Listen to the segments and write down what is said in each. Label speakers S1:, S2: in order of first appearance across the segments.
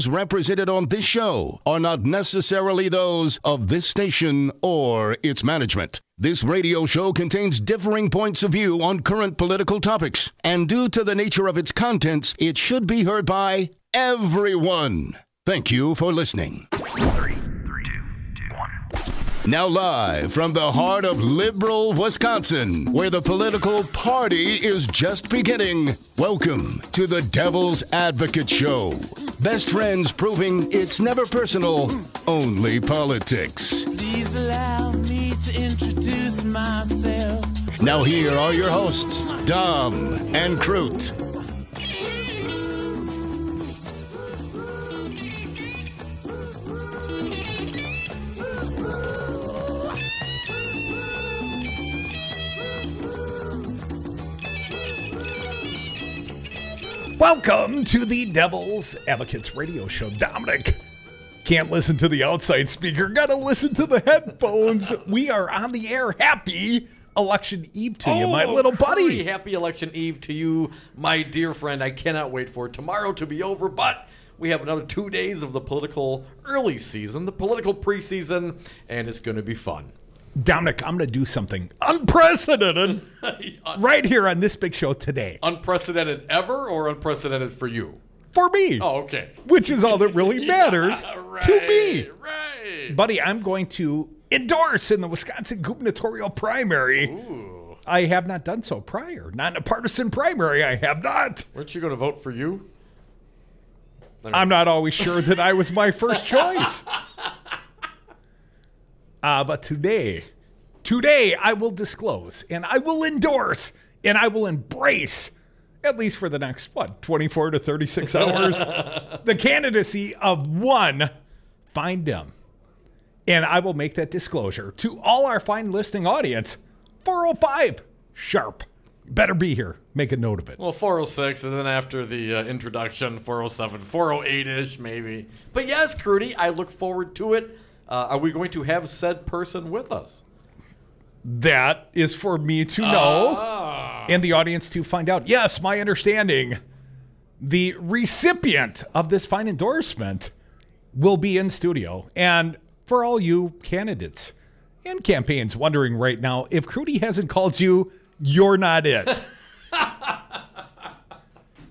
S1: represented on this show are not necessarily those of this station or its management. This radio show contains differing points of view on current political topics, and due to the nature of its contents, it should be heard by everyone. Thank you for listening.
S2: 3, 2, 1.
S1: Now live from the heart of liberal Wisconsin, where the political party is just beginning, welcome to the Devil's Advocate Show. Best friends proving it's never personal, only politics.
S3: Please allow me to introduce myself.
S1: Now here are your hosts, Dom and Kroot.
S4: Welcome to the Devil's Advocates Radio Show. Dominic can't listen to the outside speaker. Gotta listen to the headphones. We are on the air. Happy Election Eve to you, my little buddy.
S5: Happy Election Eve to you, my dear friend. I cannot wait for tomorrow to be over, but we have another 2 days of the political early season, the political preseason, and it's going to be fun.
S4: Dominic, I'm going to do something unprecedented right here on this big show today.
S5: Unprecedented ever or unprecedented for you?
S4: For me.
S5: Oh, okay.
S4: Which is all that really matters to me.
S5: Right.
S4: Buddy, I'm going to endorse in the Wisconsin gubernatorial primary.
S5: Ooh.
S4: I have not done so prior. Not in a partisan primary, I have not.
S5: Weren't you going to vote for you?
S4: I'm not always sure that I was my first choice. But today I will disclose and I will endorse and I will embrace, at least for the next, 24 to 36 hours, the candidacy of one fine Dem. And I will make that disclosure to all our fine listening audience. 4:05 sharp. Better be here. Make a note of it.
S5: Well, 4:06, and then after the introduction, 4:07, 4:08-ish maybe. But yes, Crudy, I look forward to it. Are we going to have said person with us?
S4: That is for me to know and the audience to find out. Yes, my understanding, the recipient of this fine endorsement will be in studio. And for all you candidates and campaigns wondering right now, if Crudy hasn't called you, you're not it.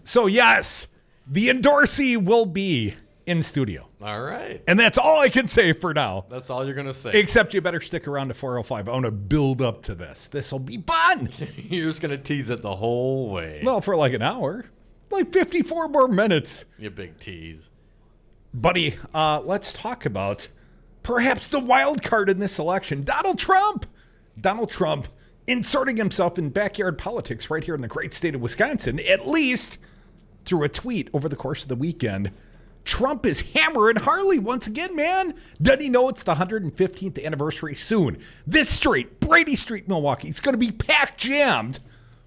S4: So yes, the endorsee will be in studio.
S5: All right.
S4: And that's all I can say for now.
S5: That's all you're going to say.
S4: Except you better stick around to 4:05. I want to build up to this. This will be fun.
S5: You're just going to tease it the whole way.
S4: Well, for like an hour. Like 54 more minutes.
S5: You big tease.
S4: Buddy, let's talk about perhaps the wild card in this election. Donald Trump. Donald Trump inserting himself in backyard politics right here in the great state of Wisconsin, at least through a tweet over the course of the weekend. Trump is hammering Harley once again, man. Doesn't he know it's the 115th anniversary soon? This street, Brady Street, Milwaukee, it's going to be packed jammed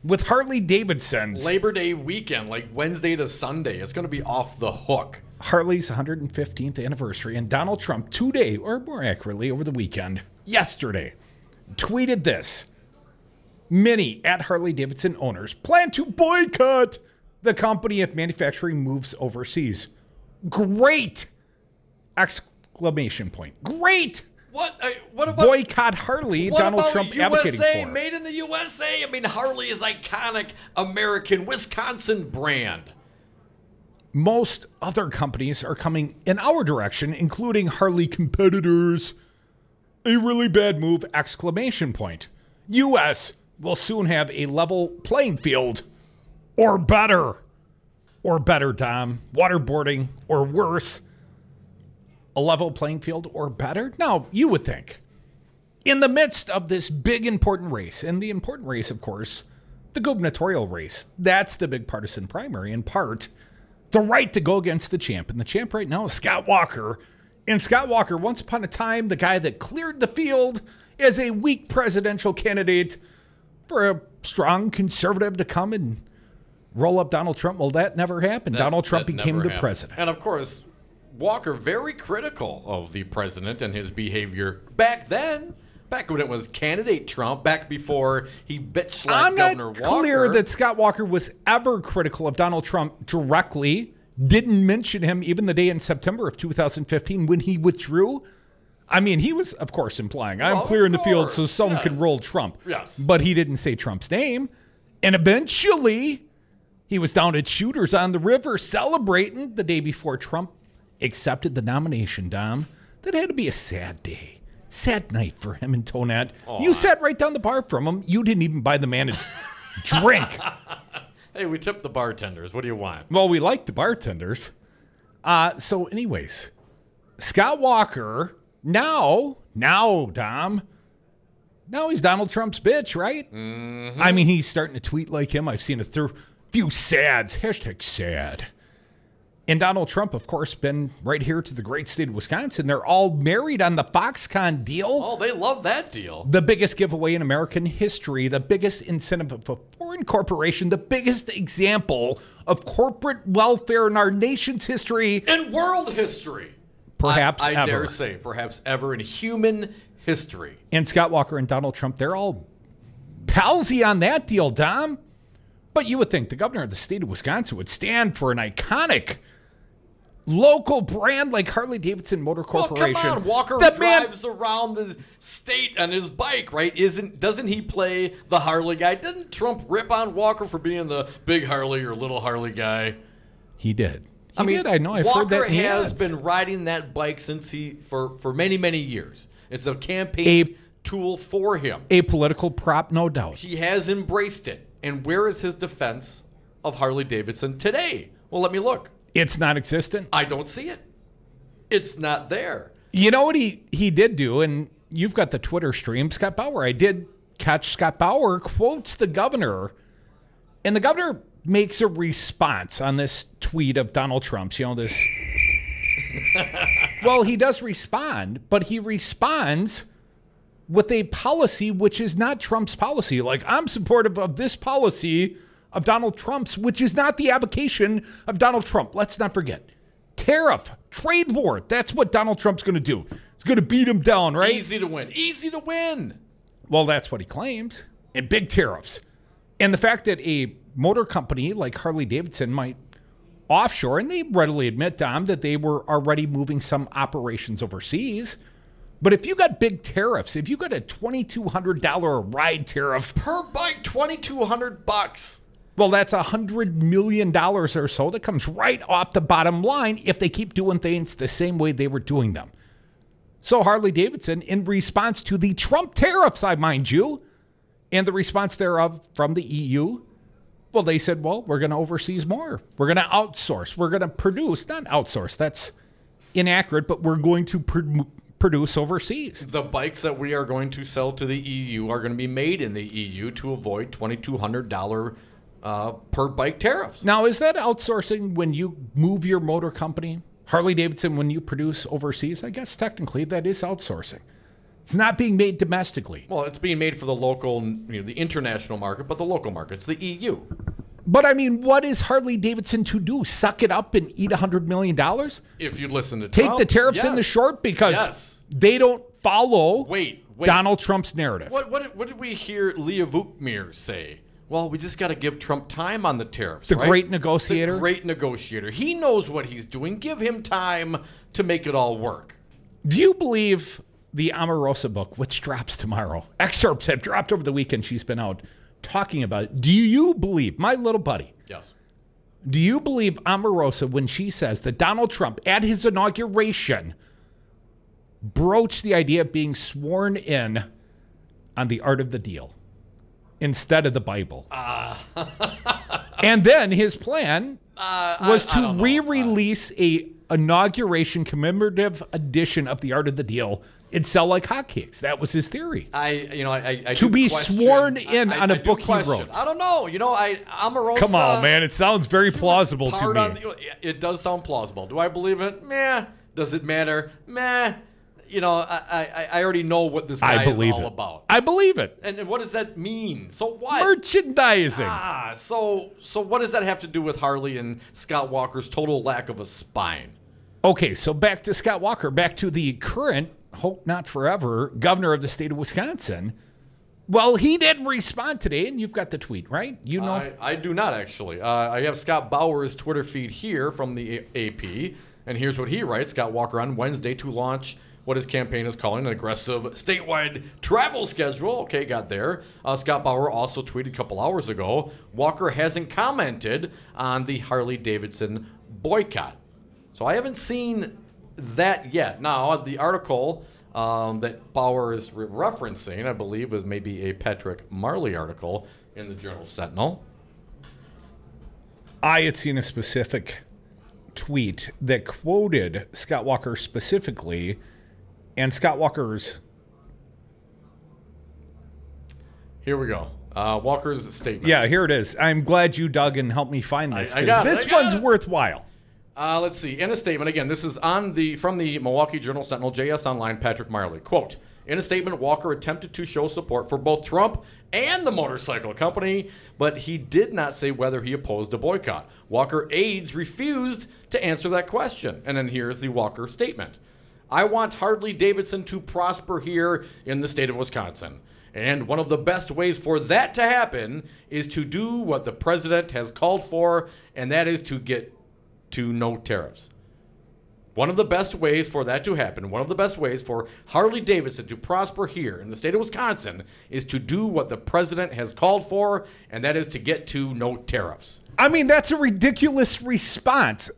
S4: with Harley Davidsons.
S5: Labor Day weekend, like Wednesday to Sunday. It's going to be off the hook.
S4: Harley's 115th anniversary, and Donald Trump today, or more accurately over the weekend, yesterday, tweeted this. Many at Harley Davidson owners plan to boycott the company if manufacturing moves overseas. Great! Exclamation point. Great!
S5: What about
S4: boycott Harley?
S5: What
S4: Donald
S5: about
S4: Trump
S5: USA,
S4: advocating for
S5: made in the USA. I mean, Harley is iconic American Wisconsin brand.
S4: Most other companies are coming in our direction, including Harley competitors. A really bad move! Exclamation point. U.S. will soon have a level playing field, or better. Or better, Dom. Waterboarding, or worse. A level playing field, or better? No, you would think. In the midst of this big, important race, and the important race, of course, the gubernatorial race, that's the big partisan primary, in part, the right to go against the champ. And the champ right now is Scott Walker. And Scott Walker, once upon a time, the guy that cleared the field as a weak presidential candidate for a strong conservative to come and roll up Donald Trump. Well, that never happened. Donald Trump became the president.
S5: And of course, Walker very critical of the president and his behavior back then. Back when it was candidate Trump, back before he bitch-slapped Governor Walker.
S4: I'm not clear that Scott Walker was ever critical of Donald Trump directly didn't mention him even the day in September of 2015 when he withdrew. I mean, he was, of course, implying, I'm clearing the field so someone can roll Trump.
S5: Yes.
S4: But he didn't say Trump's name. And eventually, he was down at Shooters on the River celebrating the day before Trump accepted the nomination, Dom. That had to be a sad day. Sad night for him and Tonette. You sat right down the bar from him. You didn't even buy the man a drink.
S5: Hey, we tipped the bartenders. What do you want?
S4: Well, we like the bartenders. So anyways, Scott Walker, now, Dom, now he's Donald Trump's bitch, right? Mm-hmm. I mean, he's starting to tweet like him. I've seen a few sads. Hashtag sad. And Donald Trump, of course, been right here to the great state of Wisconsin. They're all married on the Foxconn deal.
S5: Oh, they love that deal.
S4: The biggest giveaway in American history, the biggest incentive of a foreign corporation, the biggest example of corporate welfare in our nation's history.
S5: In world history.
S4: Perhaps ever.
S5: I dare say, perhaps ever in human history.
S4: And Scott Walker and Donald Trump, they're all palsy on that deal, Dom. But you would think the governor of the state of Wisconsin would stand for an iconic local brand like Harley-Davidson Motor Corporation.
S5: Well, come on, Walker drives around the state on his bike, right? Doesn't he play the Harley guy? Didn't Trump rip on Walker for being the big Harley or little Harley guy?
S4: He did. I know. I've heard that.
S5: Walker has been riding that bike since for many, many years. It's a campaign tool for him.
S4: A political prop, no doubt.
S5: He has embraced it. And where is his defense of Harley-Davidson today? Well, let me look.
S4: It's not existent.
S5: I don't see it. It's not there.
S4: You know what he did do, and you've got the Twitter stream, Scott Bauer. I did catch Scott Bauer quotes the governor, and the governor makes a response on this tweet of Donald Trump's, this. Well, he does respond, but he responds with a policy which is not Trump's policy. Like, I'm supportive of this policy of Donald Trump's, which is not the avocation of Donald Trump. Let's not forget. Tariff, trade war. That's what Donald Trump's going to do. He's going to beat him down, right?
S5: Easy to win. Easy to win.
S4: Well, that's what he claims. And big tariffs. And the fact that a motor company like Harley-Davidson might offshore, and they readily admit, Dom, that they were already moving some operations overseas. But if you got big tariffs, if you got a $2,200 a ride tariff
S5: per bike, $2,200.
S4: Well, that's $100 million or so that comes right off the bottom line if they keep doing things the same way they were doing them. So Harley-Davidson, in response to the Trump tariffs, I mind you, and the response thereof from the EU, well, they said, well, we're going to overseas more. We're going to outsource. We're going to produce, not outsource, that's inaccurate, but we're going to produce overseas.
S5: The bikes that we are going to sell to the EU are going to be made in the EU to avoid $2,200 per bike tariffs.
S4: Now, is that outsourcing when you move your motor company? Harley-Davidson, when you produce overseas? I guess technically that is outsourcing. It's not being made domestically.
S5: Well, it's being made for the local, the international market, but the local market, it's the EU.
S4: But I mean, what is Harley-Davidson to do? Suck it up and eat $100 million?
S5: If you listen to
S4: Take
S5: Trump,
S4: the tariffs in the short because they don't follow Donald Trump's narrative.
S5: What did we hear Leah Vukmir say? Well, we just got to give Trump time on the tariffs.
S4: The great negotiator?
S5: The great negotiator. He knows what he's doing. Give him time to make it all work.
S4: Do you believe the Omarosa book, which drops tomorrow? Excerpts have dropped over the weekend. She's been out talking about it. Do you believe, my little buddy?
S5: Yes.
S4: Do you believe Omarosa when she says that Donald Trump, at his inauguration, broached the idea of being sworn in on the art of the deal instead of the Bible? And then his plan was to re-release a inauguration commemorative edition of the art of the deal and sell like hotcakes. That was his theory.
S5: I
S4: to be sworn in on a book he wrote.
S5: I don't know. Omarosa.
S4: Come on, man. It sounds very plausible to me.
S5: It does sound plausible. Do I believe it? Meh. Does it matter? Meh. I already know what this guy is all about.
S4: I believe it.
S5: And what does that mean? So what?
S4: Merchandising.
S5: So what does that have to do with Harley and Scott Walker's total lack of a spine?
S4: Okay, so back to Scott Walker, back to the current, hope not forever, governor of the state of Wisconsin. Well, he did respond today, and you've got the tweet, right? You know,
S5: I do not, actually. I have Scott Bauer's Twitter feed here from the AP, and here's what he writes. Scott Walker on Wednesday to launch what his campaign is calling an aggressive statewide travel schedule. Okay, got there. Scott Bauer also tweeted a couple hours ago, Walker hasn't commented on the Harley-Davidson boycott. So I haven't seen that yet. Now, the article that Bauer is referencing, I believe, was maybe a Patrick Marley article in the Journal-Sentinel.
S4: I had seen a specific tweet that quoted Scott Walker specifically, and Scott Walker's...
S5: Here we go. Walker's statement.
S4: Yeah, here it is. I'm glad you dug and helped me find this, because this one's worthwhile.
S5: Let's see. In a statement, again, this is from the Milwaukee Journal-Sentinel, JS Online, Patrick Marley. Quote, in a statement, Walker attempted to show support for both Trump and the motorcycle company, but he did not say whether he opposed a boycott. Walker aides refused to answer that question. And then here's the Walker statement. I want Harley-Davidson to prosper here in the state of Wisconsin. And one of the best ways for that to happen is to do what the president has called for, and that is to get to no tariffs. One of the best ways for that to happen, one of the best ways for Harley-Davidson to prosper here in the state of Wisconsin is to do what the president has called for, and that is to get to no tariffs.
S4: I mean, that's a ridiculous response.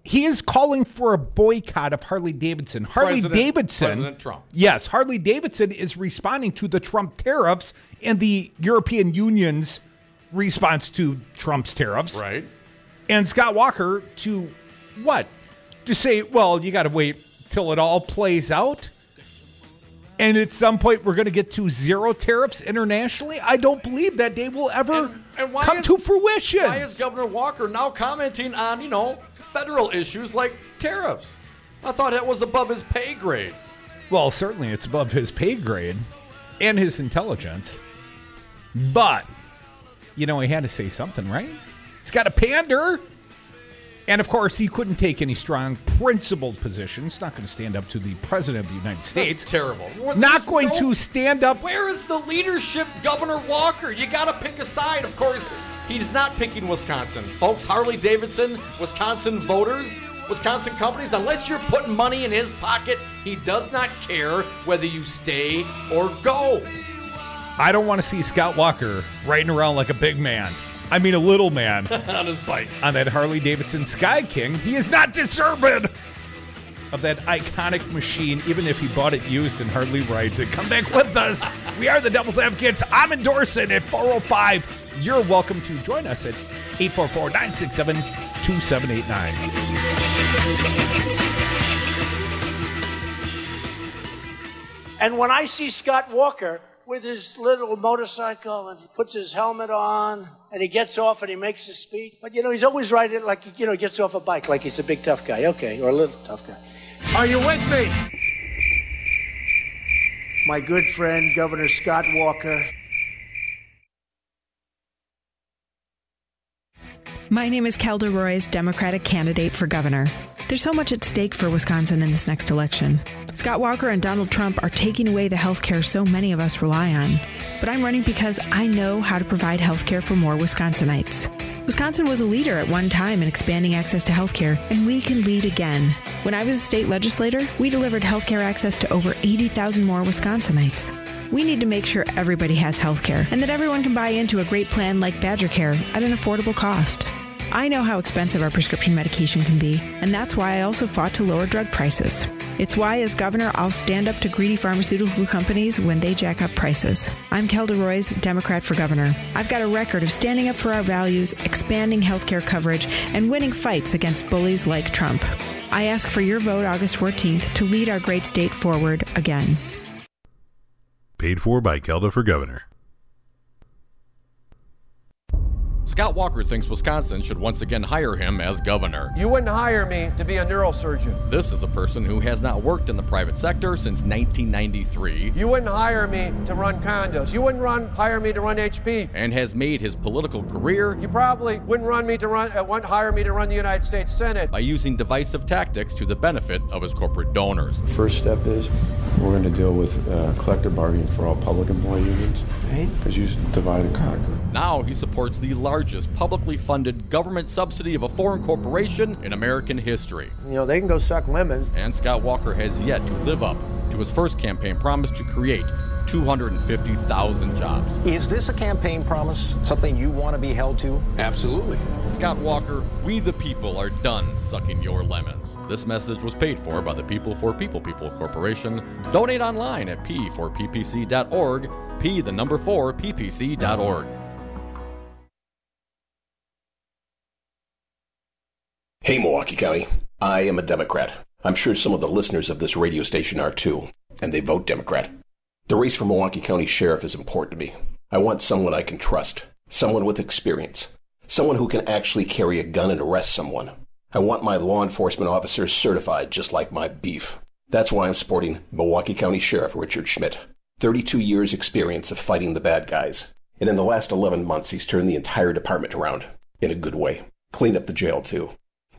S4: He is calling for a boycott of Harley-Davidson. Harley-Davidson...
S5: President Trump.
S4: Yes, Harley-Davidson is responding to the Trump tariffs and the European Union's response to Trump's tariffs.
S5: Right.
S4: And Scott Walker to what? To say, well, you got to wait till it all plays out? And at some point we're going to get to zero tariffs internationally? I don't believe that day will ever come to fruition.
S5: Why is Governor Walker now commenting on, federal issues like tariffs? I thought that was above his pay grade.
S4: Well, certainly it's above his pay grade and his intelligence. But, he had to say something, right? He's got to pander. And, of course, he couldn't take any strong, principled positions. Not going to stand up to the President of the United States.
S5: That's terrible.
S4: Not going to stand up.
S5: Where is the leadership, Governor Walker? You got to pick a side. Of course, he's not picking Wisconsin. Folks, Harley-Davidson, Wisconsin voters, Wisconsin companies, unless you're putting money in his pocket, he does not care whether you stay or go.
S4: I don't want to see Scott Walker riding around like a big man. I mean, a little man.
S5: On his bike.
S4: On that Harley-Davidson Sky King. He is not deserving of that iconic machine, even if he bought it used and hardly rides it. Come back with us. We are the Devil's Advocates. I'm Endorsement at 405. You're welcome to join us at 844-967-2789.
S2: And when I see Scott Walker with his little motorcycle and he puts his helmet on and he gets off and he makes his speech. But, he's always riding like, he gets off a bike like he's a big tough guy. Okay, or a little tough guy. Are you with me? My good friend, Governor Scott Walker.
S6: My name is Kelda Roy's Democratic candidate for governor. There's so much at stake for Wisconsin in this next election. Scott Walker and Donald Trump are taking away the health care so many of us rely on. But I'm running because I know how to provide health care for more Wisconsinites. Wisconsin was a leader at one time in expanding access to health care, and we can lead again. When I was a state legislator, we delivered health care access to over 80,000 more Wisconsinites. We need to make sure everybody has health care and that everyone can buy into a great plan like Badger Care at an affordable cost. I know how expensive our prescription medication can be, and that's why I also fought to lower drug prices. It's why, as governor, I'll stand up to greedy pharmaceutical companies when they jack up prices. I'm Kelda Roy's Democrat for governor. I've got a record of standing up for our values, expanding healthcare coverage, and winning fights against bullies like Trump. I ask for your vote August 14th to lead our great state forward again.
S7: Paid for by Kelda for Governor.
S5: Scott Walker thinks Wisconsin should once again hire him as governor.
S7: You wouldn't hire me to be a neurosurgeon.
S5: This is a person who has not worked in the private sector since 1993.
S7: You wouldn't hire me to run condos. You wouldn't hire me to run HP.
S5: And has made his political career.
S7: You probably wouldn't hire me to run the United States Senate.
S5: By using divisive tactics to the benefit of his corporate donors.
S8: First step is we're going to deal with collective bargaining for all public employee unions. Because you divide and conquer.
S5: Now he supports the largest publicly funded government subsidy of a foreign corporation in American history.
S7: You know, they can go suck lemons.
S5: And Scott Walker has yet to live up to his first campaign promise to create 250,000 jobs.
S9: Is this a campaign promise, something you want to be held to?
S8: Absolutely.
S5: Scott Walker, we the people are done sucking your lemons. This message was paid for by the People for People Corporation. Donate online at p4ppc.org, p4ppc.org.
S10: Hey, Milwaukee County. I am a Democrat. I'm sure some of the listeners of this radio station are too, and they vote Democrat. The race for Milwaukee County Sheriff is important to me. I want someone I can trust, someone with experience, someone who can actually carry a gun and arrest someone. I want my law enforcement officers certified just like my beef. That's why I'm supporting Milwaukee County Sheriff Richard Schmidt. 32 years experience of fighting the bad guys. And in the last 11 months, he's turned the entire department around in a good way. Cleaned up the jail, too.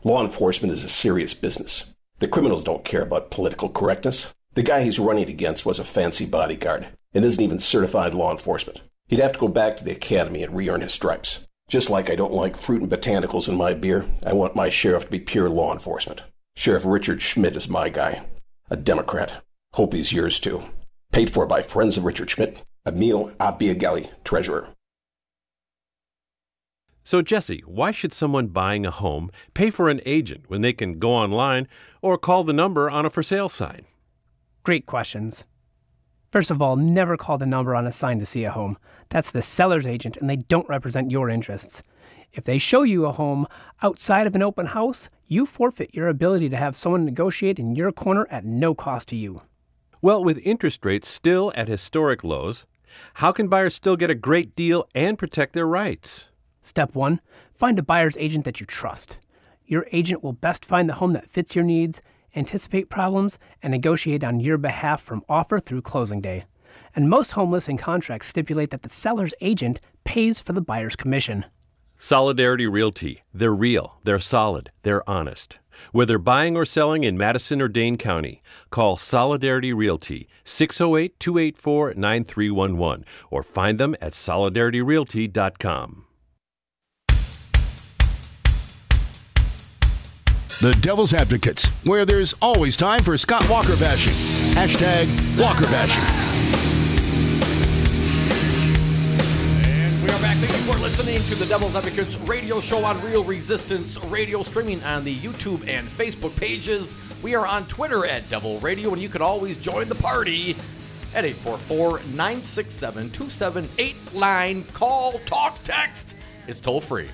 S10: Law enforcement is a serious business. The criminals don't care about political correctness. The guy he's running against was a fancy bodyguard and isn't even certified law enforcement. He'd have to go back to the academy and re-earn his stripes. Just like I don't like fruit and botanicals in my beer, I want my sheriff to be pure law enforcement. Sheriff Richard Schmidt is my guy. A Democrat. Hope he's yours, too. Paid for by friends of Richard Schmidt. Emil Abiagali, Treasurer.
S11: So, Jesse, why should someone buying a home pay for an agent when they can go online or call the number on a for sale sign?
S12: Great questions. First of all, never call the number on a sign to see a home. That's the seller's agent, and they don't represent your interests. If they show you a home outside of an open house, you forfeit your ability to have someone negotiate in your corner at no cost to you.
S11: Well, with interest rates still at historic lows, how can buyers still get a great deal and protect their rights?
S12: Step 1, find a buyer's agent that you trust. Your agent will best find the home that fits your needs, anticipate problems, and negotiate on your behalf from offer through closing day. And most home listing contracts stipulate that the seller's agent pays for the buyer's commission.
S11: Solidarity Realty. They're real, they're solid, they're honest. Whether buying or selling in Madison or Dane County, call Solidarity Realty, 608-284-9311, or find them at solidarityrealty.com.
S1: The Devil's Advocates, where there's always time for Scott Walker bashing. Hashtag Walker bashing.
S5: And we are back. Thank you for listening to the Devil's Advocates radio show on Real Resistance Radio, streaming on the YouTube and Facebook pages. We are on Twitter at Devil Radio, and you can always join the party at 844-967-2789. Call, talk, text. It's toll free.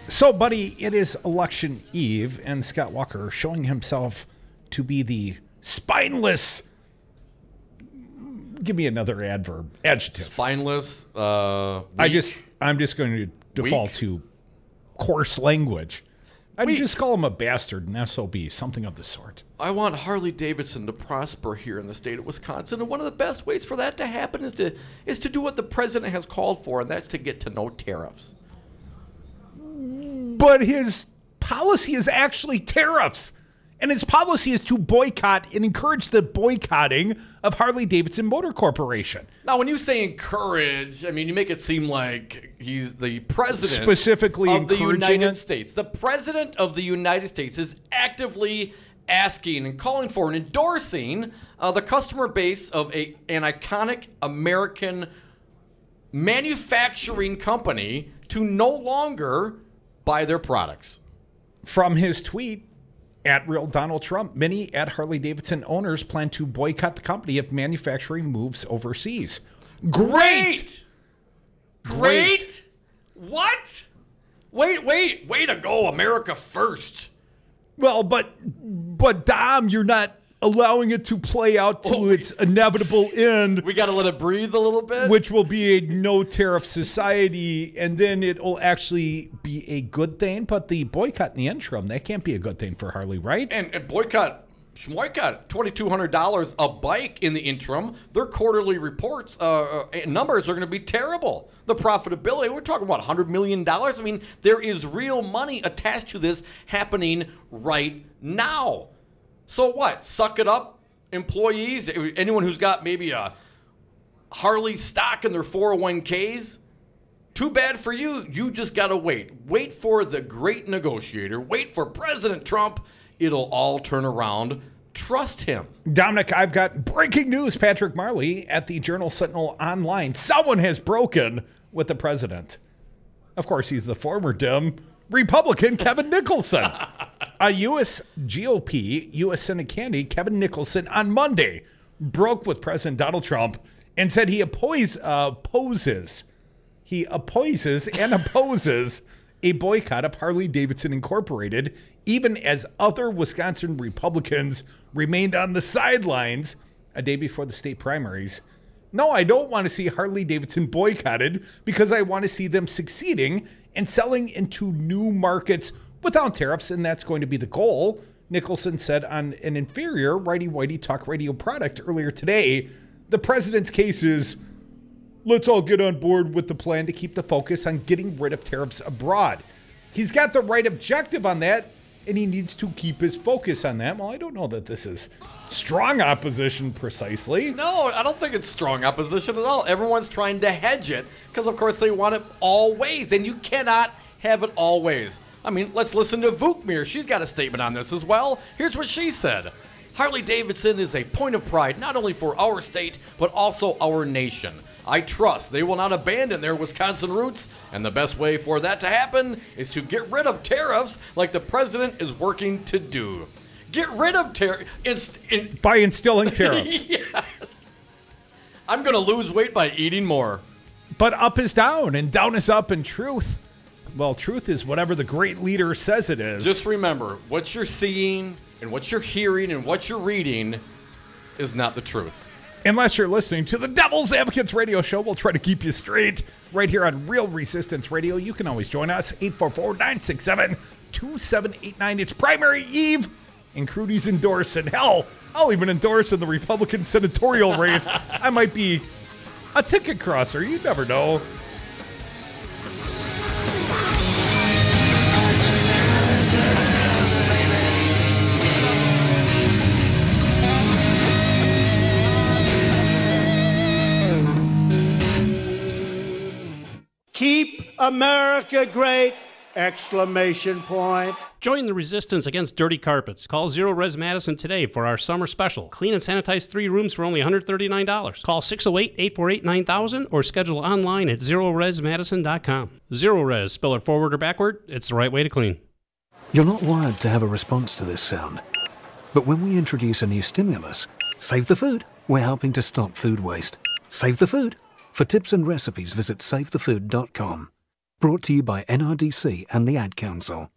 S4: So, buddy, it is election eve, and Scott Walker showing himself to be the spineless. Give me another adjective.
S5: Spineless.
S4: I'm just going to default to coarse language. I'd just call him a bastard, an SOB, something of the sort.
S5: I want Harley Davidson to prosper here in the state of Wisconsin, and one of the best ways for that to happen is to do what the president has called for, and that's to get to no tariffs.
S4: But his policy is actually tariffs. And his policy is to boycott and encourage the boycotting of Harley-Davidson Motor Corporation.
S5: Now, when you say encourage, I mean, you make it seem like he's the president
S4: specifically
S5: of the United
S4: it?
S5: States. The president of the United States is actively asking and calling for and endorsing the customer base of an iconic American manufacturing company to no longer buy their products.
S4: From his tweet, at Real Donald Trump, many at Harley-Davidson owners plan to boycott the company if manufacturing moves overseas. Great!
S5: What? Way to go, America first.
S4: Well, but Dom, you're not allowing it to play out to its inevitable end.
S5: We got to let it breathe a little bit.
S4: Which will be a no-tariff society, and then it will actually be a good thing. But the boycott in the interim, that can't be a good thing for Harley, right?
S5: And boycott $2,200 a bike in the interim. Their quarterly reports numbers are going to be terrible. The profitability, we're talking about $100 million. I mean, there is real money attached to this happening right now. So what? Suck it up, employees. Anyone who's got maybe a Harley stock in their 401ks, too bad for you. You just got to wait. Wait for the great negotiator. Wait for President Trump. It'll all turn around. Trust him.
S4: Dominic, I've got breaking news. Patrick Marley at the Journal-Sentinel Online. Someone has broken with the president. Of course, he's the former Dem Republican Kevin Nicholson. A U.S. GOP, U.S. Senate candidate Kevin Nicholson on Monday broke with President Donald Trump and said he opposes a boycott of Harley-Davidson Incorporated, even as other Wisconsin Republicans remained on the sidelines a day before the state primaries. No, I don't want to see Harley-Davidson boycotted because I want to see them succeeding and selling into new markets without tariffs, and that's going to be the goal, Nicholson said on an inferior righty-whitey talk radio product earlier today. The president's case is, let's all get on board with the plan to keep the focus on getting rid of tariffs abroad. He's got the right objective on that, and he needs to keep his focus on that. Well, I don't know that this is strong opposition precisely.
S5: No, I don't think it's strong opposition at all. Everyone's trying to hedge it because, of course, they want it all ways, and you cannot have it all ways. I mean, let's listen to Vukmir. She's got a statement on this as well. Here's what she said. Harley-Davidson is a point of pride not only for our state, but also our nation. I trust they will not abandon their Wisconsin roots, and the best way for that to happen is to get rid of tariffs like the president is working to do. Get rid of tariffs.
S4: By instilling tariffs.
S5: Yes. I'm going to lose weight by eating more.
S4: But up is down, and down is up, and truth, well, truth is whatever the great leader says it is.
S5: Just remember, what you're seeing and what you're hearing and what you're reading is not the truth.
S4: Unless you're listening to the Devil's Advocates radio show, we'll try to keep you straight right here on Real Resistance Radio. You can always join us, 844-967-2789. It's primary eve, and Crudy's endorsing. Hell, I'll even endorse in the Republican senatorial race. I might be a ticket crosser. You never know.
S2: Keep America great! Exclamation point.
S13: Join the resistance against dirty carpets. Call Zero Res Madison today for our summer special. Clean and sanitize 3 rooms for only $139. Call 608-848-9000 or schedule online at ZeroResMadison.com. Zero Res, spell it forward or backward, it's the right way to clean.
S14: You're not wired to have a response to this sound. But when we introduce a new stimulus, Save the Food, we're helping to stop food waste. Save the Food. For tips and recipes, visit SaveTheFood.com. Brought to you by NRDC and the Ad Council.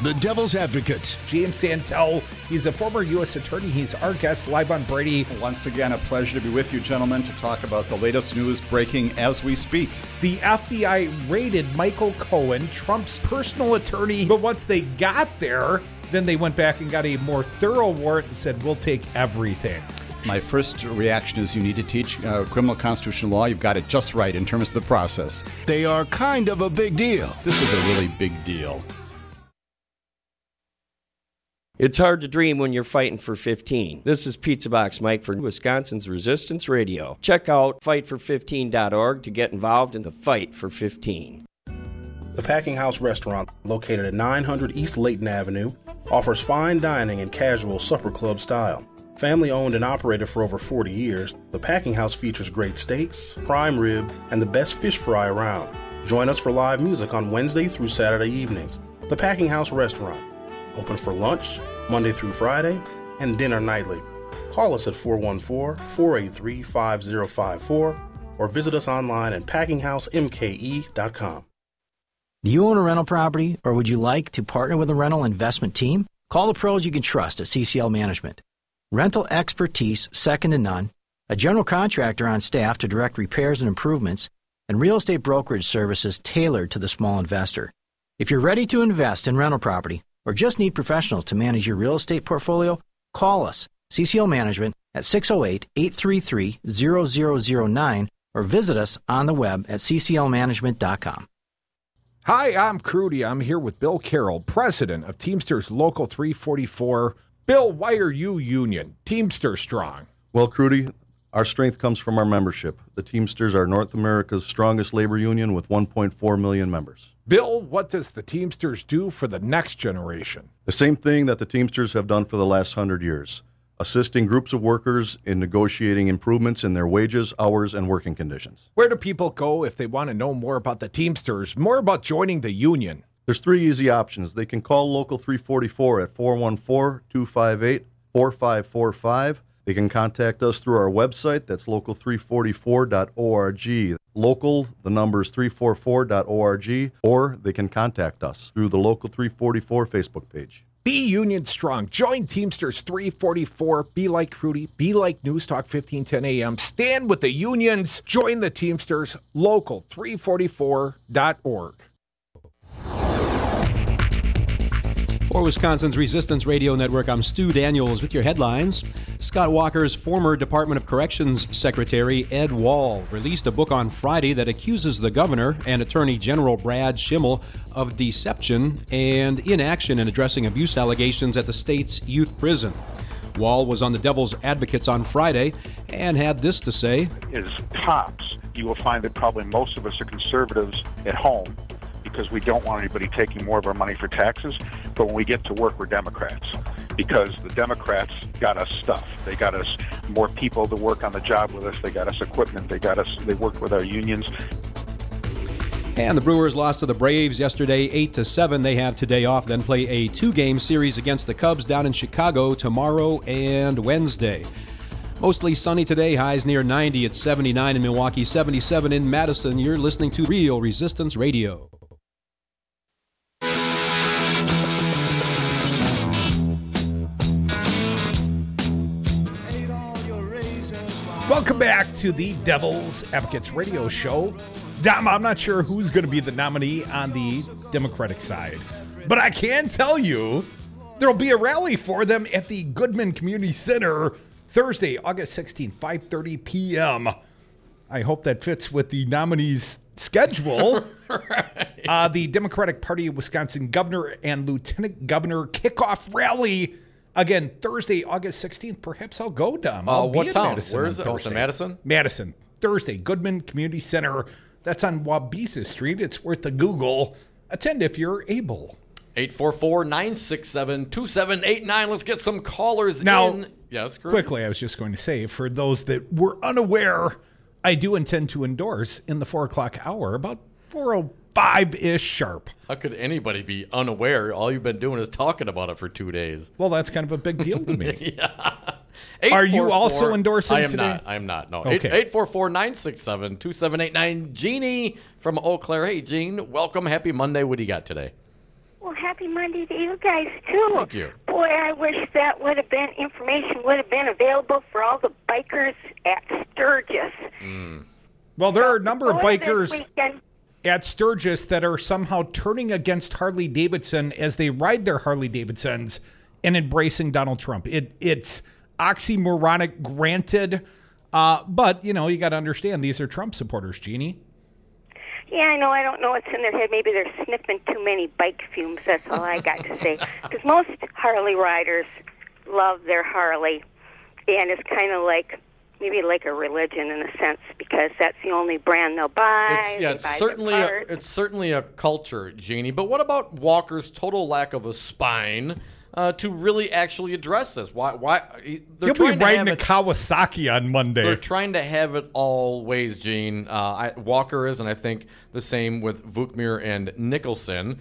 S1: The Devil's Advocates.
S4: James Santel, he's a former U.S. attorney. He's our guest live on Brady.
S15: Once again, a pleasure to be with you, gentlemen, to talk about the latest news breaking as we speak.
S4: The FBI raided Michael Cohen, Trump's personal attorney, but once they got there, then they went back and got a more thorough warrant and said, we'll take everything.
S15: My first reaction is you need to teach criminal constitutional law. You've got it just right in terms of the process.
S1: They are kind of a big deal.
S15: This is a really big deal.
S16: It's hard to dream when you're fighting for 15. This is Pizza Box Mike for Wisconsin's Resistance Radio. Check out fightfor15.org to get involved in the fight for 15.
S17: The Packing House Restaurant, located at 900 East Layton Avenue, offers fine dining and casual supper club style. Family owned and operated for over 40 years, the Packing House features great steaks, prime rib, and the best fish fry around. Join us for live music on Wednesday through Saturday evenings. The Packing House Restaurant, open for lunch, Monday through Friday, and dinner nightly. Call us at 414-483-5054 or visit us online at packinghousemke.com.
S18: Do you own a rental property, or would you like to partner with a rental investment team? Call the pros you can trust at CCL Management. rental expertise second to none, a general contractor on staff to direct repairs and improvements, and real estate brokerage services tailored to the small investor. If you're ready to invest in rental property or just need professionals to manage your real estate portfolio, call us, CCL Management, at 608-833-0009 or visit us on the web at cclmanagement.com.
S4: Hi, I'm Crudy. I'm here with Bill Carroll, president of Teamsters Local 344. Bill, why are you union? Teamster strong.
S19: Well, Crudy, our strength comes from our membership. The Teamsters are North America's strongest labor union with 1.4 million members.
S4: Bill, what does the Teamsters do for the next generation?
S19: The same thing that the Teamsters have done for the last 100 years, assisting groups of workers in negotiating improvements in their wages, hours, and working conditions.
S4: Where do people go if they want to know more about the Teamsters, more about joining the union?
S19: There's 3 easy options. They can call Local 344 at 414-258-4545. They can contact us through our website. That's local344.org. Local, the number is 344.org, or they can contact us through the Local 344 Facebook page.
S4: Be union strong. Join Teamsters 344. Be like Crudy. Be like News Talk 1510 AM. Stand with the unions. Join the Teamsters. Local344.org.
S20: For Wisconsin's Resistance Radio Network, I'm Stu Daniels with your headlines. Scott Walker's former Department of Corrections Secretary, Ed Wall, released a book on Friday that accuses the governor and Attorney General Brad Schimmel of deception and inaction in addressing abuse allegations at the state's youth prison. Wall was on the Devil's Advocates on Friday and had this to say.
S21: As cops, you will find that probably most of us are conservatives at home, because we don't want anybody taking more of our money for taxes. But when we get to work, we're Democrats, because the Democrats got us stuff. They got us more people to work on the job with us. They got us equipment. They worked with our unions.
S20: And the Brewers lost to the Braves yesterday 8-7. They have today off, then play a 2-game series against the Cubs down in Chicago tomorrow and Wednesday. Mostly sunny today, highs near 90 at 79 in Milwaukee, 77 in Madison. You're listening to Real Resistance Radio.
S4: Welcome back to the Devil's Advocates Radio Show. Dom, I'm not sure who's going to be the nominee on the Democratic side, but I can tell you there'll be a rally for them at the Goodman Community Center Thursday, August 16th, 5:30 p.m. I hope that fits with the nominees' schedule. Right. The Democratic Party of Wisconsin Governor and Lieutenant Governor kickoff rally. Again, Thursday, August 16th. Perhaps I'll go, Dom.
S5: What town? Where is it? Oh, it's in Madison?
S4: Madison. Thursday, Goodman Community Center. That's on Wabisa Street. It's worth a Google. Attend if you're able.
S5: 844-967-2789. Let's get some callers
S4: now,
S5: in. Yes,
S4: quickly, I was just going to say, for those that were unaware, I do intend to endorse in the 4 o'clock hour, about 4:05-ish sharp.
S5: How could anybody be unaware? All you've been doing is talking about it for 2 days.
S4: Well, that's kind of a big deal to me.
S5: Yeah.
S4: Are you also endorsing
S5: today?
S4: I
S5: am not. No.
S4: Okay.
S5: 844-967-2789. Jeannie from Eau Claire. Hey, Jean. Welcome. Happy Monday. What do you got today?
S22: Well, happy Monday to you guys, too.
S5: Thank you.
S22: Boy, I wish that information would have been available for all the bikers at Sturgis.
S4: Well, there are a number of bikers at Sturgis that are somehow turning against Harley Davidson as they ride their Harley Davidsons and embracing Donald Trump. It's oxymoronic, granted, but, you got to understand, these are Trump supporters, Jeannie.
S22: Yeah, I know. I don't know what's in their head. Maybe they're sniffing too many bike fumes. That's all I got to say. Because most Harley riders love their Harley, and it's kind of like maybe like a religion in a sense, because that's the only brand they'll buy.
S5: It's certainly a culture, Jeannie. But what about Walker's total lack of a spine to really actually address this? Why
S4: He'll be riding a Kawasaki on Monday.
S5: They're trying to have it all ways, Gene. Walker is, and I think the same with Vukmir and Nicholson.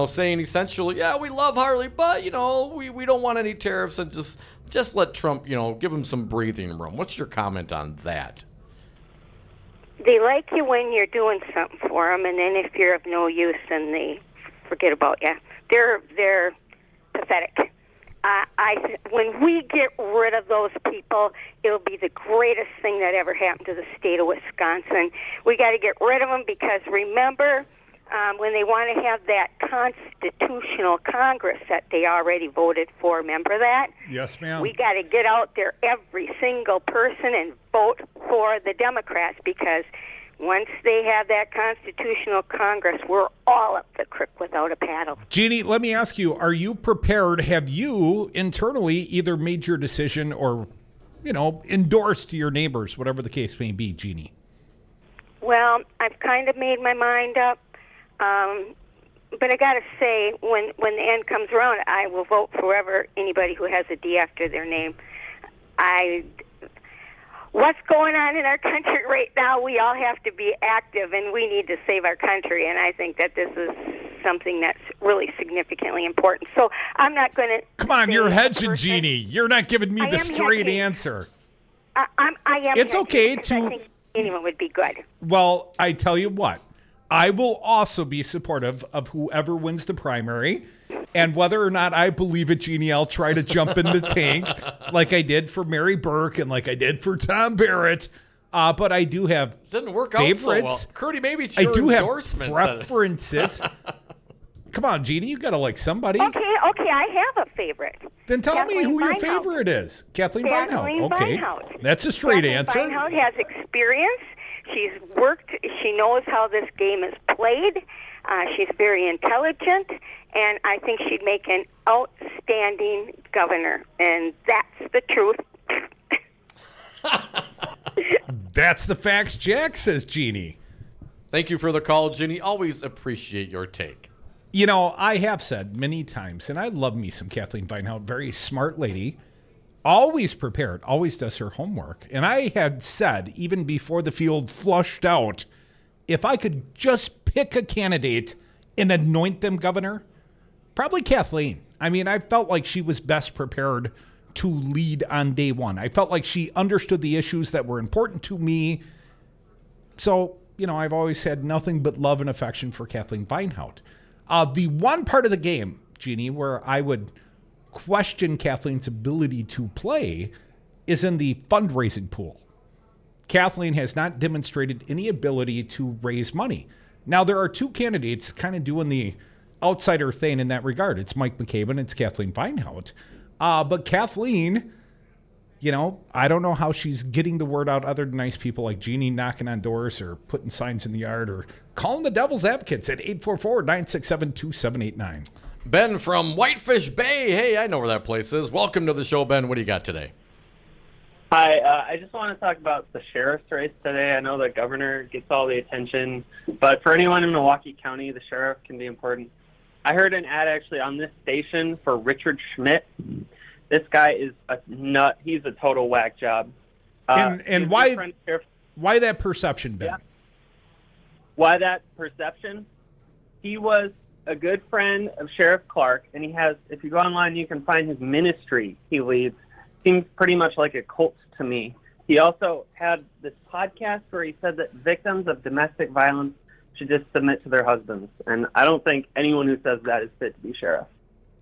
S5: Saying essentially, yeah, we love Harley, but we don't want any tariffs, and just let Trump, give him some breathing room. What's your comment on that?
S22: They like you when you're doing something for them, and then if you're of no use, then they forget about you. They're pathetic. when we get rid of those people, it'll be the greatest thing that ever happened to the state of Wisconsin. We got to get rid of them because remember, when they want to have that constitutional Congress that they already voted for, remember that?
S4: Yes, ma'am.
S22: We got to get out there, every single person, and vote for the Democrats because once they have that constitutional Congress, we're all up the creek without a paddle.
S4: Jeannie, let me ask you, are you prepared? Have you internally either made your decision or, endorsed your neighbors, whatever the case may be, Jeannie?
S22: Well, I've kind of made my mind up. But I got to say, when the end comes around, I will vote for anybody who has a D after their name. What's going on in our country right now, we all have to be active, and we need to save our country, and I think that this is something that's really significantly important. So I'm not going to...
S4: Come on, you're hedging, Jeannie. You're not giving me the straight answer.
S22: I am
S4: It's okay to...
S22: I think anyone would be good.
S4: Well, I tell you what. I will also be supportive of whoever wins the primary. And whether or not I believe it, Jeannie, I'll try to jump in the tank like I did for Mary Burke and like I did for Tom Barrett. But I do have
S5: Didn't work
S4: favorites.
S5: out so well. Curdy, maybe it's your
S4: I do have
S5: endorsement.
S4: preferences. Come on, Jeannie, you got to like somebody.
S22: Okay, I have a favorite.
S4: Then tell me who your favorite is. Kathleen Beinhout. Okay, that's a straight answer.
S22: Beinhout has experience. She's worked. She knows how this game is played. She's very intelligent, and I think she'd make an outstanding governor. And that's the truth.
S4: That's the facts, Jack, says Jeannie.
S5: Thank you for the call, Jeannie. Always appreciate your take.
S4: I have said many times, and I love me some Kathleen Beinhout, very smart lady. Always prepared, always does her homework. And I had said, even before the field flushed out, if I could just pick a candidate and anoint them governor, probably Kathleen. I mean, I felt like she was best prepared to lead on day one. I felt like she understood the issues that were important to me. So, I've always had nothing but love and affection for Kathleen Beinhout. The one part of the game, Jeannie, where I would question Kathleen's ability to play is in the fundraising pool. Kathleen has not demonstrated any ability to raise money. Now, there are two candidates kind of doing the outsider thing in that regard. It's Mike McCabe and it's Kathleen Beinhout. But Kathleen, I don't know how she's getting the word out other than nice people like Jeannie knocking on doors or putting signs in the yard or calling the devil's advocates at 844-967-2789.
S5: Ben from Whitefish Bay. Hey, I know where that place is. Welcome to the show, Ben. What do you got today?
S3: Hi, I just want to talk about the sheriff's race today. I know the governor gets all the attention, but for anyone in Milwaukee County, the sheriff can be important. I heard an ad actually on this station for Richard Schmidt. This guy is a nut. He's a total whack job.
S4: And why that perception, Ben?
S3: Yeah. Why that perception? He was a good friend of Sheriff Clark, and he has, if you go online, you can find his ministry he leads. Seems pretty much like a cult to me. He also had this podcast where he said that victims of domestic violence should just submit to their husbands. And I don't think anyone who says that is fit to be sheriff.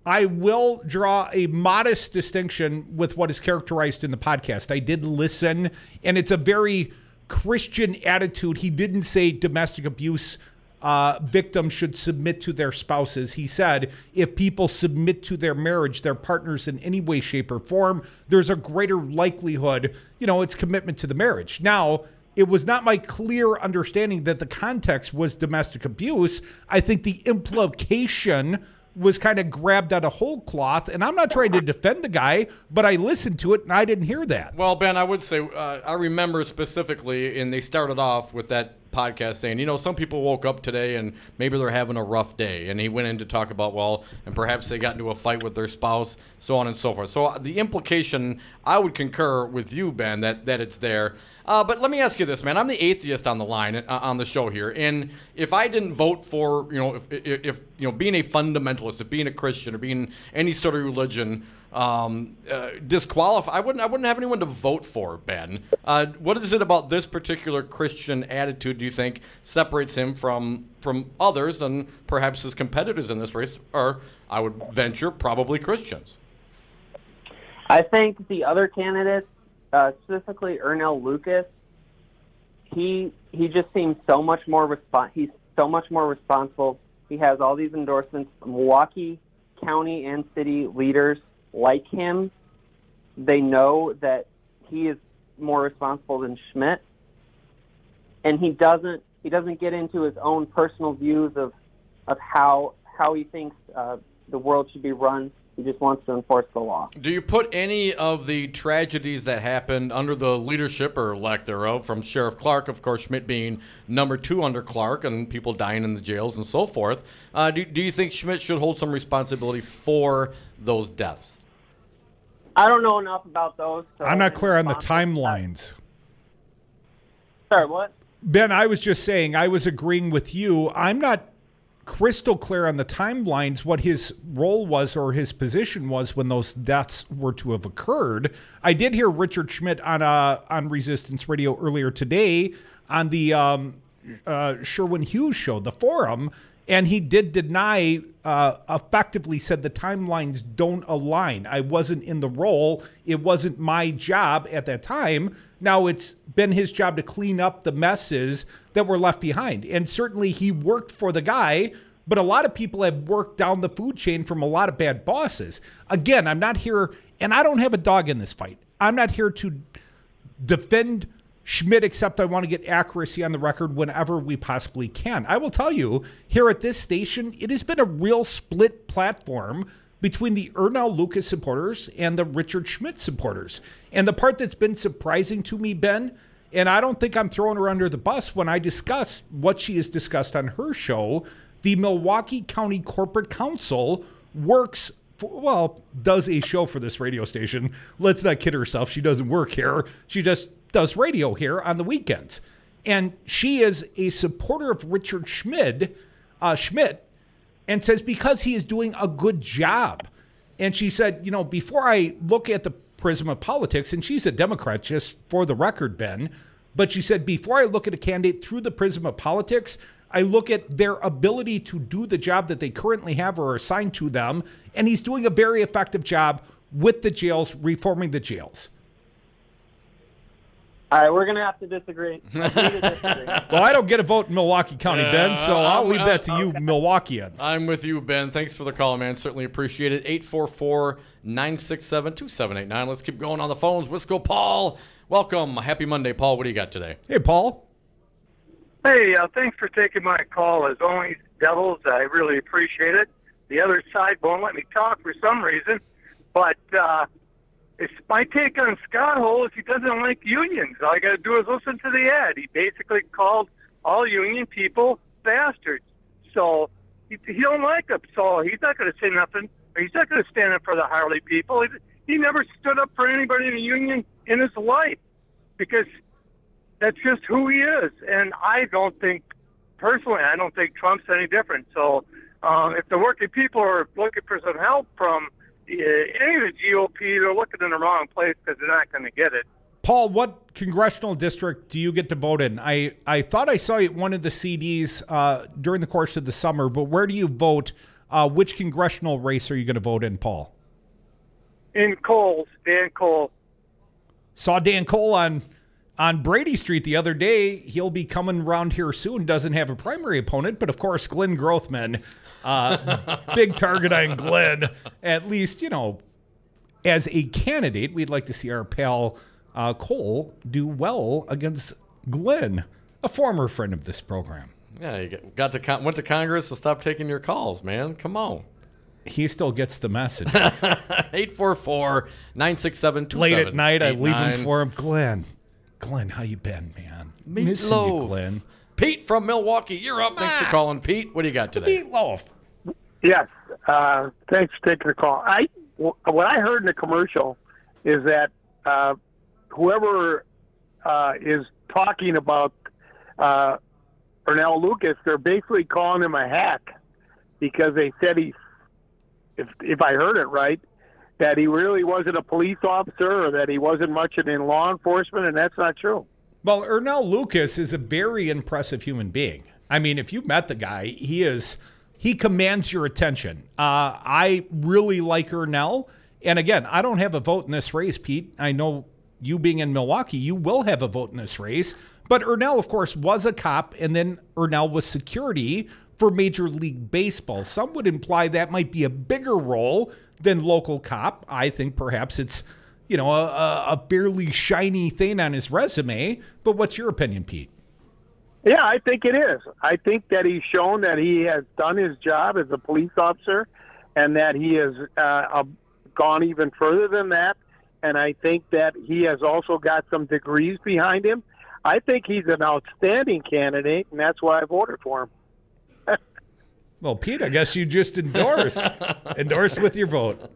S4: I will draw a modest distinction with what is characterized in the podcast. I did listen, and it's a very Christian attitude. He didn't say domestic abuse victims should submit to their spouses. He said if people submit to their marriage, their partners in any way, shape, or form, there's a greater likelihood, it's commitment to the marriage. Now, it was not my clear understanding that the context was domestic abuse. I think the implication was kind of grabbed out of whole cloth, and I'm not trying to defend the guy, but I listened to it and I didn't hear that.
S5: Well, Ben, I would say I remember specifically, and they started off with that podcast saying, some people woke up today and maybe they're having a rough day, and he went in to talk about, and perhaps they got into a fight with their spouse, so on and so forth. So the implication, I would concur with you, Ben, that it's there. But let me ask you this, man. I'm the atheist on the line on the show here, and if I didn't vote for, if being a fundamentalist, if being a Christian, or being any sort of religion disqualify, I wouldn't have anyone to vote for, Ben. What is it about this particular Christian attitude do you think separates him from others, and perhaps his competitors in this race are, I would venture, probably Christians?
S3: I think the other candidates, specifically Ernell Lucas, he just seems so much more he's so much more responsible. He has all these endorsements. Milwaukee County and city leaders like him. They know that he is more responsible than Schmidt, and he doesn't get into his own personal views of how he thinks the world should be run. He just wants to enforce the law.
S5: Do you put any of the tragedies that happened under the leadership, or lack thereof, from Sheriff Clark, of course, Schmidt being number 2 under Clark, and people dying in the jails and so forth, do you think Schmidt should hold some responsibility for those deaths?
S3: I don't know enough about those. So
S4: I'm not clear on the timelines.
S3: Sorry, what?
S4: Ben, I was just saying, I was agreeing with you. I'm not crystal clear on the timelines what his role was or his position was when those deaths were to have occurred. I did hear Richard Schmidt on Resistance Radio earlier today on the Sherwin Hughes show, the Forum, and he did deny, effectively said the timelines don't align. I wasn't in the role. It wasn't my job at that time. Now it's been his job to clean up the messes that were left behind. And certainly he worked for the guy, but a lot of people have worked down the food chain from a lot of bad bosses. Again, I'm not here, and I don't have a dog in this fight. I'm not here to defend Schmidt, except I want to get accuracy on the record whenever we possibly can. I will tell you, here at this station, it has been a real split platform between the Ernell Lucas supporters and the Richard Schmidt supporters. And the part that's been surprising to me, Ben, and I don't think I'm throwing her under the bus when I discuss what she has discussed on her show, the Milwaukee County Corporate Council does a show for this radio station. Let's not kid herself. She doesn't work here. She just does radio here on the weekends. And she is a supporter of Richard Schmidt, and says because he is doing a good job. And she said, before I look at the prism of politics, and she's a Democrat, just for the record, Ben, but she said, before I look at a candidate through the prism of politics, I look at their ability to do the job that they currently have or are assigned to them, and he's doing a very effective job with the jails, reforming the jails.
S3: All right, we're going to have to disagree.
S4: Well, I don't get a vote in Milwaukee County, Ben, so I'll leave that to you Milwaukeeans.
S5: I'm with you, Ben. Thanks for the call, man. Certainly appreciate it. 844-967-2789. Let's keep going on the phones. Wisco Paul, welcome. Happy Monday, Paul. What do you got today?
S4: Hey, Paul.
S6: Hey, thanks for taking my call. As always, Devils, I really appreciate it. The other side won't let me talk for some reason, but it's my take on Scott Hole is he doesn't like unions. All you got to do is listen to the ad. He basically called all union people bastards. So he don't like them. So he's not going to say nothing. He's not going to stand up for the Harley people. He never stood up for anybody in a union in his life because that's just who he is. And I don't think Trump's any different. So if the working people are looking for some help from any of the GOP, they're looking in the wrong place because they're not going to get it.
S4: Paul, what congressional district do you get to vote in? I thought I saw you at one of the CDs during the course of the summer, but where do you vote? Which congressional race are you going to vote in, Paul?
S6: In Coles, Dan Cole.
S4: Saw Dan Cole on Brady Street the other day. He'll be coming around here soon. Doesn't have a primary opponent, but of course, Glenn Grothman, big target on Glenn. At least, as a candidate, we'd like to see our pal Cole do well against Glenn, a former friend of this program.
S5: Yeah, you went to Congress to stop taking your calls, man. Come on.
S4: He still gets the message.
S5: 844-967-2789.
S4: Late at night, I leave him for him. Glenn, how you been, man? Missing you, Glenn.
S5: Pete from Milwaukee, you're up. Thanks for calling, Pete. What do you got today?
S4: Meatloaf.
S6: Yes. Thanks for taking the call. What I heard in the commercial is that whoever is talking about Ernell Lucas, they're basically calling him a hack because they said if I heard it right, that he really wasn't a police officer or that he wasn't much in law enforcement, and that's not true.
S4: Well, Ernell Lucas is a very impressive human being. I mean, if you've met the guy, he commands your attention. I really like Ernell, And again, I don't have a vote in this race, Pete. I know you being in Milwaukee, you will have a vote in this race. But Ernell, of course, was a cop, and then Ernell was security for Major League Baseball. Some would imply that might be a bigger role than local cop. I think perhaps it's, a fairly shiny thing on his resume. But what's your opinion, Pete?
S7: Yeah, I think it is. I think that he's shown that he has done his job as a police officer and that he has gone even further than that. And I think that he has also got some degrees behind him. I think he's an outstanding candidate, and that's why I voted for him.
S4: Well, Pete, I guess you just endorsed with your vote.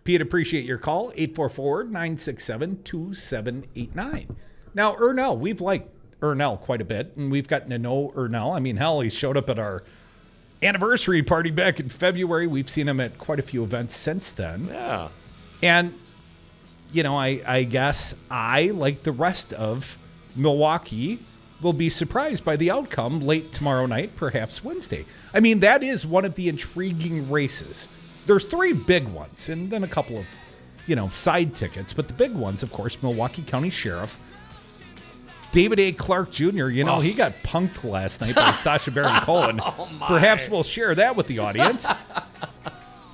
S4: Pete, appreciate your call, 844-967-2789. Now, Ernell, we've liked Ernell quite a bit, and we've gotten to know Ernell. I mean, hell, he showed up at our anniversary party back in February. We've seen him at quite a few events since then.
S5: Yeah.
S4: And, I guess I, like the rest of Milwaukee, will be surprised by the outcome late tomorrow night, perhaps Wednesday. I mean, that is one of the intriguing races. There's 3 big ones and then a couple of, side tickets. But the big ones, of course, Milwaukee County Sheriff. David A. Clark Jr., he got punked last night by Sacha Baron Cohen. Perhaps we'll share that with the audience.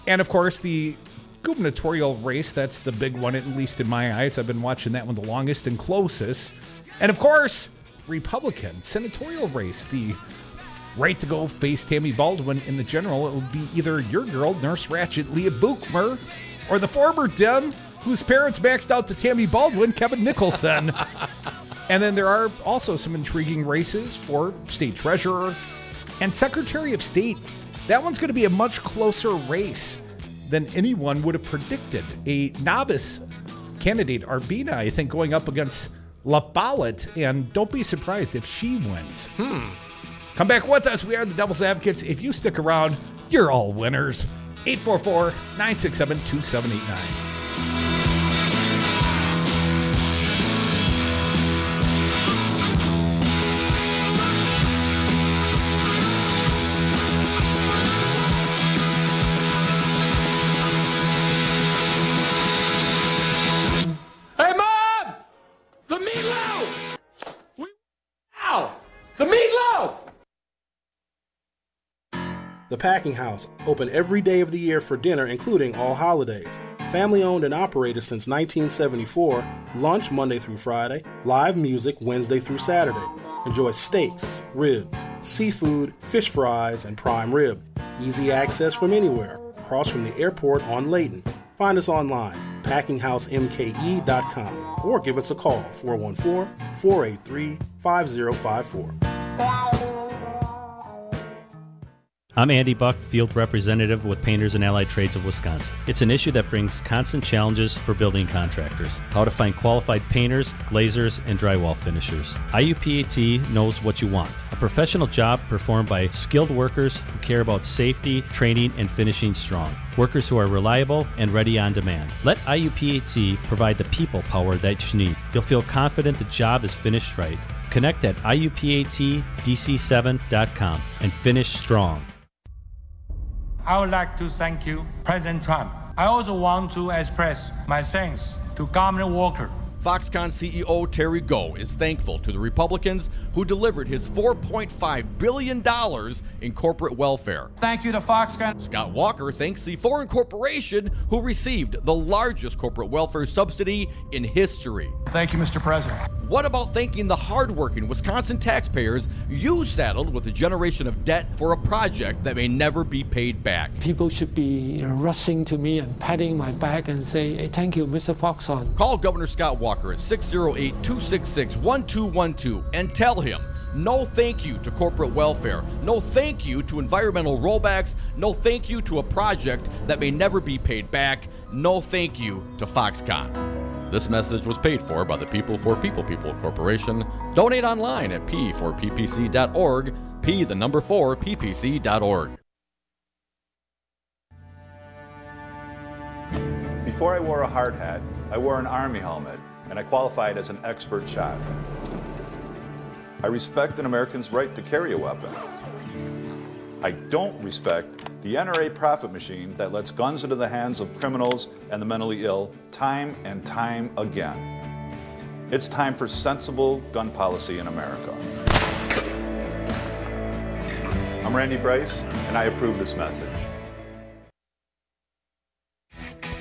S4: And, of course, the gubernatorial race, that's the big one, at least in my eyes. I've been watching that one the longest and closest. And, of course, Republican senatorial race, the right to go face Tammy Baldwin in the general. It will be either your girl, Nurse Ratched, Leah Buchmer, or the former Dem whose parents maxed out to Tammy Baldwin, Kevin Nicholson. And then there are also some intriguing races for state treasurer and secretary of state. That one's going to be a much closer race than anyone would have predicted. A novice candidate, Arbina, I think, going up against La Follette, and don't be surprised if she wins. Come back with us. We are the Devil's Advocates. If you stick around, you're all winners. 844-967-2789.
S9: Hey, Mom! The meatloaf! The meatloaf!
S17: The Packing House, open every day of the year for dinner, including all holidays. Family owned and operated since 1974, lunch Monday through Friday, live music Wednesday through Saturday. Enjoy steaks, ribs, seafood, fish fries, and prime rib. Easy access from anywhere, across from the airport on Layton. Find us online, packinghousemke.com, or give us a call, 414-483-5054.
S23: I'm Andy Buck, Field Representative with Painters and Allied Trades of Wisconsin. It's an issue that brings constant challenges for building contractors. How to find qualified painters, glazers, and drywall finishers. IUPAT knows what you want. A professional job performed by skilled workers who care about safety, training, and finishing strong. Workers who are reliable and ready on demand. Let IUPAT provide the people power that you need. You'll feel confident the job is finished right. Connect at IUPATDC7.com and finish strong.
S24: I would like to thank you, President Trump. I also want to express my thanks to Governor Walker.
S5: Foxconn CEO Terry Goh is thankful to the Republicans who delivered his $4.5 billion in corporate welfare.
S24: Thank you to Foxconn.
S5: Scott Walker thanks the foreign corporation who received the largest corporate welfare subsidy in history.
S24: Thank you, Mr. President.
S5: What about thanking the hardworking Wisconsin taxpayers you saddled with a generation of debt for a project that may never be paid back?
S25: People should be rushing to me and patting my back and say, hey, thank you, Mr. Foxconn.
S5: Call Governor Scott Walker at 608-266-1212 and tell him no thank you to corporate welfare, no thank you to environmental rollbacks, no thank you to a project that may never be paid back, no thank you to Foxconn. This message was paid for by the People for People Corporation. Donate online at p4ppc.org, p4ppc.org.
S26: Before I wore a hard hat, I wore an Army helmet, and I qualified as an expert shot. I respect an American's right to carry a weapon. I don't respect the NRA profit machine that lets guns into the hands of criminals and the mentally ill time and time again. It's time for sensible gun policy in America. I'm Randy Bryce, and I approve this message.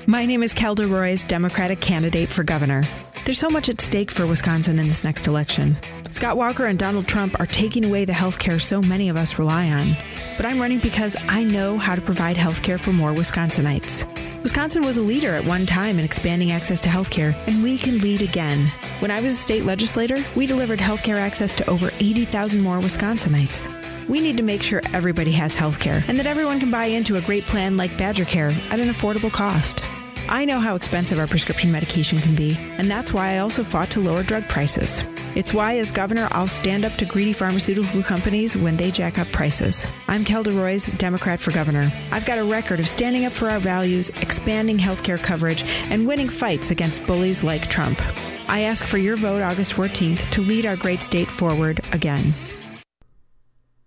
S2: My name is Kelda Roy's Democratic candidate for governor. There's so much at stake for Wisconsin in this next election. Scott Walker and Donald Trump are taking away the health care so many of us rely on. But I'm running because I know how to provide health care for more Wisconsinites. Wisconsin was a leader at one time in expanding access to health care, and we can lead again. When I was a state legislator, we delivered health care access to over 80,000 more Wisconsinites. We need to make sure everybody has health care and that everyone can buy into a great plan like Badger Care at an affordable cost. I know how expensive our prescription medication can be, and that's why I also fought to lower drug prices. It's why, as governor, I'll stand up to greedy pharmaceutical companies when they jack up prices. I'm Kelda Roy's Democrat for governor. I've got a record of standing up for our values, expanding healthcare coverage, and winning fights against bullies like Trump. I ask for your vote August 14th to lead our great state forward again.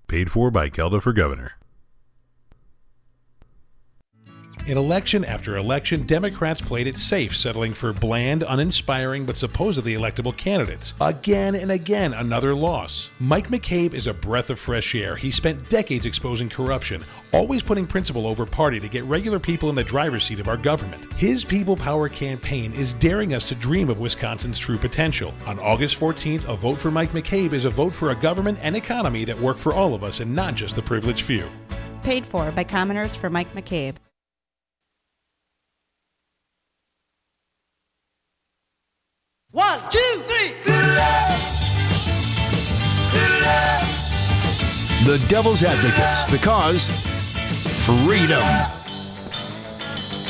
S8: Paid for by Kelda for governor.
S10: In election after election, Democrats played it safe, settling for bland, uninspiring, but supposedly electable candidates. Again and again, another loss. Mike McCabe is a breath of fresh air. He spent decades exposing corruption, always putting principle over party to get regular people in the driver's seat of our government. His People Power campaign is daring us to dream of Wisconsin's true potential. On August 14th, a vote for Mike McCabe is a vote for a government and economy that work for all of us and not just the privileged few.
S11: Paid for by commoners for Mike McCabe.
S12: One, two, three.
S1: The Devil's Advocates, because freedom.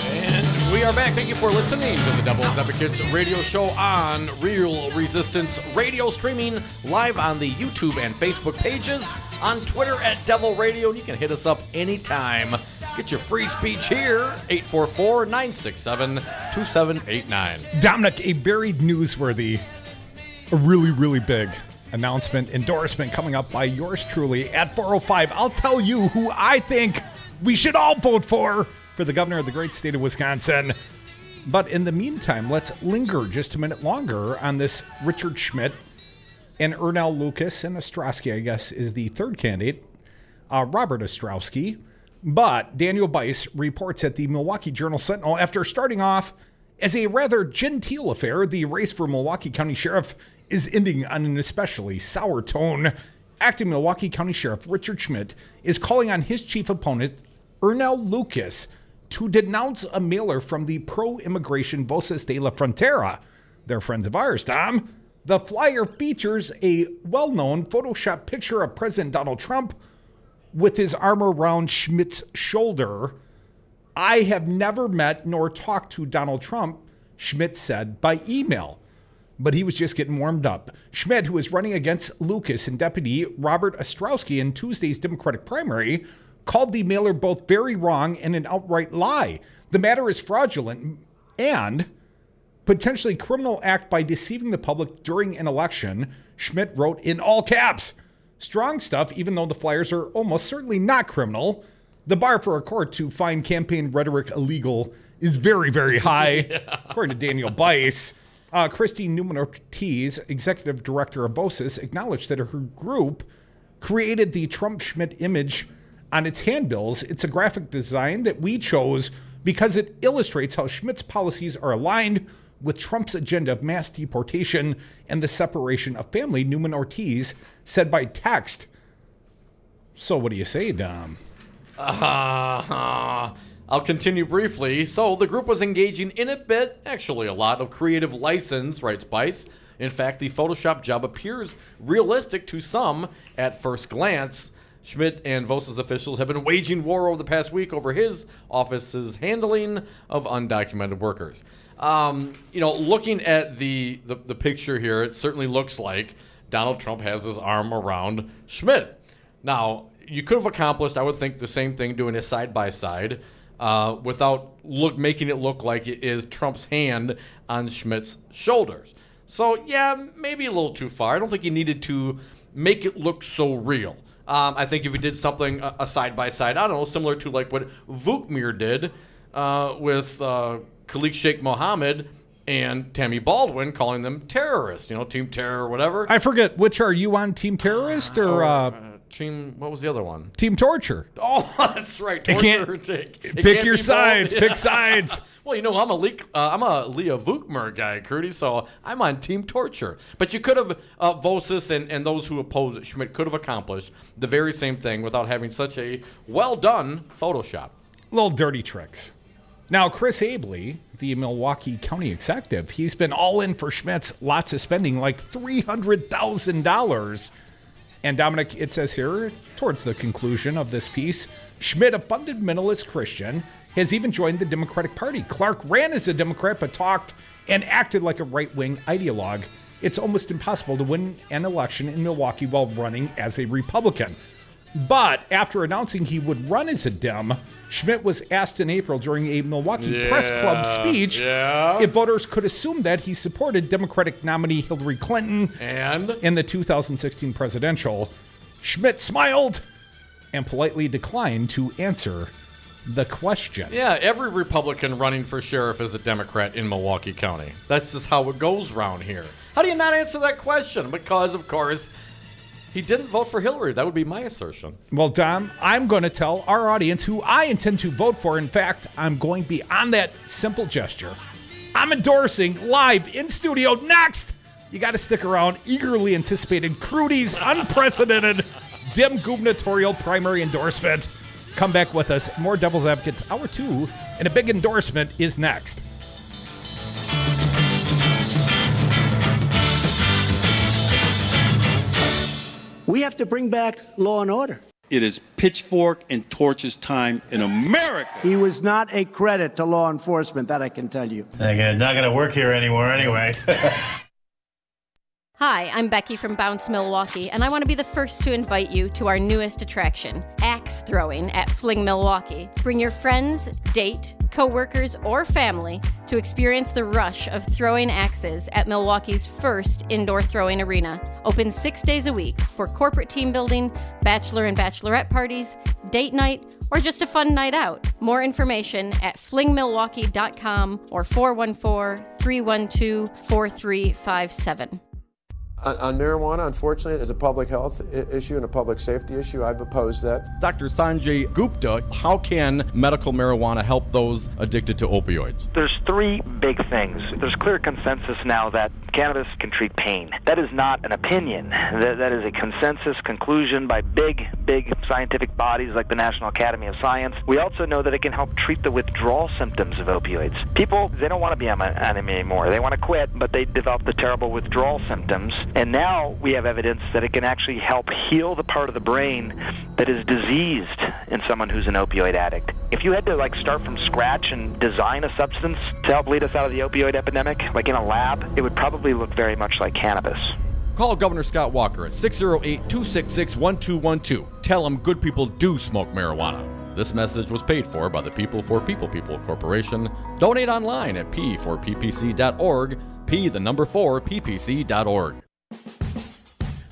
S5: And we are back. Thank you for listening to the Devil's Advocates radio show on Real Resistance Radio, streaming live on the YouTube and Facebook pages, on Twitter at Devil Radio, and you can hit us up anytime. Get your free speech here, 844-967-2789.
S4: Dominic, a very newsworthy, a really, really big announcement, endorsement coming up by yours truly at 4:05. I'll tell you who I think we should all vote for the governor of the great state of Wisconsin. But in the meantime, let's linger just a minute longer on this Richard Schmidt and Ernell Lucas, and Ostrowski, I guess, is the third candidate, Robert Ostrowski. But Daniel Bice reports at the Milwaukee Journal-Sentinel, after starting off as a rather genteel affair, the race for Milwaukee County Sheriff is ending on an especially sour tone. Acting Milwaukee County Sheriff Richard Schmidt is calling on his chief opponent, Ernell Lucas, to denounce a mailer from the pro-immigration Voces de la Frontera. They're friends of ours, Tom. The flyer features a well-known Photoshop picture of President Donald Trump with his arm around Schmidt's shoulder. I have never met nor talked to Donald Trump, Schmidt said by email. But he was just getting warmed up. Schmidt, who is running against Lucas and Deputy Robert Ostrowski in Tuesday's Democratic primary, called the mailer both very wrong and an outright lie. The matter is fraudulent and potentially criminal act by deceiving the public during an election, Schmidt wrote in all caps. Strong stuff, even though the flyers are almost certainly not criminal. The bar for a court to find campaign rhetoric illegal is very, very high, according to Daniel Bice. Christine Newman-Ortiz, executive director of Voces, acknowledged that her group created the Trump-Schmidt image on its handbills. It's a graphic design that we chose because it illustrates how Schmidt's policies are aligned with Trump's agenda of mass deportation and the separation of family, Newman-Ortiz said by text. So what do you say, Dom?
S5: I'll continue briefly. So the group was engaging in a bit, actually a lot, of creative license, writes Bice. In fact, the Photoshop job appears realistic to some at first glance. Schmidt and Voces officials have been waging war over the past week over his office's handling of undocumented workers. Looking at the picture here, it certainly looks like Donald Trump has his arm around Schmidt. Now, you could have accomplished, I would think, the same thing doing a side-by-side without making it look like it is Trump's hand on Schmidt's shoulders. So, yeah, maybe a little too far. I don't think you needed to make it look so real. I think if you did something a side-by-side, I don't know, similar to like what Vukmir did with Khalik Sheikh Mohammed and Tammy Baldwin, calling them terrorists, Team Terror or whatever.
S4: I forget, which are you on, Team Terrorist or...
S5: Team, what was the other one?
S4: Team Torture.
S5: Oh, that's right.
S4: Torture. Pick your sides. Pick sides.
S5: Well, I'm a Leah Vukmir guy, Curdy, so I'm on Team Torture. But you could have, Vosis and those who oppose it, Schmidt, could have accomplished the very same thing without having such a well-done Photoshop.
S4: Little dirty tricks. Now, Chris Abley, the Milwaukee County executive, he's been all in for Schmidt's lots of spending, like $300,000. And Dominic, it says here, towards the conclusion of this piece, Schmidt, a fundamentalist Christian, has even joined the Democratic Party. Clark ran as a Democrat, but talked and acted like a right-wing ideologue. It's almost impossible to win an election in Milwaukee while running as a Republican. But after announcing he would run as a Dem, Schmidt was asked in April during a Milwaukee Press Club speech if voters could assume that he supported Democratic nominee Hillary Clinton in the 2016 presidential. Schmidt smiled and politely declined to answer the question.
S5: Yeah, every Republican running for sheriff is a Democrat in Milwaukee County. That's just how it goes around here. How do you not answer that question? Because, of course, he didn't vote for Hillary. That would be my assertion.
S4: Well, Dom, I'm going to tell our audience who I intend to vote for. In fact, I'm going beyond that simple gesture. I'm endorsing live in studio next. You got to stick around. Eagerly anticipated Crudy's unprecedented Dem gubernatorial primary endorsement. Come back with us. More Devil's Advocates Hour 2, and a big endorsement is next.
S12: We have to bring back law and order.
S13: It is pitchfork and torches time in America.
S12: He was not a credit to law enforcement, that I can tell you.
S14: Not going to work here anymore anyway.
S15: Hi, I'm Becky from Bounce Milwaukee, and I want to be the first to invite you to our newest attraction, axe throwing at Fling Milwaukee. Bring your friends, date, co-workers, or family to experience the rush of throwing axes at Milwaukee's first indoor throwing arena. Open 6 days a week for corporate team building, bachelor and bachelorette parties, date night, or just a fun night out. More information at flingmilwaukee.com or 414-312-4357.
S16: On marijuana, unfortunately, as a public health issue and a public safety issue, I've opposed that.
S5: Dr. Sanjay Gupta, how can medical marijuana help those addicted to opioids?
S18: There's three big things. There's clear consensus now that cannabis can treat pain. That is not an opinion. That is a consensus conclusion by big scientific bodies like the National Academy of Science. We also know that it can help treat the withdrawal symptoms of opioids. People, they don't want to be on it anymore. They want to quit, but they develop the terrible withdrawal symptoms. And now we have evidence that it can actually help heal the part of the brain that is diseased in someone who's an opioid addict. If you had to start from scratch and design a substance to help lead us out of the opioid epidemic, like in a lab, it would probably look very much like cannabis.
S5: Call Governor Scott Walker at 608-266-1212. Tell him good people do smoke marijuana. This message was paid for by the People for People Corporation. Donate online at p4ppc.org, p4ppc.org.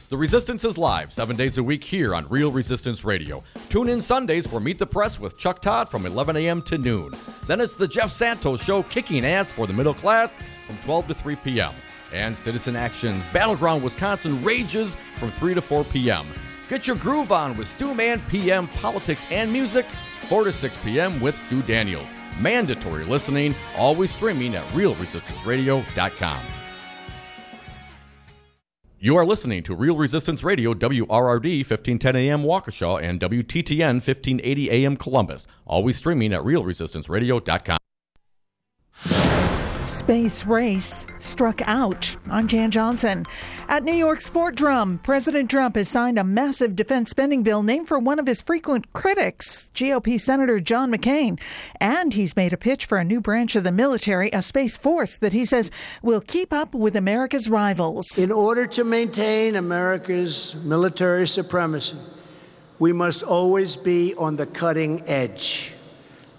S5: The Resistance is live 7 days a week here on Real Resistance Radio. Tune in Sundays for Meet the Press with Chuck Todd from 11 a.m. to noon. Then it's the Jeff Santos Show, kicking ass for the middle class from 12 to 3 p.m. And Citizen Action's Battleground Wisconsin rages from 3 to 4 p.m. Get your groove on with Stu Man PM, politics and music, 4 to 6 p.m. with Stu Daniels. Mandatory listening, always streaming at realresistanceradio.com. You are listening to Real Resistance Radio, WRRD 1510 AM Waukesha and WTTN 1580 AM Columbus. Always streaming at realresistanceradio.com.
S19: Space race struck out. I'm Jan Johnson. At New York's Fort Drum, President Trump has signed a massive defense spending bill named for one of his frequent critics, GOP Senator John McCain. And he's made a pitch for a new branch of the military, a space force that he says will keep up with America's rivals.
S27: In order to maintain America's military supremacy, we must always be on the cutting edge.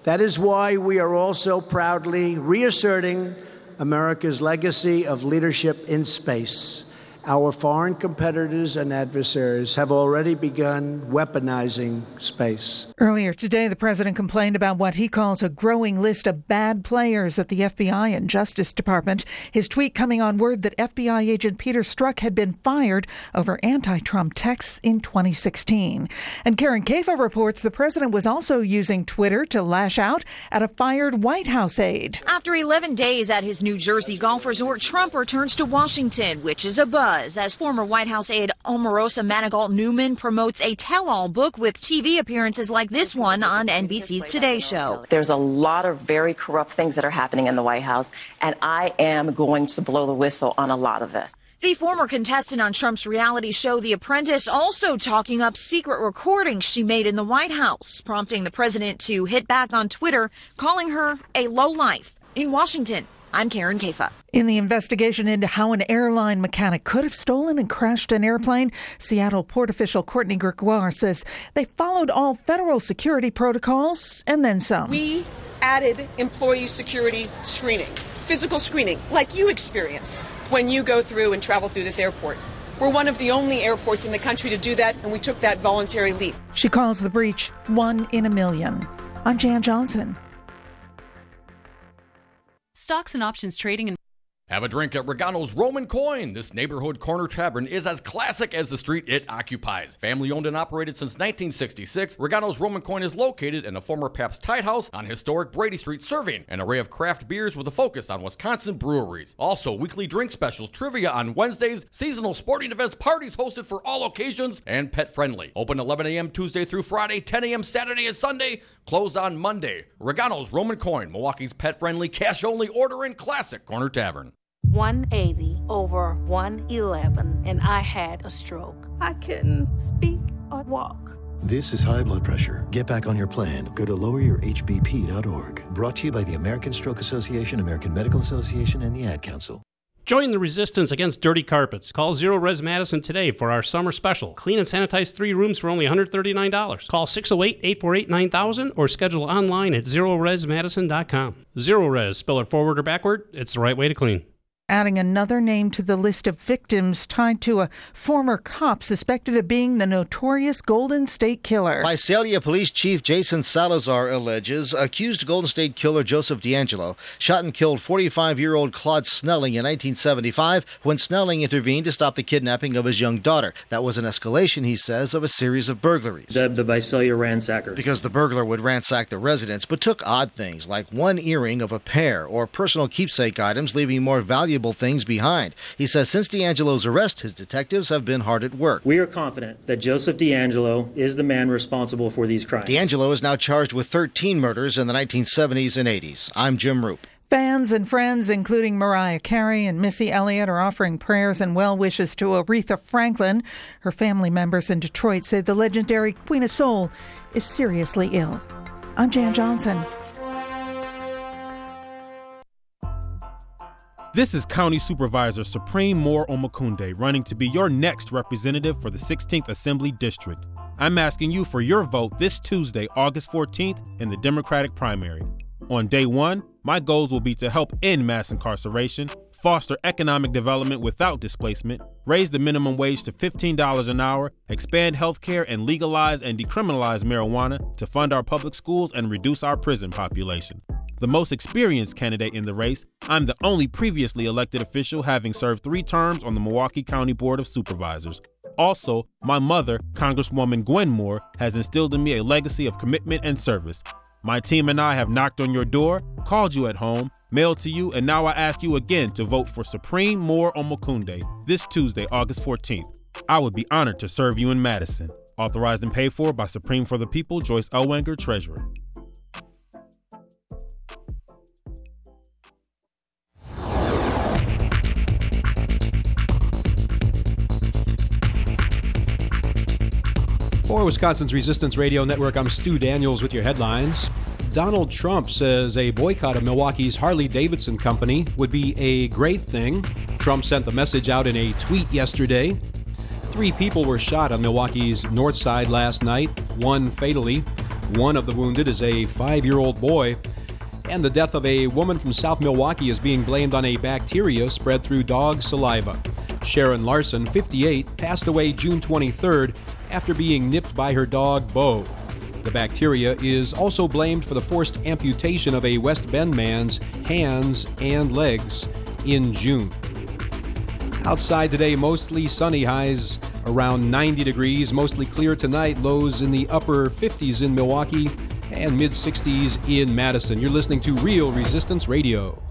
S27: That is why we are also proudly reasserting America's legacy of leadership in space. Our foreign competitors and adversaries have already begun weaponizing space.
S19: Earlier today, the president complained about what he calls a growing list of bad players at the FBI and Justice Department. His tweet coming on word that FBI agent Peter Strzok had been fired over anti-Trump texts in 2016. And Karen Kaifa reports the president was also using Twitter to lash out at a fired White House aide.
S3: After 11 days at his New Jersey golf resort, Trump returns to Washington, which is a buzz as former White House aide Omarosa Manigault-Newman promotes a tell-all book with TV appearances like this one on NBC's Today Show.
S6: There's a lot of very corrupt things that are happening in the White House, and I am going to blow the whistle on a lot of this.
S3: The former contestant on Trump's reality show The Apprentice also talking up secret recordings she made in the White House, prompting the president to hit back on Twitter, calling her a lowlife. In Washington, I'm Karen Kaifa.
S19: In the investigation into how an airline mechanic could have stolen and crashed an airplane, Seattle port official Courtney Gregoire says they followed all federal security protocols and then some.
S7: We added employee security screening, physical screening, like you experience when you go through and travel through this airport. We're one of the only airports in the country to do that, and we took that voluntary leap.
S19: She calls the breach 1 in a million. I'm Jan Johnson.
S9: Stocks and options trading and
S5: Have a drink at Regano's Roman Coin. This neighborhood corner tavern is as classic as the street it occupies. Family owned and operated since 1966, Regano's Roman Coin is located in a former Pabst Tide House on historic Brady Street, serving an array of craft beers with a focus on Wisconsin breweries. Also, weekly drink specials, trivia on Wednesdays, seasonal sporting events, parties hosted for all occasions, and pet friendly. Open 11 a.m. Tuesday through Friday, 10 a.m. Saturday and Sunday, closed on Monday. Regano's Roman Coin, Milwaukee's pet friendly, cash only order and classic corner tavern.
S20: 180 over 111, and I had a stroke. I couldn't speak or walk.
S21: This is high blood pressure. Get back on your plan. Go to loweryourhbp.org. Brought to you by the American Stroke Association, American Medical Association, and the Ad Council.
S22: Join the resistance against dirty carpets. Call Zero Res Madison today for our summer special. Clean and sanitize 3 rooms for only $139. Call 608-848-9000 or schedule online at zeroresmadison.com. Zero Res, spell it forward or backward, it's the right way to clean.
S19: Adding another name to the list of victims tied to a former cop suspected of being the notorious Golden State Killer.
S28: Visalia Police Chief Jason Salazar alleges accused Golden State Killer Joseph D'Angelo shot and killed 45-year-old Claude Snelling in 1975 when Snelling intervened to stop the kidnapping of his young daughter. That was an escalation, he says, of a series of burglaries.
S29: The Visalia ransacker.
S28: Because the burglar would ransack the residence, but took odd things like one earring of a pair or personal keepsake items, leaving more valuable things behind. He says since D'Angelo's arrest, his detectives have been hard at work.
S29: We are confident that Joseph D'Angelo is the man responsible for these crimes.
S28: D'Angelo is now charged with 13 murders in the 1970s and 80s. I'm Jim Roop.
S19: Fans and friends, including Mariah Carey and Missy Elliott, are offering prayers and well wishes to Aretha Franklin. Her family members in Detroit say the legendary Queen of Soul is seriously ill. I'm Jan Johnson.
S30: This is County Supervisor Supreme Moore Omokunde running to be your next representative for the 16th Assembly District. I'm asking you for your vote this Tuesday, August 14th in the Democratic primary. On day one, my goals will be to help end mass incarceration, foster economic development without displacement, raise the minimum wage to $15 an hour, expand health care, and legalize and decriminalize marijuana to fund our public schools and reduce our prison population. The most experienced candidate in the race, I'm the only previously elected official having served 3 terms on the Milwaukee County Board of Supervisors. Also, my mother, Congresswoman Gwen Moore, has instilled in me a legacy of commitment and service. My team and I have knocked on your door, called you at home, mailed to you, and now I ask you again to vote for Supreme Moore Omokunde this Tuesday, August 14th. I would be honored to serve you in Madison. Authorized and paid for by Supreme for the People, Joyce Elwanger, Treasurer.
S31: For Wisconsin's Resistance Radio Network, I'm Stu Daniels with your headlines. Donald Trump says a boycott of Milwaukee's Harley-Davidson company would be a great thing. Trump sent the message out in a tweet yesterday. 3 people were shot on Milwaukee's north side last night, 1 fatally. One of the wounded is a 5-year-old boy. And the death of a woman from South Milwaukee is being blamed on a bacteria spread through dog saliva. Sharon Larson, 58, passed away June 23rd after being nipped by her dog, Bo. The bacteria is also blamed for the forced amputation of a West Bend man's hands and legs in June. Outside today, mostly sunny, highs around 90 degrees, mostly clear tonight, lows in the upper 50s in Milwaukee and mid-60s in Madison. You're listening to Real Resistance Radio.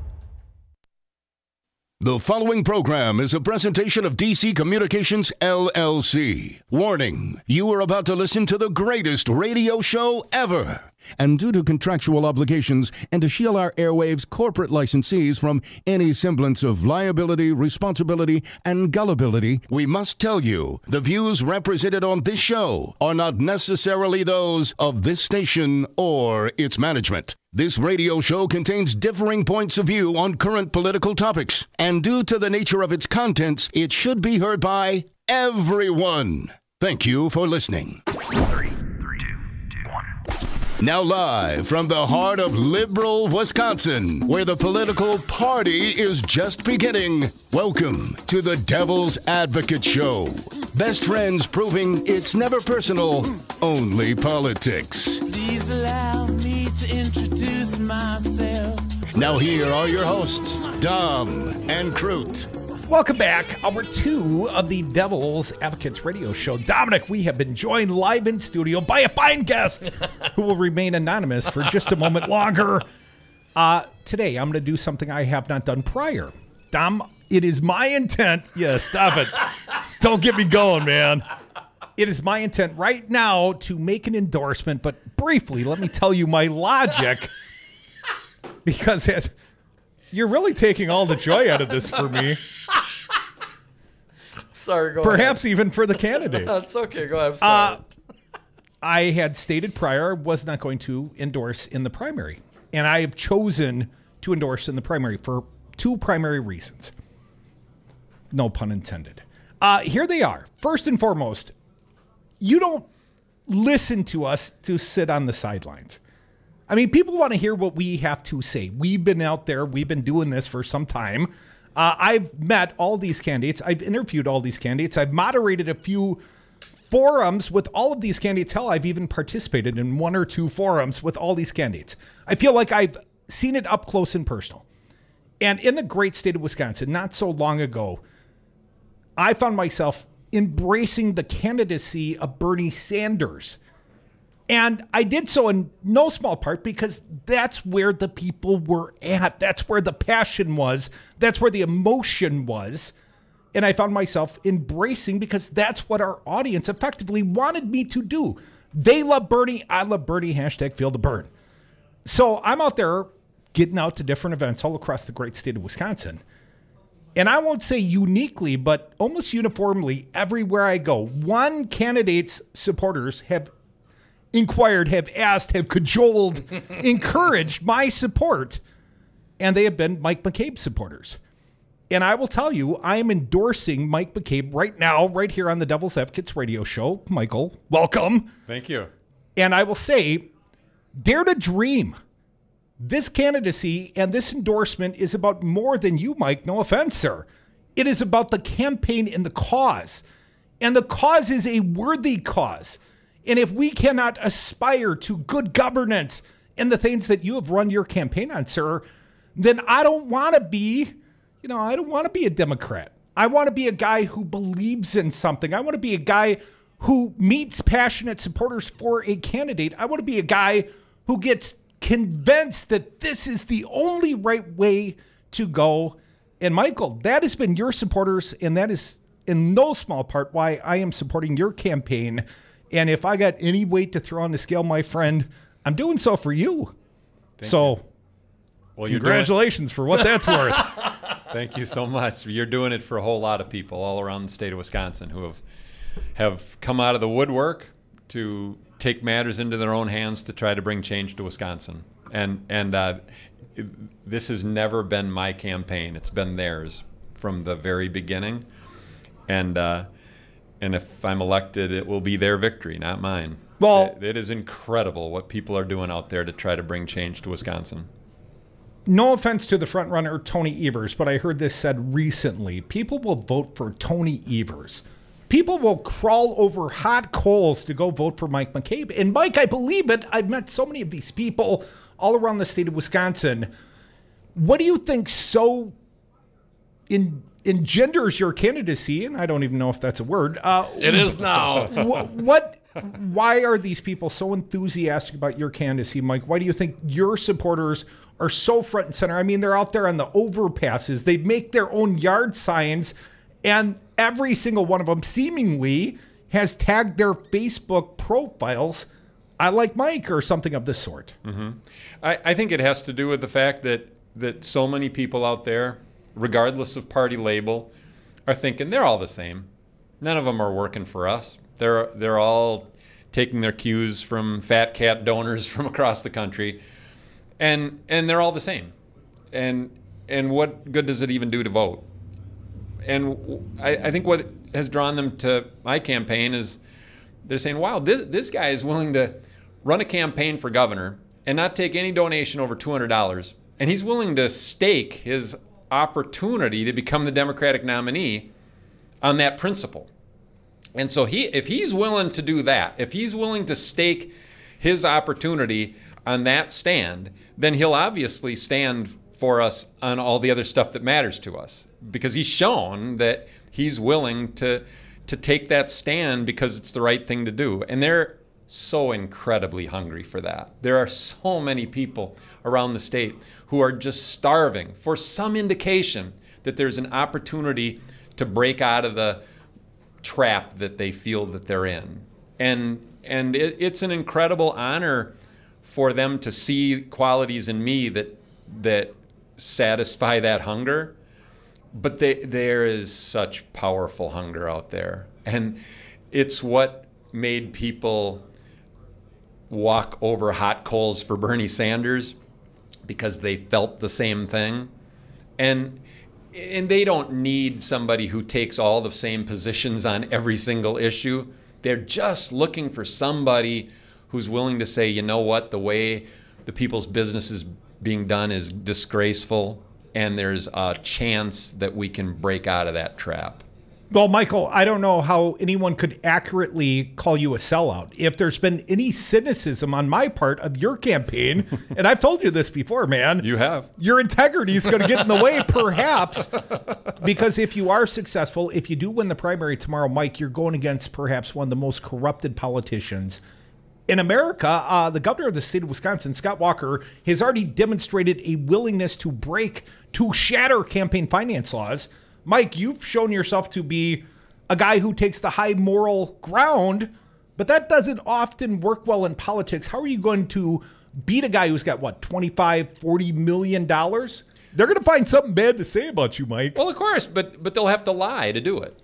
S1: The following program is a presentation of DC Communications, LLC. Warning, you are about to listen to the greatest radio show ever. And due to contractual obligations and to shield our airwaves corporate licensees from any semblance of liability, responsibility, and gullibility, we must tell you the views represented on this show are not necessarily those of this station or its management. This radio show contains differing points of view on current political topics, and due to the nature of its contents, it should be heard by everyone. Thank you for listening.
S2: 3, 2, 1.
S1: Now live from the heart of liberal Wisconsin, where the political party is just beginning, welcome to the Devil's Advocate Show. Best friends proving it's never personal, only politics.
S4: Please allow me to introduce myself.
S1: Now here are your hosts, Dom and Crute.
S8: Welcome back. Hour 2 of the Devil's Advocates Radio Show. Dominic, we have been joined live in studio by a fine guest who will remain anonymous for just a moment longer. Today, I'm going to do something I have not done prior. Dom, it is my intent. Yeah, stop it. Don't get me going, man. It is my intent right now to make an endorsement, but briefly, let me tell you my logic. Because you're really taking all the joy out of this for me.
S5: Sorry, go
S8: Perhaps
S5: ahead.
S8: even for the candidate.
S5: That's okay, go ahead. I'm sorry.
S8: I had stated prior I was not going to endorse in the primary. And I have chosen to endorse in the primary for 2 primary reasons. No pun intended. Here they are. First and foremost, you don't listen to us to sit on the sidelines. I mean, people want to hear what we have to say. We've been out there. We've been doing this for some time. I've met all these candidates. I've interviewed all these candidates. I've moderated a few forums with all of these candidates. Hell, I've even participated in 1 or 2 forums with all these candidates. I feel like I've seen it up close and personal. And in the great state of Wisconsin, not so long ago, I found myself embracing the candidacy of Bernie Sanders. And I did so in no small part because that's where the people were at. That's where the passion was. That's where the emotion was. And I found myself embracing because that's what our audience effectively wanted me to do. They love Bernie. I love Bernie. Hashtag feel the burn. So I'm out there getting out to different events all across the great state of Wisconsin. And I won't say uniquely, but almost uniformly everywhere I go, one candidate's supporters have inquired, have asked, have cajoled, encouraged my support, and they have been Mike McCabe supporters. And I will tell you, I am endorsing Mike McCabe right now, right here on the Devil's Advocates Radio Show. Michael, welcome.
S10: Thank you.
S8: And I will say, dare to dream. This candidacy and this endorsement is about more than you, Mike. No offense, sir. It is about the campaign and the cause. And the cause is a worthy cause. And if we cannot aspire to good governance and the things that you have run your campaign on, sir, then I don't want to be, I don't want to be a Democrat. I want to be a guy who believes in something. I want to be a guy who meets passionate supporters for a candidate. I want to be a guy who gets convinced that this is the only right way to go. And Michael, that has been your supporters, and that is in no small part why I am supporting your campaign. And if I got any weight to throw on the scale, my friend, I'm doing so for you.
S10: Thank you. Well,
S8: congratulations for what that's worth.
S10: Thank you so much. You're doing it for a whole lot of people all around the state of Wisconsin who have come out of the woodwork to take matters into their own hands to try to bring change to Wisconsin. And this has never been my campaign. It's been theirs from the very beginning. And if I'm elected, it will be their victory, not mine.
S8: Well,
S10: it is incredible what people are doing out there to try to bring change to Wisconsin.
S8: no offense to the front runner, Tony Evers, but I heard this said recently. People will vote for Tony Evers. People will crawl over hot coals to go vote for Mike McCabe. And Mike, I believe it. I've met so many of these people all around the state of Wisconsin. What do you think so engenders your candidacy? And I don't even know if that's a word.
S5: It is now.
S8: Why are these people so enthusiastic about your candidacy, Mike? Why do you think your supporters are so front and center? I mean, they're out there on the overpasses. They make their own yard signs, and every single one of them seemingly has tagged their Facebook profiles, "I like Mike," or something of this sort.
S10: Mm-hmm. I think it has to do with the fact that so many people out there, regardless of party label, are thinking they're all the same. None of them are working for us. They're all taking their cues from fat cat donors from across the country, and they're all the same. And what good does it even do to vote? And I think what has drawn them to my campaign is they're saying, wow, this guy is willing to run a campaign for governor and not take any donation over $200, and he's willing to stake his opportunity to become the Democratic nominee on that principle. And so if he's willing to do that, if he's willing to stake his opportunity on that stand, then he'll obviously stand for us on all the other stuff that matters to us, because he's shown that he's willing to take that stand because it's the right thing to do. And they're so incredibly hungry for that. There are so many people around the state who are just starving for some indication that there's an opportunity to break out of the trap that they feel that they're in. And it's an incredible honor for them to see qualities in me that satisfy that hunger. But there is such powerful hunger out there. And it's what made people walk over hot coals for Bernie Sanders, because they felt the same thing. And they don't need somebody who takes all the same positions on every single issue. They're just looking for somebody who's willing to say, you know what, the way the people's business is being done is disgraceful, and there's a chance that we can break out of that trap.
S8: Well, Michael, I don't know how anyone could accurately call you a sellout. If there's been any cynicism on my part of your campaign, and I've told you this before, man.
S10: You have.
S8: Your integrity is going to get in the way, perhaps, because if you are successful, if you do win the primary tomorrow, Mike, you're going against perhaps one of the most corrupted politicians in America. The governor of the state of Wisconsin, Scott Walker, has already demonstrated a willingness to shatter campaign finance laws. Mike, you've shown yourself to be a guy who takes the high moral ground, but that doesn't often work well in politics. How are you going to beat a guy who's got, what, $25, $40 million? They're going to find something bad to say about you, Mike.
S10: Well, of course, but they'll have to lie to do it.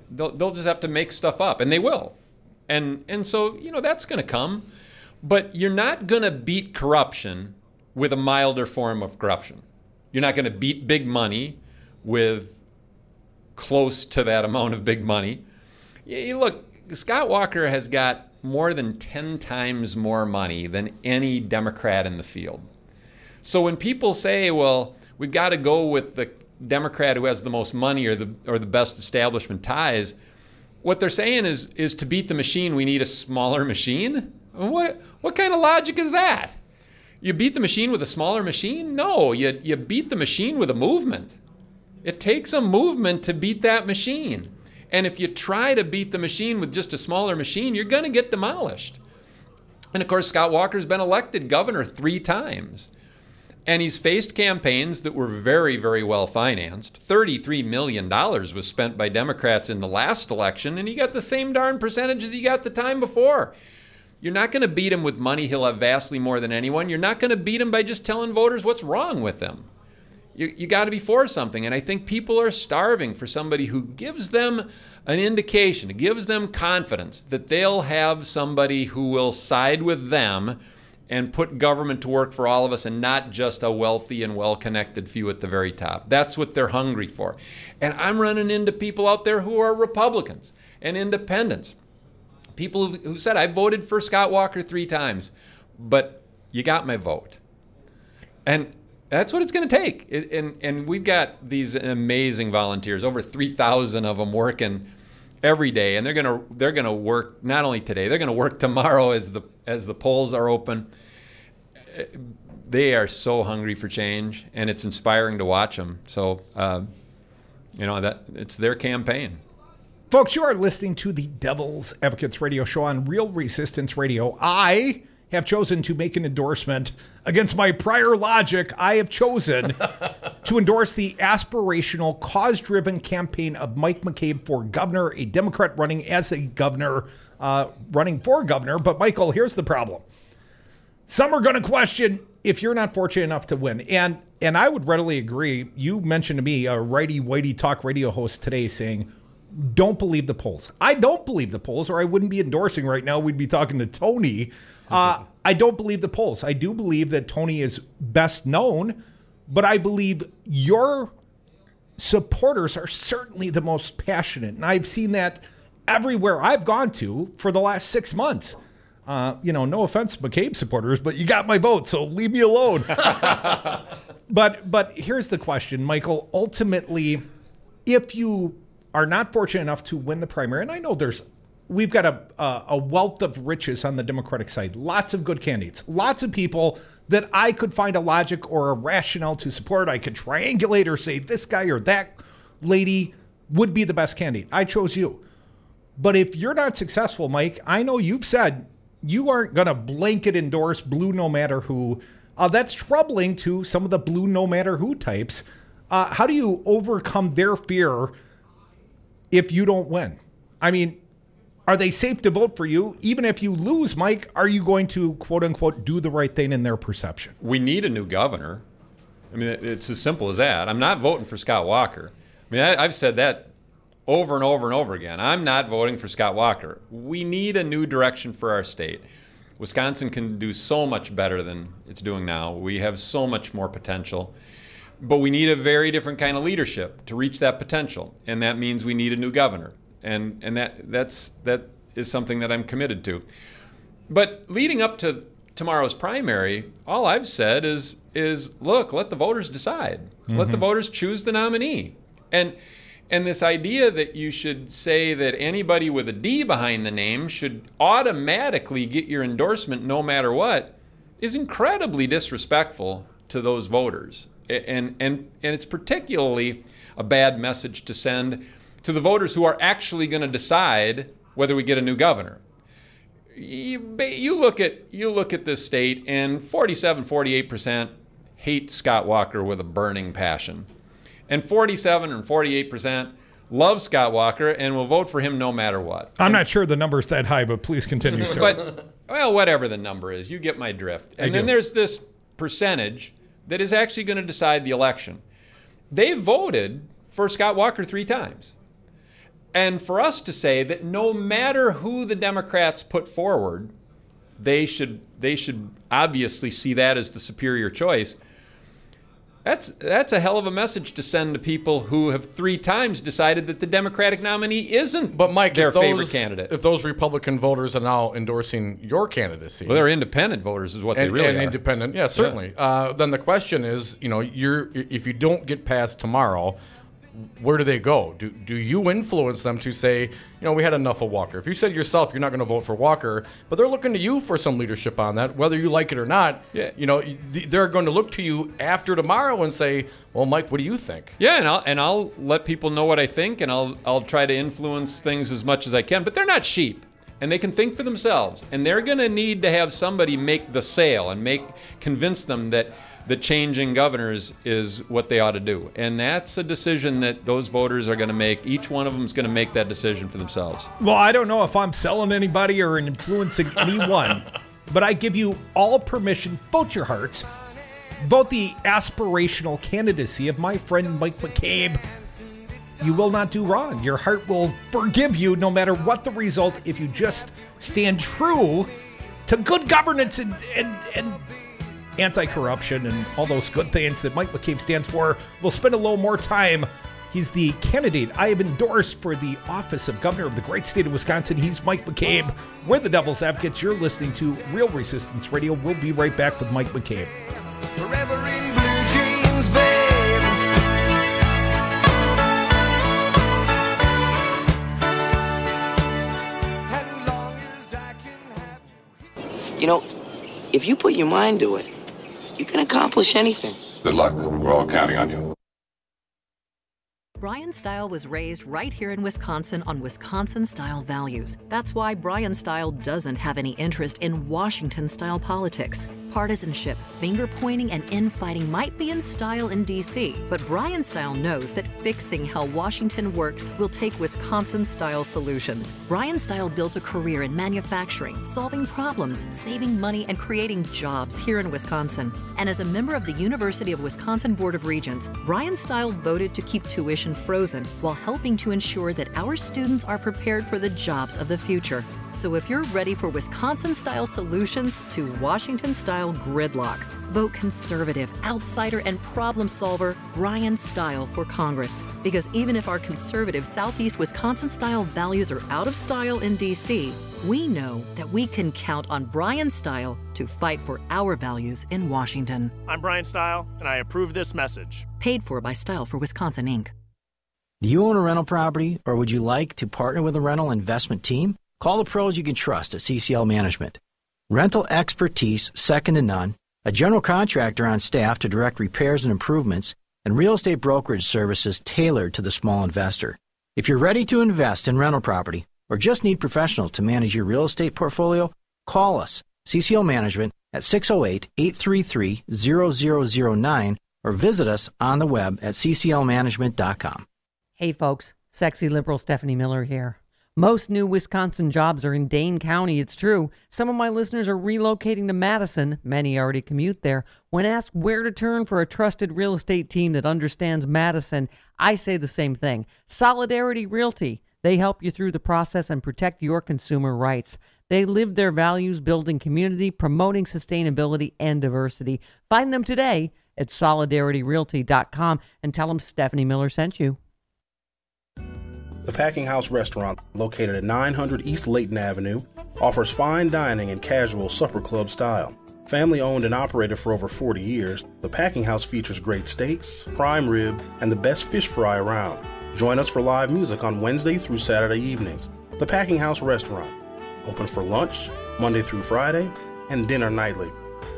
S10: They'll just have to make stuff up, and they will. And so, that's going to come. But you're not going to beat corruption with a milder form of corruption. You're not going to beat big money with close to that amount of big money. Look, Scott Walker has got more than 10 times more money than any Democrat in the field. So when people say, well, we've got to go with the Democrat who has the most money or the best establishment ties, what they're saying is to beat the machine, we need a smaller machine? What kind of logic is that? You beat the machine with a smaller machine? No, you beat the machine with a movement. It takes a movement to beat that machine. And if you try to beat the machine with just a smaller machine, you're going to get demolished. And of course, Scott Walker's been elected governor 3 times. And he's faced campaigns that were very, very well financed. $33 million was spent by Democrats in the last election, and he got the same darn percentage as he got the time before. You're not going to beat him with money. He'll have vastly more than anyone. You're not going to beat him by just telling voters what's wrong with him. You got to be for something. And I think people are starving for somebody who gives them an indication, gives them confidence that they'll have somebody who will side with them and put government to work for all of us, and not just a wealthy and well-connected few at the very top. That's what they're hungry for. And I'm running into people out there who are Republicans and independents. People who said, I voted for Scott Walker 3 times, but you got my vote. And That's what it's going to take. And we've got these amazing volunteers, over 3,000 of them working every day, and they're going to work not only today, they're going to work tomorrow as the polls are open. They are so hungry for change, and it's inspiring to watch them. So, that it's their campaign.
S8: Folks, you are listening to the Devil's Advocates Radio Show on Real Resistance Radio. I have chosen to make an endorsement against my prior logic. I have chosen to endorse the aspirational, cause-driven campaign of Mike McCabe for governor, a Democrat running as a governor, running for governor. But, Michael, here's the problem. Some are going to question if you're not fortunate enough to win. And I would readily agree. You mentioned to me a righty-whitey talk radio host today saying, don't believe the polls. I don't believe the polls, or I wouldn't be endorsing right now. We'd be talking to Tony. I don't believe the polls. I do believe that Tony is best known, but I believe your supporters are certainly the most passionate. And I've seen that everywhere I've gone to for the last 6 months. No offense, McCabe supporters, but you got my vote, so leave me alone. But here's the question, Michael. Ultimately, if you are not fortunate enough to win the primary, and I know we've got a wealth of riches on the Democratic side, lots of good candidates, lots of people that I could find a logic or a rationale to support. I could triangulate or say this guy or that lady would be the best candidate. I chose you. But if you're not successful, Mike, I know you've said you aren't going to blanket endorse blue no matter who. That's troubling to some of the blue no matter who types. How do you overcome their fear if you don't win? I mean, are they safe to vote for you? Even if you lose, Mike, are you going to, quote unquote, do the right thing in their perception?
S10: We need a new governor. I mean, it's as simple as that. I'm not voting for Scott Walker. I mean, I've said that over and over and over again. I'm not voting for Scott Walker. We need a new direction for our state. Wisconsin can do so much better than it's doing now. We have so much more potential. But we need a very different kind of leadership to reach that potential. And that means we need a new governor. And that is something that I'm committed to. But leading up to tomorrow's primary, all I've said is look, let the voters decide. Mm-hmm. Let the voters choose the nominee. And this idea that you should say that anybody with a D behind the name should automatically get your endorsement no matter what is incredibly disrespectful to those voters. And it's particularly a bad message to send to the voters who are actually going to decide whether we get a new governor. You look at this state, and 48% hate Scott Walker with a burning passion. And 47 and 48% love Scott Walker and will vote for him no matter what.
S8: I'm not sure the number's that high, but please continue, sir.
S10: But, well, whatever the number is, you get my drift. And then there's this percentage that is actually going to decide the election. They voted for Scott Walker 3 times. And for us to say that no matter who the Democrats put forward, they should obviously see that as the superior choice, that's a hell of a message to send to people who have 3 times decided that the Democratic nominee isn't their favorite candidate.
S5: If those Republican voters are now endorsing your candidacy,
S10: well, they're independent voters, is what they really are.
S5: Independent, yeah, certainly. Yeah. Then the question is, if you don't get past tomorrow, where do they go? Do you influence them to say, we had enough of Walker? If you said yourself you're not going to vote for Walker, but they're looking to you for some leadership on that, whether you like it or not, they're going to look to you after tomorrow and say, well, Mike, what do you think?
S10: Yeah, and I'll let people know what I think, and I'll try to influence things as much as I can. But they're not sheep, and they can think for themselves, and they're going to need to have somebody make the sale and convince them that the changing governors is what they ought to do. And that's a decision that those voters are going to make. Each one of them is going to make that decision for themselves.
S8: Well, I don't know if I'm selling anybody or influencing anyone, but I give you all permission, vote your hearts, vote the aspirational candidacy of my friend Mike McCabe. You will not do wrong. Your heart will forgive you no matter what the result if you just stand true to good governance and anti-corruption and all those good things that Mike McCabe stands for. We'll spend a little more time. He's the candidate I have endorsed for the office of governor of the great state of Wisconsin. He's Mike McCabe. We're the Devil's Advocates. You're listening to Real Resistance Radio. We'll be right back with Mike McCabe.
S4: Forever in blue jeans.
S2: You know, if you put your mind to it, you can accomplish anything.
S11: Good luck. We're all counting on you.
S12: Brian Style was raised right here in Wisconsin on Wisconsin-style values. That's why Brian Style doesn't have any interest in Washington-style politics. Partisanship, finger-pointing, and infighting might be in style in D.C., but Brian Style knows that fixing how Washington works will take Wisconsin-style solutions. Brian Style built a career in manufacturing, solving problems, saving money, and creating jobs here in Wisconsin. And as a member of the University of Wisconsin Board of Regents, Brian Style voted to keep tuition frozen while helping to ensure that our students are prepared for the jobs of the future. So if you're ready for Wisconsin-style solutions to Washington-style gridlock, vote conservative, outsider, and problem solver Brian Style for Congress. Because even if our conservative Southeast Wisconsin-style values are out of style in D.C., we know that we can count on Brian Style to fight for our values in Washington.
S13: I'm Brian Style, and I approve this message.
S12: Paid for by Style for Wisconsin, Inc.
S14: Do you own a rental property, or would you like to partner with a rental investment team? Call the pros you can trust at CCL Management. Rental expertise second to none, a general contractor on staff to direct repairs and improvements, and real estate brokerage services tailored to the small investor. If you're ready to invest in rental property or just need professionals to manage your real estate portfolio, call us, CCL Management, at 608-833-0009 or visit us on the web at cclmanagement.com.
S15: Hey folks, sexy liberal Stephanie Miller here. Most new Wisconsin jobs are in Dane County, it's true. Some of my listeners are relocating to Madison. Many already commute there. When asked where to turn for a trusted real estate team that understands Madison, I say the same thing. Solidarity Realty. They help you through the process and protect your consumer rights. They live their values building community, promoting sustainability and diversity. Find them today at solidarityrealty.com and tell them Stephanie Miller sent you.
S17: The Packing House Restaurant, located at 900 East Layton Avenue, offers fine dining and casual supper club style. Family owned and operated for over 40 years, the Packing House features great steaks, prime rib, and the best fish fry around. Join us for live music on Wednesday through Saturday evenings. The Packing House Restaurant, open for lunch, Monday through Friday, and dinner nightly.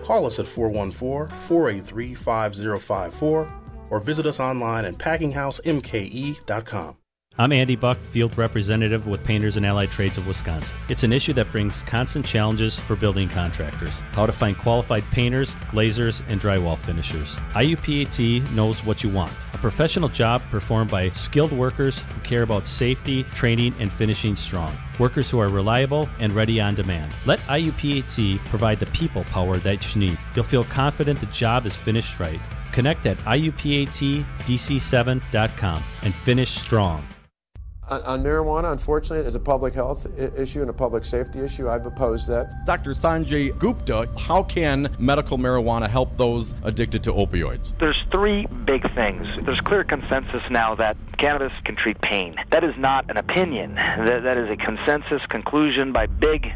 S17: Call us at 414-483-5054 or visit us online at packinghousemke.com.
S22: I'm Andy Buck, Field Representative with Painters and Allied Trades of Wisconsin. It's an issue that brings constant challenges for building contractors. How to find qualified painters, glazers, and drywall finishers. IUPAT knows what you want. A professional job performed by skilled workers who care about safety, training, and finishing strong. Workers who are reliable and ready on demand. Let IUPAT provide the people power that you need. You'll feel confident the job is finished right. Connect at IUPATDC7.com and finish strong.
S16: On marijuana, unfortunately, as a public health issue and a public safety issue, I've opposed that.
S5: Dr. Sanjay Gupta, how can medical marijuana help those addicted to opioids?
S18: There's three big things. There's clear consensus now that cannabis can treat pain. That is not an opinion. That is a consensus conclusion by big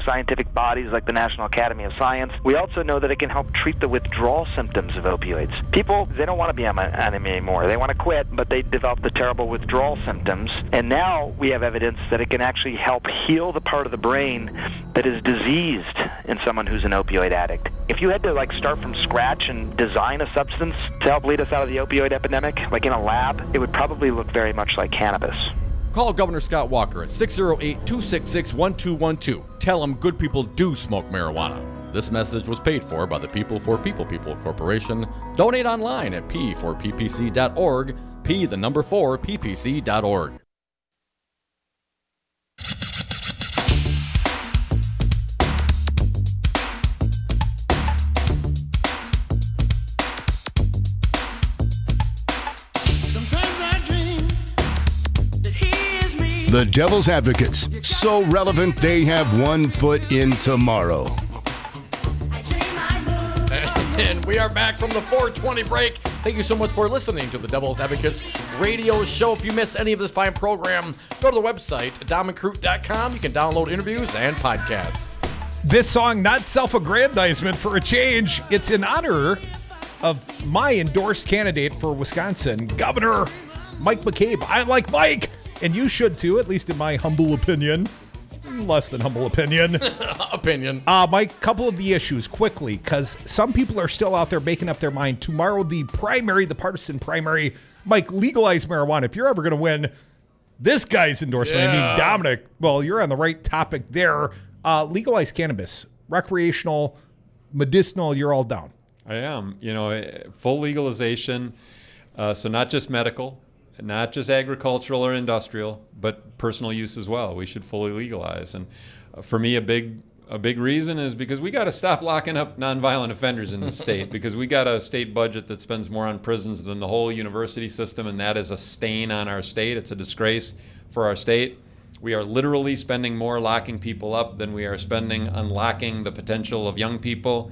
S18: scientific bodies like the National Academy of Science. We also know that it can help treat the withdrawal symptoms of opioids. People, they don't want to be on them anymore. They want to quit, but they develop the terrible withdrawal symptoms. And now we have evidence that it can actually help heal the part of the brain that is diseased in someone who's an opioid addict. If you had to start from scratch and design a substance to help lead us out of the opioid epidemic, like in a lab, it would probably look very much like cannabis.
S5: Call Governor Scott Walker at 608-266-1212. Tell him good people do smoke marijuana. This message was paid for by the People for People Corporation. Donate online at p4ppc.org, p4ppc.org.
S1: The Devil's Advocates, so relevant they have 1 foot in tomorrow.
S5: And we are back from the 420 break. Thank you so much for listening to the Devil's Advocates radio show. If you miss any of this fine program, go to the website, domandcroot.com. You can download interviews and podcasts.
S8: This song, not self-aggrandizement for a change. It's in honor of my endorsed candidate for Wisconsin, Governor Mike McCabe. I like Mike, and you should too, at least in my humble opinion. less than humble opinion. Mike, couple of the issues quickly, because some people are still out there making up their mind. Tomorrow, the partisan primary, Mike, legalize marijuana. If you're ever going to win this guy's endorsement, I mean, Dominic, well, you're on the right topic there. Legalize cannabis, recreational, medicinal, you're all down.
S10: I am. Full legalization, so not just medical, not just agricultural or industrial, but personal use as well. We should fully legalize. And for me, a big reason is because we got to stop locking up nonviolent offenders in the state, because we got a state budget that spends more on prisons than the whole university system, and that is a stain on our state. It's a disgrace for our state. We are literally spending more locking people up than we are spending unlocking the potential of young people.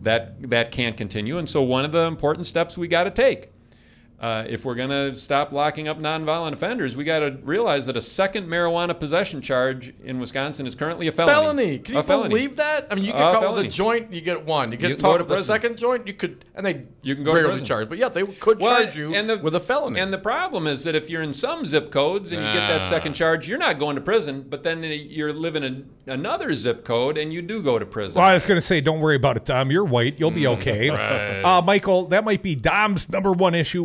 S10: That can't continue. And so one of the important steps we got to take, if we're going to stop locking up nonviolent offenders, we got to realize that a second marijuana possession charge in Wisconsin is currently a felony.
S5: Can you believe that? I mean, you get caught with a joint, you get one. You get caught with a second joint, you can go rarely charge. But yeah, they could charge you with a felony.
S10: And the problem is that if you're in some zip codes and you get that second charge, you're not going to prison. But then you're living in another zip code and you do go to prison.
S8: Well, I was going to say, don't worry about it, Dom. You're white. You'll be okay.
S10: Right.
S8: Michael, that might be Dom's number one issue.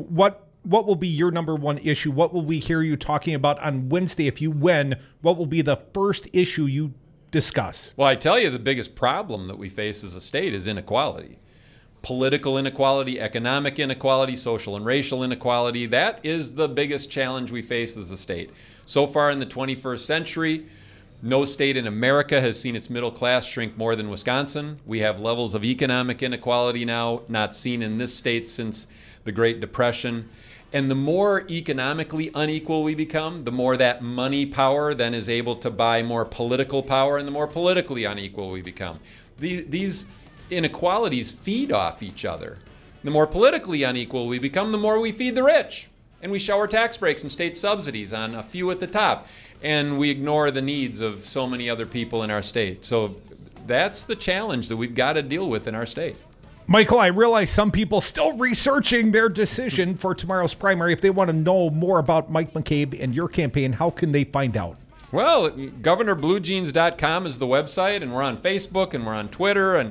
S8: What will be your number one issue? What will we hear you talking about on Wednesday if you win? What will be the first issue you discuss?
S10: Well, I tell you, the biggest problem that we face as a state is inequality. Political inequality, economic inequality, social and racial inequality. That is the biggest challenge we face as a state. So far in the 21st century, no state in America has seen its middle class shrink more than Wisconsin. We have levels of economic inequality now not seen in this state since the Great Depression. And the more economically unequal we become, the more that money power then is able to buy more political power, and the more politically unequal we become. These inequalities feed off each other. The more politically unequal we become, the more we feed the rich. And we shower tax breaks and state subsidies on a few at the top. And we ignore the needs of so many other people in our state. So that's the challenge that we've got to deal with in our state.
S8: Michael, I realize some people still researching their decision for tomorrow's primary. If they want to know more about Mike McCabe and your campaign, how can they find out?
S10: Well, governorbluejeans.com is the website, and we're on Facebook, and we're on Twitter,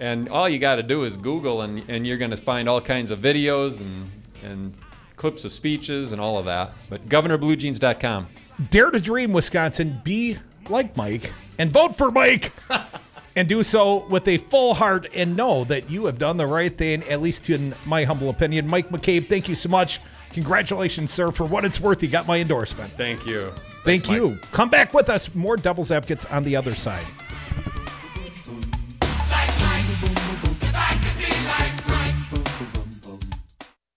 S10: and all you got to do is Google, and you're going to find all kinds of videos and clips of speeches and all of that. But governorbluejeans.com.
S8: Dare to dream, Wisconsin. Be like Mike and vote for Mike. And do so with a full heart and know that you have done the right thing, at least in my humble opinion. Mike McCabe, thank you so much. Congratulations, sir. For what it's worth, you got my endorsement.
S10: Thank you.
S8: Thank you. Mike. Come back with us. More Devil's Advocates on the other side.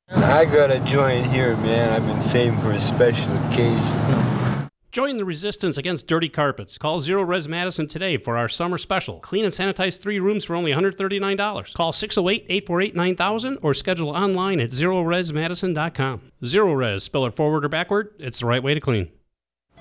S3: I got a joint here, man. I've been saving for a special occasion.
S22: Join the resistance against dirty carpets. Call Zero Res Madison today for our summer special. Clean and sanitize 3 rooms for only $139. Call 608-848-9000 or schedule online at zeroresmadison.com. Zero Res, spell it forward or backward, it's the right way to clean.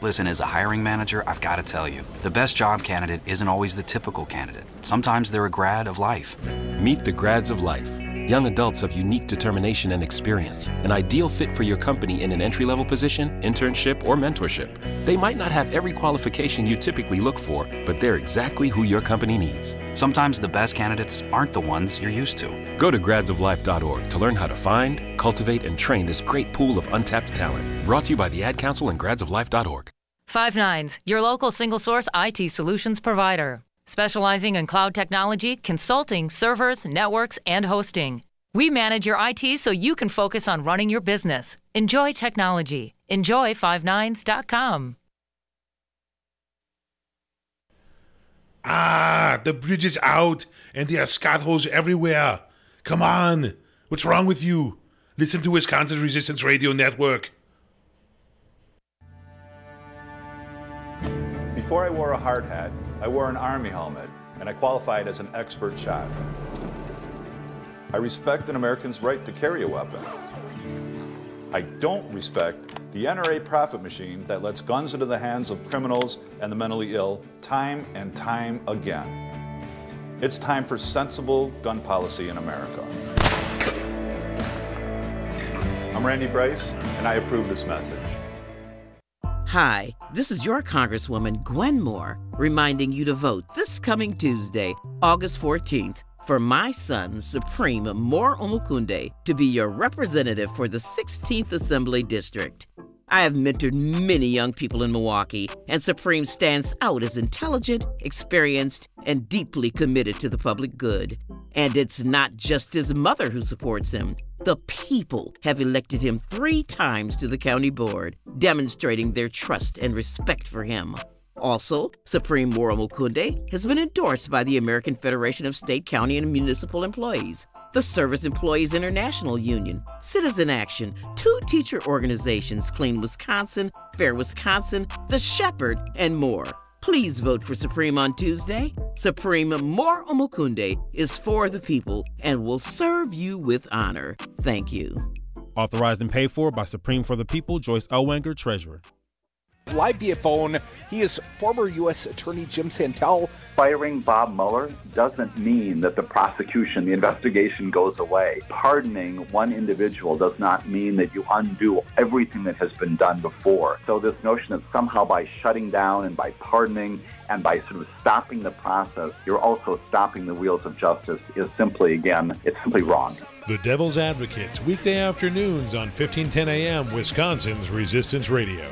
S6: Listen, as a hiring manager, I've got to tell you, the best job candidate isn't always the typical candidate. Sometimes they're a grad of life.
S7: Meet the grads of life. Young adults of unique determination and experience, an ideal fit for your company in an entry-level position, internship, or mentorship. They might not have every qualification you typically look for, but they're exactly who your company needs.
S6: Sometimes the best candidates aren't the ones you're used to.
S7: Go to gradsoflife.org to learn how to find, cultivate, and train this great pool of untapped talent. Brought to you by the Ad Council and gradsoflife.org.
S9: 5 your local single-source IT solutions provider. Specializing in cloud technology, consulting, servers, networks, and hosting. We manage your IT so you can focus on running your business. Enjoy technology. Enjoy 59s.com.
S20: The bridge is out and there are scat holes everywhere. Come on. What's wrong with you? Listen to Wisconsin's Resistance Radio Network.
S21: Before I wore a hard hat, I wore an Army helmet, and I qualified as an expert shot. I respect an American's right to carry a weapon. I don't respect the NRA profit machine that lets guns into the hands of criminals and the mentally ill time and time again. It's time for sensible gun policy in America. I'm Randy Bryce, and I approve this message.
S4: Hi, this is your Congresswoman, Gwen Moore, reminding you to vote this coming Tuesday, August 14th, for my son, Supreme Moore Omokunde, to be your representative for the 16th Assembly District. I have mentored many young people in Milwaukee, and Supreme stands out as intelligent, experienced, and deeply committed to the public good. And it's not just his mother who supports him. The people have elected him 3 times to the county board, demonstrating their trust and respect for him. Also, Supreme Moore Omokunde has been endorsed by the American Federation of State, County, and Municipal Employees, the Service Employees International Union, Citizen Action, 2 teacher organizations, Clean Wisconsin, Fair Wisconsin, The Shepherd, and more. Please vote for Supreme on Tuesday. Supreme Moore Omokunde is for the people and will serve you with honor. Thank you.
S19: Authorized and paid for by Supreme for the People, Joyce Elwanger, Treasurer.
S8: Live via phone, he is former U.S. Attorney Jim Santel.
S23: Firing Bob Mueller doesn't mean that the prosecution, the investigation goes away. Pardoning one individual does not mean that you undo everything that has been done before. So this notion that somehow by shutting down and by pardoning and by sort of stopping the process, you're also stopping the wheels of justice is simply, again, it's simply wrong.
S24: The Devil's Advocates, weekday afternoons on 1510 a.m. Wisconsin's Resistance Radio.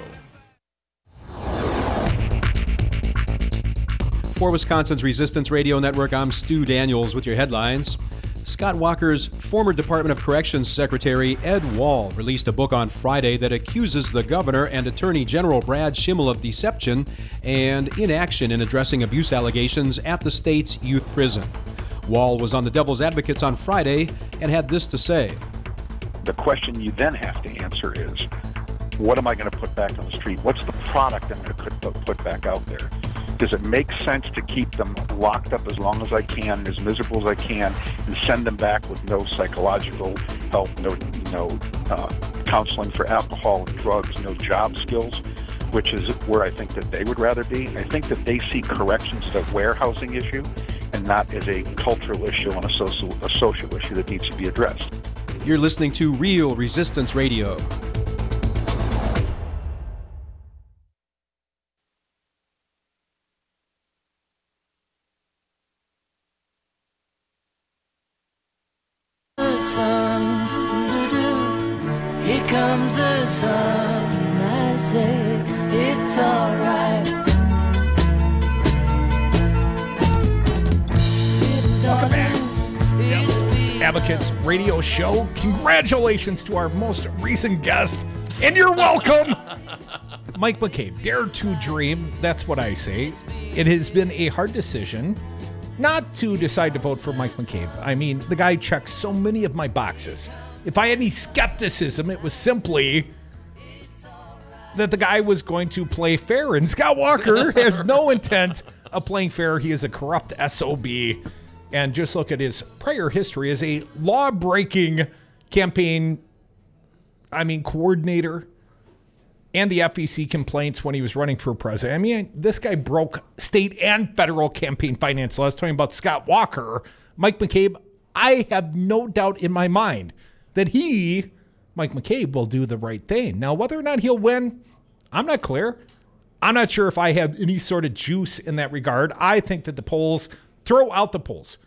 S25: For Wisconsin's Resistance Radio Network, I'm Stu Daniels with your headlines. Scott Walker's former Department of Corrections Secretary Ed Wall released a book on Friday that accuses the governor and Attorney General Brad Schimmel of deception and inaction in addressing abuse allegations at the state's youth prison. Wall was on the Devil's Advocates on Friday and had this to say.
S26: The question you then have to answer is, what am I going to put back on the street? What's the product I'm going to put back out there? Does it make sense to keep them locked up as long as I can, as miserable as I can, and send them back with no psychological help, no counseling for alcohol and drugs, no job skills, which is where I think that they would rather be. I think that they see corrections as a warehousing issue and not as a cultural issue and a social issue that needs to be addressed.
S25: You're listening to Real Resistance Radio.
S27: Here comes the sun, I say it's alright.
S8: Welcome back. Devil's Advocates Radio Show. Congratulations to our most recent guest, and you're welcome, Mike McCabe. Dare to dream, that's what I say. It has been a hard decision not to decide to vote for Mike McCabe. I mean, the guy checks so many of my boxes. If I had any skepticism, it was simply that the guy was going to play fair, and Scott Walker has no intent of playing fair. He is a corrupt SOB, and just look at his prior history as a law-breaking campaign, coordinator, and the FEC complaints when he was running for president. I mean, this guy broke state and federal campaign finance laws. Talking about Scott Walker, Mike McCabe, I have no doubt in my mind that Mike McCabe, will do the right thing. Now, whether or not he'll win, I'm not clear. I'm not sure if I have any sort of juice in that regard. I think that the polls, throw out the polls.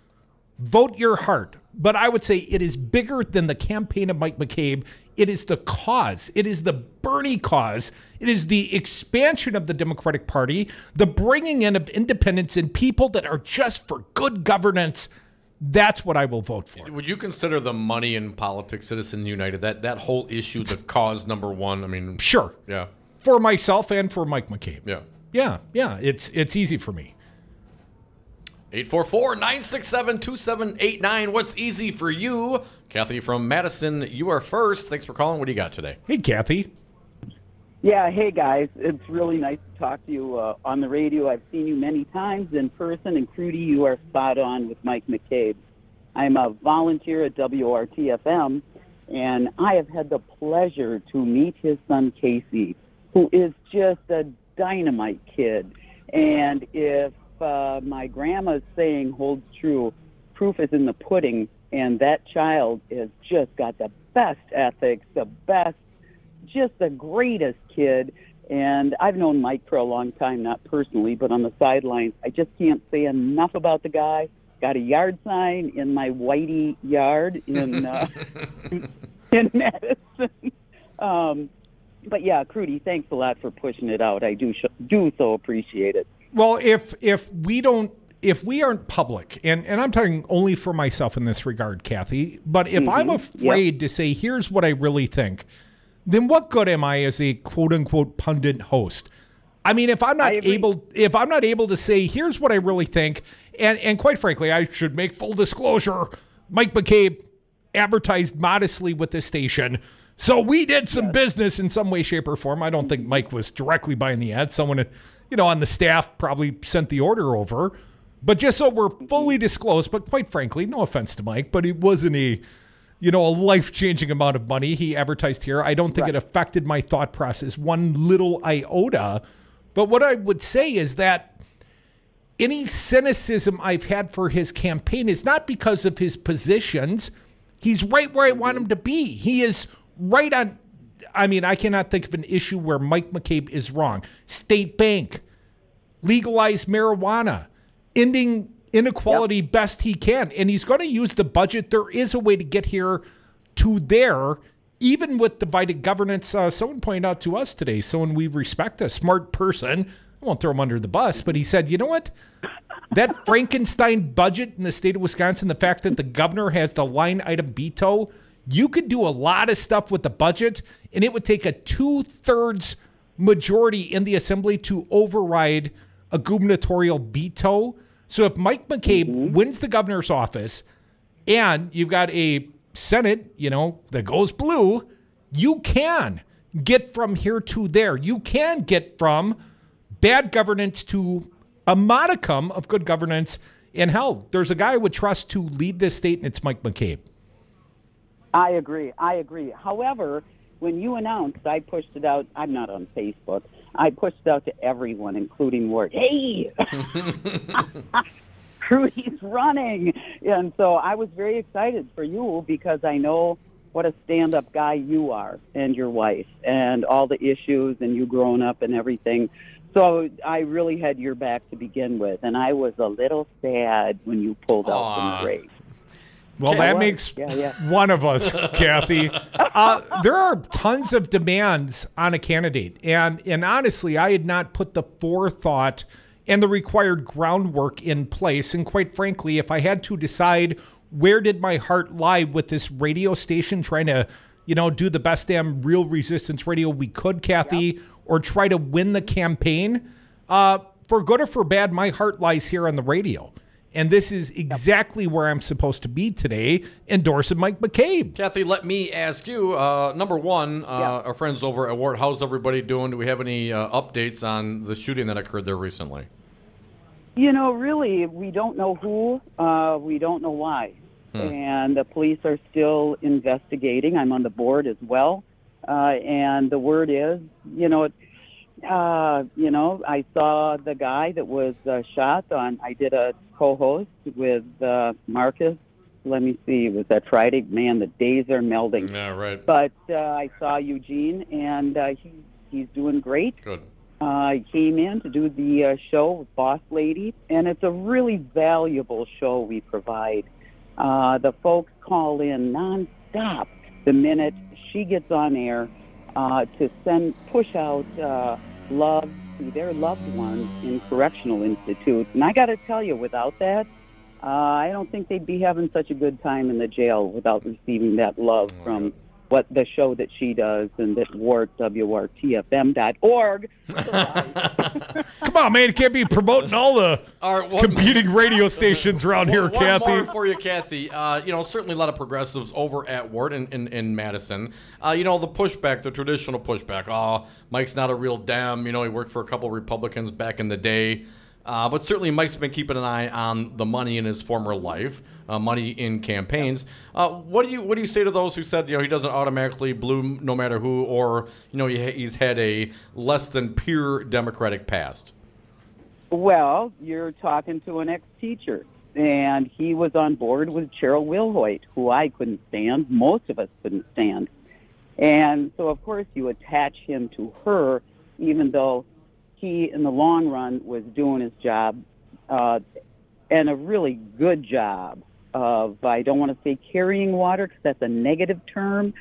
S8: Vote your heart. But I would say it is bigger than the campaign of Mike McCabe. It is the cause. It is the Bernie cause. It is the expansion of the Democratic Party, the bringing in of independents and people that are just for good governance. That's what I will vote for.
S5: Would you consider the money in politics, Citizen United, that whole issue, the cause number one? I mean,
S8: sure.
S5: Yeah.
S8: For myself and for Mike McCabe.
S5: Yeah.
S8: Yeah. It's easy for me.
S5: 844-967-2789. What's easy for you? Kathy from Madison, you are first. Thanks for calling. What do you got today?
S8: Hey, Kathy.
S28: Yeah, hey, guys. It's really nice to talk to you on the radio. I've seen you many times in person, and Crudy, you are spot on with Mike McCabe. I'm a volunteer at WRTFM, and I have had the pleasure to meet his son, Casey, who is just a dynamite kid. And if my grandma's saying holds true, proof is in the pudding, and that child has just got the best ethics, just the greatest kid, And I've known Mike for a long time, not personally, but on the sidelines. I just can't say enough about the guy. Got a yard sign in my Whitey yard in in Madison. But yeah, Crudy, thanks a lot for pushing it out. I do so appreciate it.
S8: Well, if we aren't public, and I'm talking only for myself in this regard, Kathy, but if I'm afraid to say, here's what I really think, then what good am I as a quote unquote pundit host? I mean, if I'm not able to say, here's what I really think, and quite frankly, I should make full disclosure, Mike McCabe advertised modestly with this station. So we did some business in some way, shape, or form. I don't think Mike was directly buying the ad. Someone, on the staff probably sent the order over. But just so we're fully disclosed, but quite frankly, no offense to Mike, but it wasn't a life-changing amount of money he advertised here. I don't think it affected my thought process one little iota. But what I would say is that any cynicism I've had for his campaign is not because of his positions. He's right where I want him to be. He is right on. I mean, I cannot think of an issue where Mike McCabe is wrong. State bank, legalize marijuana, ending inequality best he can. And he's going to use the budget. There is a way to get here to there, even with divided governance. Someone pointed out to us today, someone we respect, a smart person, I won't throw him under the bus, but he said, you know what? That Frankenstein budget in the state of Wisconsin, the fact that the governor has the line item veto, you could do a lot of stuff with the budget, and it would take a 2/3 majority in the assembly to override a gubernatorial veto. So if Mike McCabe wins the governor's office and you've got a Senate, that goes blue, you can get from here to there. You can get from bad governance to a modicum of good governance. And hell, there's a guy I would trust to lead this state, and it's Mike McCabe.
S28: I agree. However, when you announced, I pushed it out. I'm not on Facebook. I pushed it out to everyone, including Ward. Hey, Crudy's running. And so I was very excited for you because I know what a stand-up guy you are and your wife and all the issues and you growing up and everything. So I really had your back to begin with. And I was a little sad when you pulled out from the race.
S8: Well, that makes one of us, Kathy. There are tons of demands on a candidate. And honestly, I had not put the forethought and the required groundwork in place. And quite frankly, if I had to decide where did my heart lie with this radio station trying to, do the best damn real resistance radio we could, Kathy, or try to win the campaign, for good or for bad, my heart lies here on the radio. And this is exactly where I'm supposed to be today, endorsing Mike McCabe.
S5: Kathy, let me ask you, number one, our friends over at Ward, how's everybody doing? Do we have any updates on the shooting that occurred there recently?
S28: Really, we don't know who. We don't know why. And the police are still investigating. I'm on the board as well. And the word is, I saw the guy that was shot on. I did a co-host with Marcus. Let me see. Was that Friday? Man, the days are melding.
S5: Yeah, right.
S28: But I saw Eugene, and he's doing great.
S5: Good.
S28: He came in to do the show with Boss Lady, and it's a really valuable show we provide. The folks call in nonstop the minute she gets on air to push out love to their loved ones in Correctional Institute. And I got to tell you, without that, I don't think they'd be having such a good time in the jail without receiving that love from what the show that she does and that WRTFM.org.
S8: Come on, man. You can't be promoting all the competing radio stations around here, Kathy.
S5: One more for you, Kathy. Certainly a lot of progressives over at Ward in Madison. The pushback, the traditional pushback. Oh, Mike's not a real Dem. He worked for a couple Republicans back in the day. But certainly Mike's been keeping an eye on the money in his former life, money in campaigns. What do you say to those who said he doesn't automatically bloom no matter who, or he's had a less than pure Democratic past?
S28: Well, you're talking to an ex-teacher, and he was on board with Cheryl Wilhoit, who I couldn't stand. Most of us couldn't stand. And so, of course, you attach him to her even though he, in the long run, was doing his job, and a really good job of, I don't want to say carrying water because that's a negative term,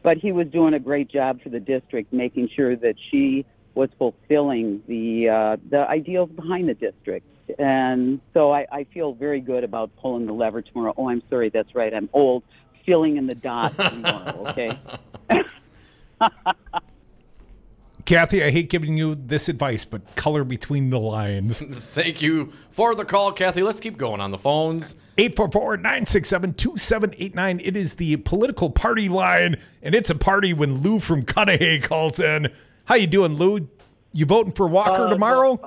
S28: but he was doing a great job for the district, making sure that she was fulfilling the ideals behind the district. And so I feel very good about pulling the lever tomorrow. Oh, I'm sorry, that's right, I'm old. Filling in the dots tomorrow, okay?
S8: Kathy, I hate giving you this advice, but color between the lines.
S5: Thank you for the call, Kathy. Let's keep going on the phones.
S8: 844-967-2789. It is the political party line, and it's a party when Lou from Cudahy calls in. How you doing, Lou? You voting for Walker tomorrow?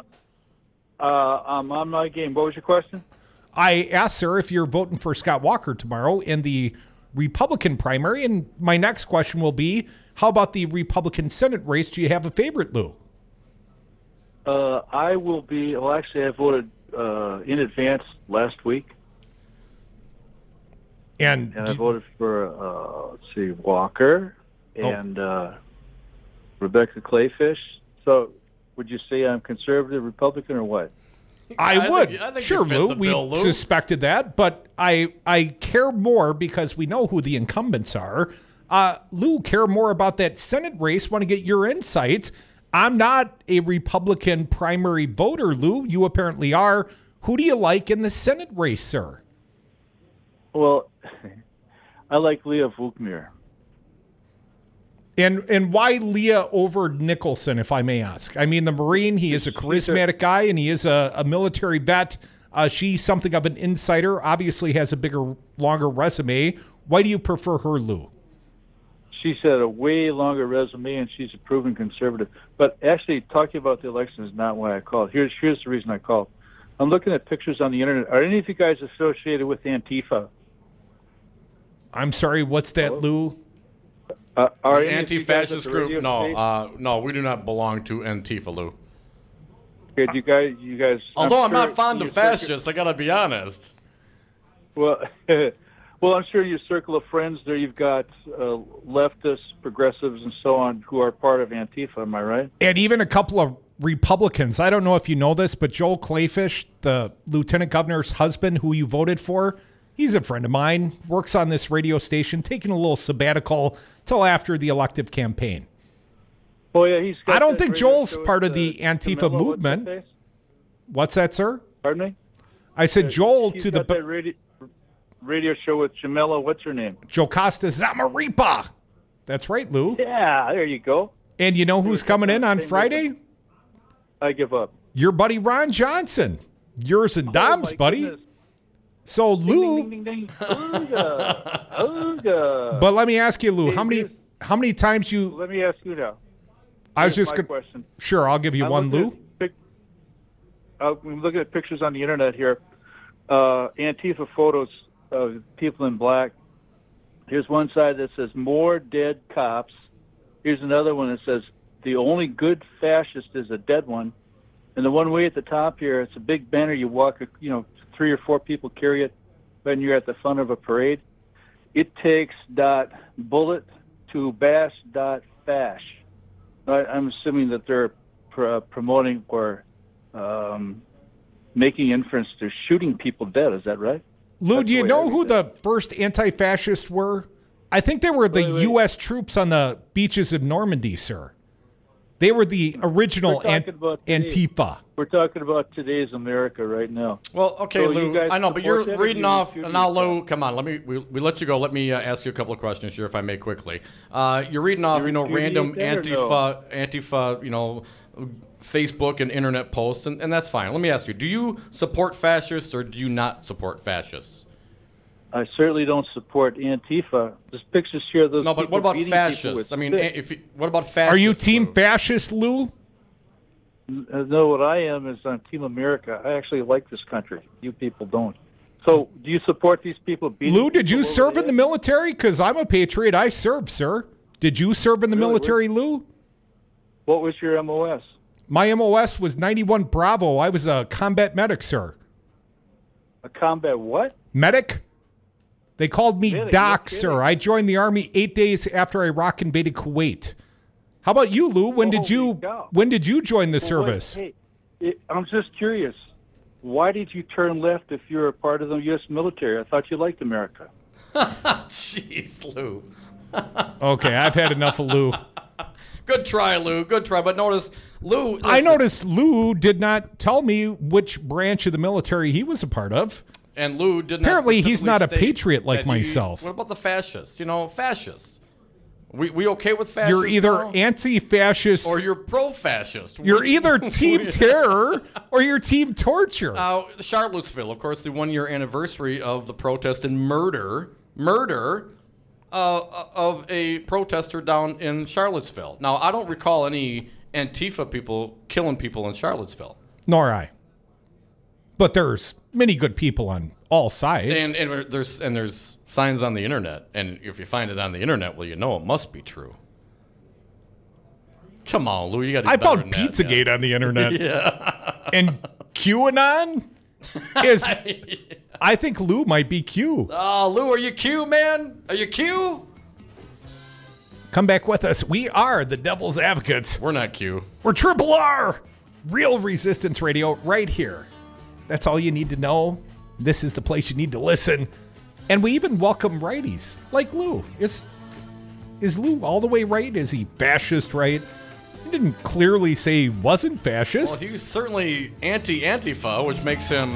S2: I'm on my game. What was your question?
S8: I asked, sir, if you're voting for Scott Walker tomorrow in the Republican primary, and my next question will be, how about the Republican Senate race? Do you have a favorite, Lou?
S2: I will be, well, actually, I voted in advance last week.
S8: And
S2: I voted for, let's see, Walker and Rebecca Clayfish. So would you say I'm conservative Republican or what?
S8: I would.
S5: I think
S8: Sure,
S5: you fit
S8: Lou.
S5: the
S8: We
S5: bill, Lou.
S8: suspected that, but I care more because we know who the incumbents are. Lou, care more about that Senate race. Want to get your insights. I'm not a Republican primary voter, Lou. You apparently are. Who do you like in the Senate race, sir?
S2: Well, I like Leah Vukmir.
S8: And why Leah over Nicholson, if I may ask? I mean, the Marine, he is a charismatic guy, and he is a military vet. She's something of an insider, obviously has a bigger, longer resume. Why do you prefer her, Lou?
S2: She's had a way longer resume, and she's a proven conservative. But actually, talking about the election is not why I called. Here's the reason I called. I'm looking at pictures on the internet. Are any of you guys associated with Antifa?
S8: I'm sorry, what's that, Lou?
S2: Are
S5: The
S2: any of you guys
S5: anti-fascist
S2: at the radio
S5: group?
S2: station?
S5: No, we do not belong to Antifa, Lou.
S2: Okay, you guys.
S5: Although I'm
S2: sure
S5: not fond of
S2: your circle-
S5: fascists, I gotta be honest.
S2: Well, well, I'm sure your circle of friends there. You've got leftists, progressives, and so on who are part of Antifa. Am I right?
S8: And even a couple of Republicans. I don't know if you know this, but Joel Clayfish, the lieutenant governor's husband who you voted for, he's a friend of mine, works on this radio station, taking a little sabbatical till after the elective campaign.
S2: Oh, yeah, he's.
S8: I don't think
S2: radio
S8: Joel's
S2: show
S8: part
S2: with,
S8: of the Antifa
S2: Camilla,
S8: movement.
S2: what's her face?
S8: What's that, sir?
S2: Pardon me?
S8: I said Joel
S2: He's
S8: to
S2: got
S8: the
S2: that radio show with Jamila. What's her name?
S8: Jocasta Zamaripa. That's right, Lou.
S2: Yeah, there you go.
S8: And you know who's coming in on Friday?
S2: I give up.
S8: Your buddy Ron Johnson. Yours and Dom's
S2: my
S8: buddy.
S2: goodness.
S8: So Lou,
S2: Ding, ding, ding, ding. Ooga, ooga.
S8: but let me ask you, Lou, how many times you?
S2: Let me ask you now.
S8: I was
S2: Here's
S8: just
S2: my
S8: gonna.
S2: question.
S8: Sure, I'll give you one, Lou.
S2: I'm looking at pictures on the internet here. Antifa photos of people in black. Here's one side that says "More dead cops." Here's another one that says "The only good fascist is a dead one." And the one way at the top here, it's a big banner. You walk, 3 or 4 people carry it when you're at the front of a parade. It takes .bullet to bash .fash. I'm assuming that they're promoting or making inference to shooting people dead. Is that right?
S8: Lou,
S2: That's
S8: do you
S2: the way
S8: know
S2: I
S8: who
S2: read
S8: the first anti-fascists were? I think they were the U.S. troops on the beaches of Normandy, sir. They were the original Antifa.
S2: We're talking about today's America right now.
S5: Well, okay,
S2: So
S5: Lou,
S2: you guys
S5: I know, but
S2: support
S5: you're
S2: that or
S5: reading
S2: you
S5: off
S2: refuse
S5: now,
S2: that?
S5: Lou. Come on, we let you go. Let me ask you a couple of questions here, if I may, quickly. You're reading off, random
S2: that or
S5: Antifa, Facebook and internet posts, and that's fine. Let me ask you: do you support fascists or do you not support fascists?
S2: I certainly don't support Antifa. There's pictures here of those.
S5: No, but what
S2: people
S5: about
S2: beating people
S5: fascists?
S2: with
S5: I mean,
S2: sticks.
S5: what about fascists?
S8: Are you team fascist, Lou?
S2: No, what I am is on Team America. I actually like this country. You people don't. So, do you support these people beating?
S8: Lou, did you
S2: people over
S8: serve
S2: the
S8: in the
S2: head?
S8: military? Because I'm a patriot. I served, sir. Did you serve in the
S2: Really?
S8: military, Lou?
S2: What was your MOS?
S8: My MOS was 91 Bravo. I was a combat medic, sir.
S2: A combat what?
S8: Medic? They called me
S2: Really?
S8: Doc,
S2: No
S8: sir. I joined the Army 8 days after Iraq invaded Kuwait. How about you, Lou? When did you join the service?
S2: I'm just curious. Why did you turn left if you're a part of the U.S. military? I thought you liked America.
S5: Jeez, Lou.
S8: Okay, I've had enough of Lou.
S5: Good try, Lou. Good try. But notice, Lou...
S8: I noticed Lou did not tell me which branch of the military he was a part of.
S5: And Lou didn't...
S8: Apparently, he's not a patriot like myself.
S5: What about the fascists? Fascists. We okay with fascists?
S8: You're either anti-fascist...
S5: or you're pro-fascist.
S8: You're either team terror or you're team torture.
S5: Charlottesville, of course, the 1-year anniversary of the protest and murder of a protester down in Charlottesville. Now, I don't recall any Antifa people killing people in Charlottesville.
S8: Nor I. But there's many good people on all sides.
S5: And there's signs on the internet. And if you find it on the internet, well, you know it must be true. Come on, Lou, you got to
S8: I found Pizzagate on the internet.
S5: Yeah.
S8: And QAnon is... I think Lou might be Q.
S5: Oh, Lou, are you Q, man? Are you Q?
S8: Come back with us. We are the Devil's Advocates.
S5: We're not Q.
S8: We're Triple R. Real Resistance Radio right here. That's all you need to know. This is the place you need to listen. And we even welcome righties like Lou. Is Lou all the way right? Is he fascist right? He didn't clearly say he wasn't fascist.
S5: Well, he's certainly anti-Antifa, which makes him...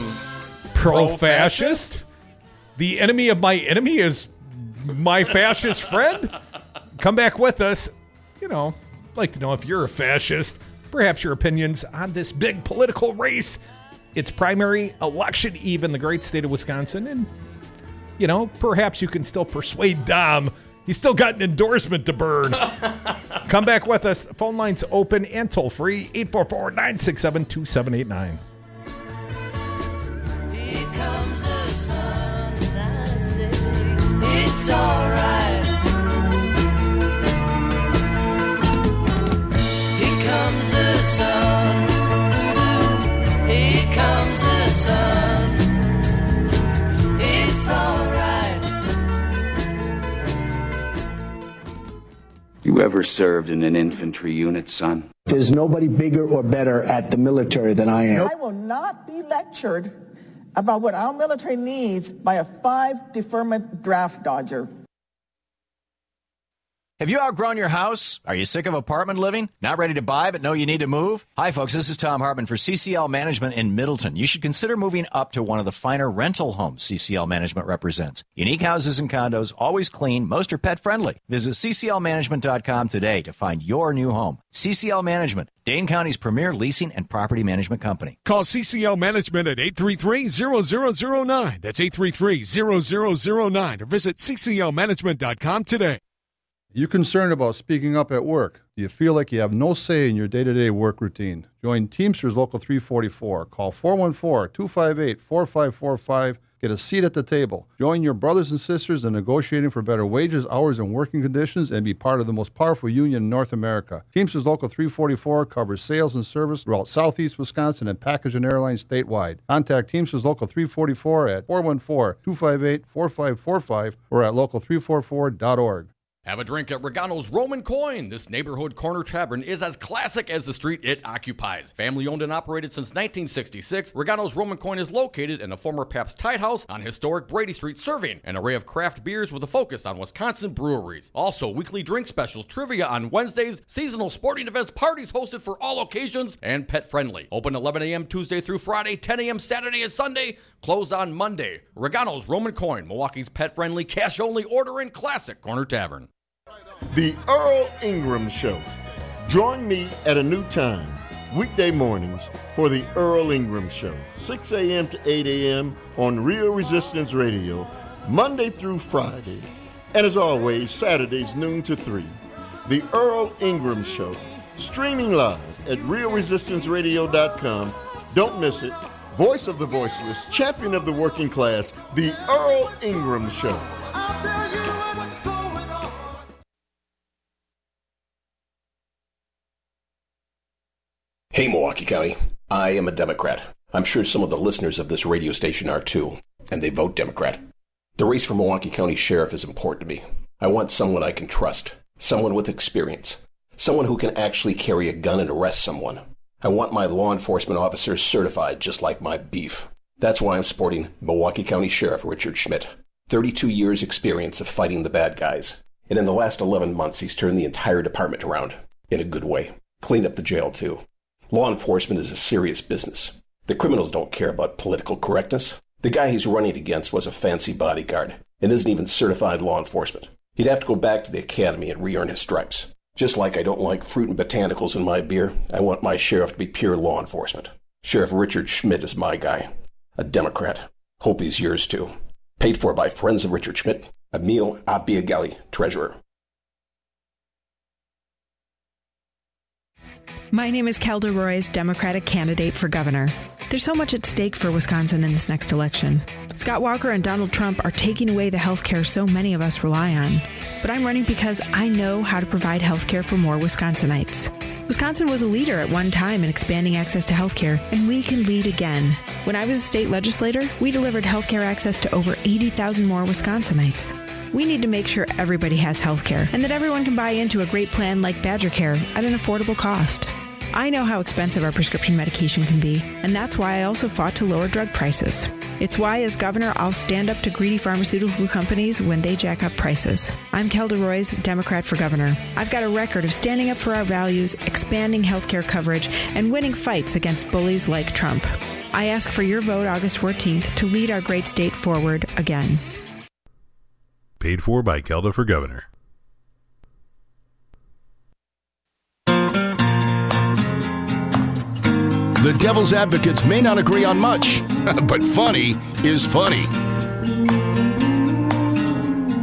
S8: pro-fascist? The enemy of my enemy is my fascist friend? Come back with us. I'd like to know if you're a fascist. Perhaps your opinions on this big political race. It's primary election eve in the great state of Wisconsin. And, perhaps you can still persuade Dom. He's still got an endorsement to burn. Come back with us. The phone line's open and toll free. 844-967-2789.
S27: It's alright. Here comes the sun. Here comes the sun. It's alright.
S11: You ever served in an infantry unit, son?
S12: There's nobody bigger or better at the military than I am.
S13: I will not be lectured about what our military needs by a 5 deferment draft dodger.
S14: Have you outgrown your house? Are you sick of apartment living? Not ready to buy but know you need to move? Hi folks, this is Tom Hartman for CCL Management in Middleton. You should consider moving up to one of the finer rental homes CCL Management represents. Unique houses and condos, always clean, most are pet friendly. Visit cclmanagement.com today to find your new home. CCL Management, Dane County's premier leasing and property management company.
S15: Call CCL Management at 833-0009. That's 833-0009 or visit cclmanagement.com today.
S16: You concerned about speaking up at work? Do you feel like you have no say in your day-to-day work routine? Join Teamsters Local 344. Call 414-258-4545. Get a seat at the table. Join your brothers and sisters in negotiating for better wages, hours, and working conditions and be part of the most powerful union in North America. Teamsters Local 344 covers sales and service throughout Southeast Wisconsin and package and airlines statewide. Contact Teamsters Local 344 at 414-258-4545 or at local344.org.
S5: Have a drink at Regano's Roman Coin. This neighborhood corner tavern is as classic as the street it occupies. Family owned and operated since 1966, Regano's Roman Coin is located in a former Pabst Tide House on historic Brady Street, serving an array of craft beers with a focus on Wisconsin breweries. Also, weekly drink specials, trivia on Wednesdays, seasonal sporting events, parties hosted for all occasions, and pet friendly. Open 11 a.m. Tuesday through Friday, 10 a.m. Saturday and Sunday, closed on Monday. Regano's Roman Coin, Milwaukee's pet friendly, cash only order and classic corner tavern.
S17: The Earl Ingram Show. Join me at a new time, weekday mornings, for the Earl Ingram Show, 6 a.m. to 8 a.m. on Real Resistance Radio, Monday through Friday, and as always, Saturdays noon to 3. The Earl Ingram Show, streaming live at realresistanceradio.com. Don't miss it. Voice of the voiceless, champion of the working class, the Earl Ingram Show.
S27: I'll tell you what's going on.
S18: Hey, Milwaukee County. I am a Democrat. I'm sure some of the listeners of this radio station are too, and they vote Democrat. The race for Milwaukee County Sheriff is important to me. I want someone I can trust, someone with experience, Someone who can actually carry a gun and arrest someone. I want my law enforcement officers certified just like my beef. That's why I'm supporting Milwaukee County Sheriff Richard Schmidt. 32 years experience of fighting the bad guys. And in the last 11 months, he's turned the entire department around. In a good way. Cleaned up the jail, too. Law enforcement is a serious business. The criminals don't care about political correctness. The guy he's running against was a fancy bodyguard and isn't even certified law enforcement. He'd have to go back to the academy and re-earn his stripes. Just like I don't like fruit and botanicals in my beer, I want my sheriff to be pure law enforcement. Sheriff Richard Schmidt is my guy. A Democrat. Hope he's yours too. Paid for by friends of Richard Schmidt. Emil Abiagali, Treasurer.
S1: My name is Kelda Royce, Democratic candidate for governor. There's so much at stake for Wisconsin in this next election. Scott Walker and Donald Trump are taking away the health care so many of us rely on. But I'm running because I know how to provide health care for more Wisconsinites. Wisconsin was a leader at one time in expanding access to health care, and we can lead again. When I was a state legislator, we delivered health care access to over 80,000 more Wisconsinites. We need to make sure everybody has health care and that everyone can buy into a great plan like Badger Care at an affordable cost. I know how expensive our prescription medication can be, and that's why I also fought to lower drug prices. It's why, as governor, I'll stand up to greedy pharmaceutical companies when they jack up prices. I'm Kelda Royce, Democrat for governor. I've got a record of standing up for our values, expanding healthcare coverage, and winning fights against bullies like Trump. I ask for your vote August 14th to lead our great state forward again.
S24: Paid for by Kelda for governor.
S3: The Devil's Advocates may not agree on much, but funny is funny.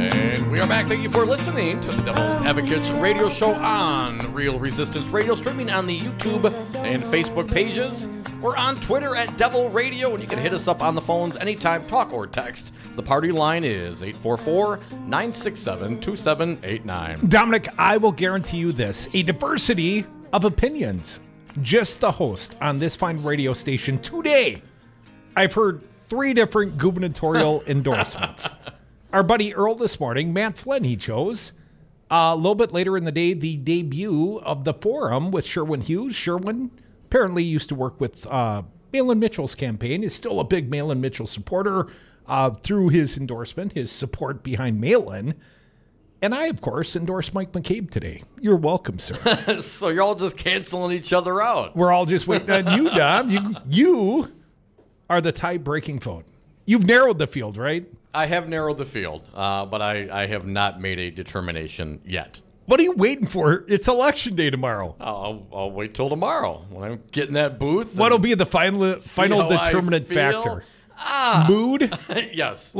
S5: And we are back. Thank you for listening to the Devil's Advocates radio show on Real Resistance Radio, streaming on the YouTube and Facebook pages. We're on Twitter at Devil Radio, and you can hit us up on the phones anytime, talk or text. The party line is 844-967-2789.
S8: Dominic, I will guarantee you this, a diversity of opinions. Just the host on this fine radio station today, I've heard 3 different gubernatorial endorsements. Our buddy Earl this morning, Matt Flynn, he chose. A little bit later in the day, the debut of the forum with Sherwin Hughes. Sherwin apparently used to work with Malin Mitchell's campaign, is still a big Malin Mitchell supporter through his endorsement, his support behind Malin. And I, of course, endorse Mike McCabe today. You're welcome, sir.
S5: So you're all just canceling each other out.
S8: We're all just waiting on you, Dom. You are the tie-breaking vote. You've narrowed the field, right?
S5: I have narrowed the field, but I have not made a determination yet.
S8: What are you waiting for? It's election day tomorrow.
S5: I'll wait till tomorrow when I get in that booth.
S8: What'll be the final determinant factor? Mood?
S5: Yes.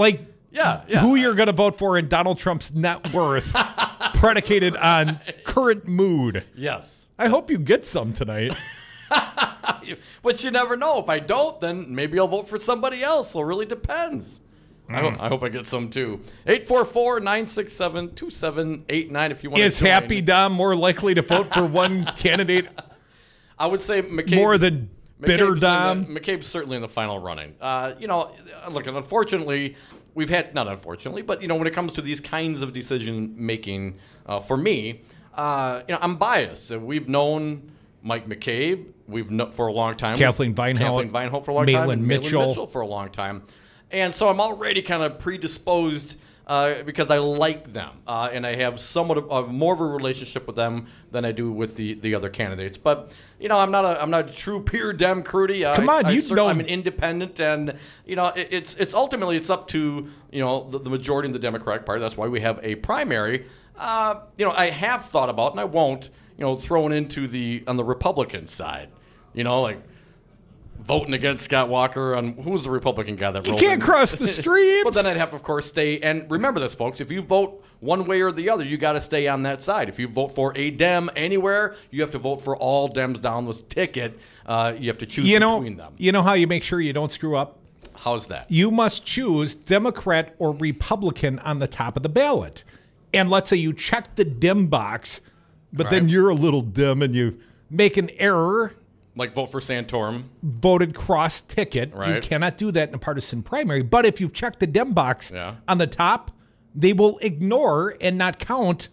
S8: Yeah. Who you're going to vote for in Donald Trump's net worth predicated on current mood.
S5: Yes.
S8: I hope you get some tonight.
S5: But you never know. If I don't, then maybe I'll vote for somebody else. So it really depends. I hope I get some too. 844-967-2789 if you want to
S8: Is Happy Dom more likely to vote for one candidate?
S5: I would say McCabe.
S8: More than Bitter Dom?
S5: McCabe's certainly in the final running. Look, unfortunately, we've had, not unfortunately, but, when it comes to these kinds of decision-making, for me, I'm biased. We've known Mike McCabe. We've known for a long time.
S8: Kathleen Vinehart
S5: for a long time.
S8: Malin Mitchell
S5: For a long time. And so I'm already kind of predisposed because I like them. And I have somewhat of more of a relationship with them than I do with the other candidates. But, I'm not a true pure Dem Crudy.
S8: Come on,
S5: I'm an independent, and it's ultimately it's up to the majority of the Democratic Party. That's why we have a primary. I have thought about, and I won't, thrown into on the Republican side, voting against Scott Walker on who's the Republican guy that
S8: you can't cross the street.
S5: But then I'd have to, of course, stay. And remember this, folks. If you vote one way or the other, you got to stay on that side. If you vote for a Dem anywhere, you have to vote for all Dems down this ticket. You have to choose between them.
S8: You know how you make sure you don't screw up?
S5: How's that?
S8: You must choose Democrat or Republican on the top of the ballot. And let's say you check the Dem box, but then you're a little dim and you make an error.
S5: Like vote for Santorum.
S8: Voted cross ticket.
S5: Right.
S8: You cannot do that in a partisan primary. But if you've checked the Dem box on the top, they will ignore and not count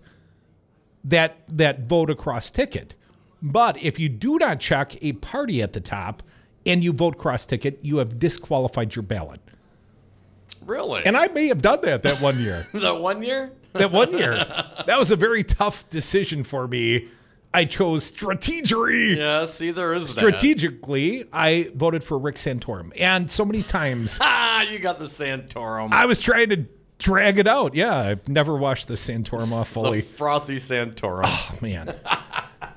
S8: that vote across ticket. But if you do not check a party at the top and you vote cross ticket, you have disqualified your ballot.
S5: Really?
S8: And I may have done that one year.
S5: That 1 year?
S8: That 1 year. That was a very tough decision for me. I chose strategery.
S5: Yeah, see, there is
S8: Strategically, I voted for Rick Santorum. And so many times...
S5: you got the Santorum.
S8: I was trying to drag it out. Yeah, I've never washed the Santorum off fully.
S5: The frothy Santorum.
S8: Oh, man.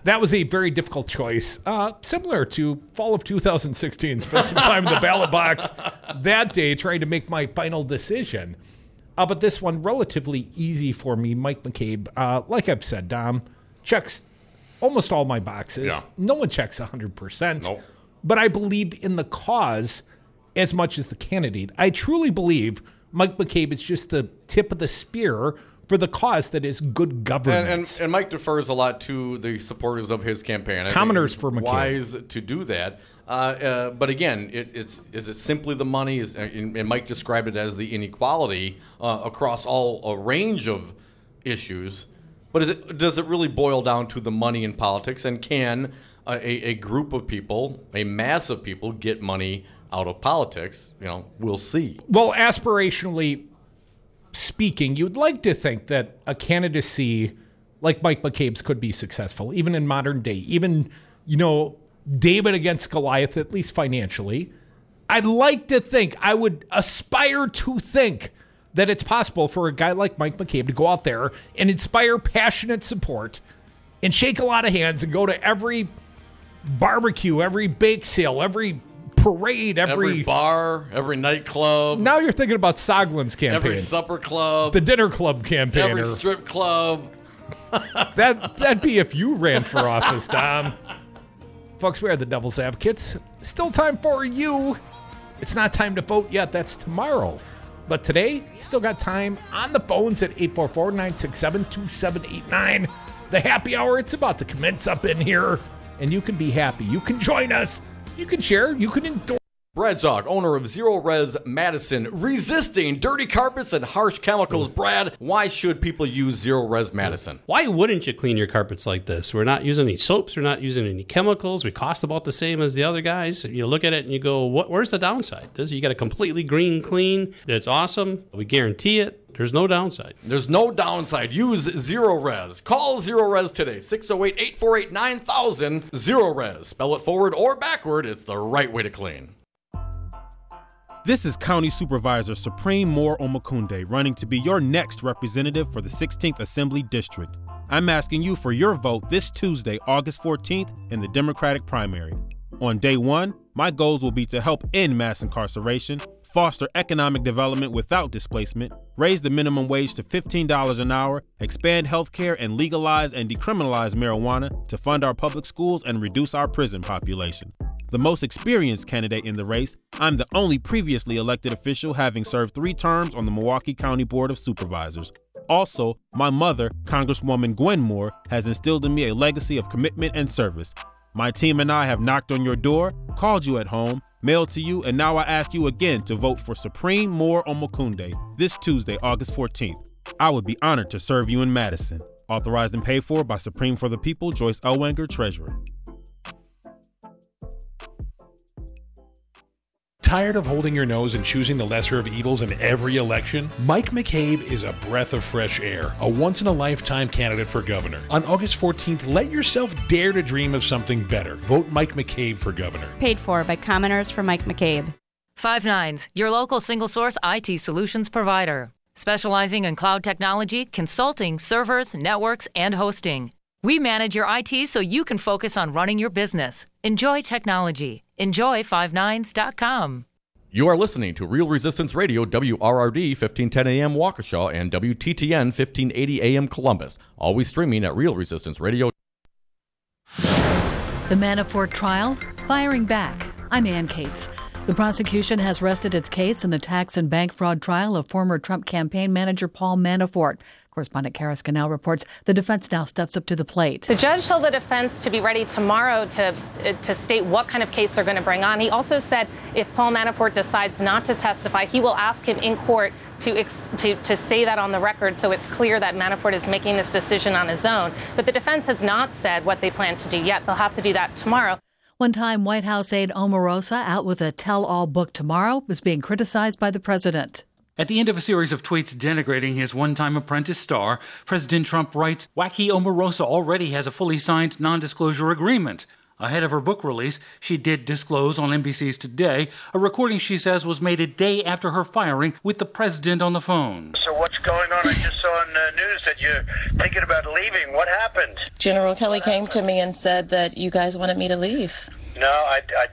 S8: That was a very difficult choice. Similar to fall of 2016. Spent some time in the ballot box that day trying to make my final decision. But this one, relatively easy for me. Mike McCabe, like I've said, Dom, checks almost all my boxes.
S5: Yeah.
S8: No one checks 100%.
S5: Nope.
S8: But I believe in the cause as much as the candidate. I truly believe Mike McCabe is just the tip of the spear for the cause that is good governance.
S5: And Mike defers a lot to the supporters of his campaign.
S8: Commoners for McCabe.
S5: Wise to do that. But again, is it simply the money? And Mike described it as the inequality across a range of issues. But does it really boil down to the money in politics? And can a group of people, a mass of people, get money out of politics? We'll see.
S8: Well, aspirationally speaking, you'd like to think that a candidacy like Mike McCabe's could be successful, even in modern day. Even, David against Goliath, at least financially. I'd like to think, I would aspire to think that it's possible for a guy like Mike McCabe to go out there and inspire passionate support and shake a lot of hands and go to every barbecue, every bake sale, every parade, every
S5: bar, every nightclub.
S8: Now you're thinking about Soglin's campaign.
S5: Every supper club.
S8: The dinner club campaign.
S5: Every strip club.
S8: That'd be if you ran for office, Tom. Folks, we are the Devil's Advocates. Still time for you. It's not time to vote yet. That's tomorrow. But today, still got time on the phones at 844-967-2789. The happy hour, it's about to commence up in here. And you can be happy. You can join us. You can share. You can endorse.
S5: Brad Zog, owner of Zero Res Madison, resisting dirty carpets and harsh chemicals. Brad, why should people use Zero Res Madison?
S4: Why wouldn't you clean your carpets like this? We're not using any soaps. We're not using any chemicals. We cost about the same as the other guys. You look at it and you go, where's the downside? You got a completely green clean. That's awesome. We guarantee it. There's no downside.
S5: There's no downside. Use Zero Res. Call Zero Res today. 608-848-9000. Zero Res. Spell it forward or backward. It's the right way to clean.
S19: This is County Supervisor Supreme Moore Omokunde running to be your next representative for the 16th Assembly District. I'm asking you for your vote this Tuesday, August 14th in the Democratic primary. On day one, my goals will be to help end mass incarceration, foster economic development without displacement, raise the minimum wage to $15 an hour, expand health care, and legalize and decriminalize marijuana to fund our public schools and reduce our prison population. The most experienced candidate in the race, I'm the only previously elected official having served 3 terms on the Milwaukee County Board of Supervisors. Also, my mother, Congresswoman Gwen Moore, has instilled in me a legacy of commitment and service. My team and I have knocked on your door, called you at home, mailed to you, and now I ask you again to vote for Supreme Moore Omokunde this Tuesday, August 14th. I would be honored to serve you in Madison. Authorized and paid for by Supreme for the People, Joyce Elwanger, Treasurer.
S24: Tired of holding your nose and choosing the lesser of evils in every election? Mike McCabe is a breath of fresh air, a once-in-a-lifetime candidate for governor. On August 14th, let yourself dare to dream of something better. Vote Mike McCabe for governor.
S6: Paid for by Commoners for Mike McCabe.
S7: 5nines, your local single-source IT solutions provider. Specializing in cloud technology, consulting, servers, networks, and hosting. We manage your IT so you can focus on running your business. Enjoy technology. Enjoy 5nines.com.
S5: You are listening to Real Resistance Radio, WRRD 1510 AM Waukesha and WTTN 1580 AM Columbus. Always streaming at Real Resistance Radio.
S9: The Manafort trial, firing back. I'm Ann Cates. The prosecution has rested its case in the tax and bank fraud trial of former Trump campaign manager Paul Manafort. Correspondent Kara Scannell reports the defense now steps up to the plate.
S10: The judge told the defense to be ready tomorrow to state what kind of case they're going to bring on. He also said if Paul Manafort decides not to testify, he will ask him in court to say that on the record so it's clear that Manafort is making this decision on his own. But the defense has not said what they plan to do yet. They'll have to do that tomorrow.
S9: One-time White House aide Omarosa, out with a tell-all book tomorrow, is being criticized by the president.
S20: At the end of a series of tweets denigrating his one-time Apprentice star, President Trump writes, "Wacky Omarosa already has a fully signed non-disclosure agreement." Ahead of her book release, she did disclose on NBC's Today a recording she says was made a day after her firing with the president on the phone.
S21: So what's going on? I just saw on the news that you're thinking about leaving. What happened?
S10: General Kelly came to me and said that you guys wanted me to leave.
S21: No,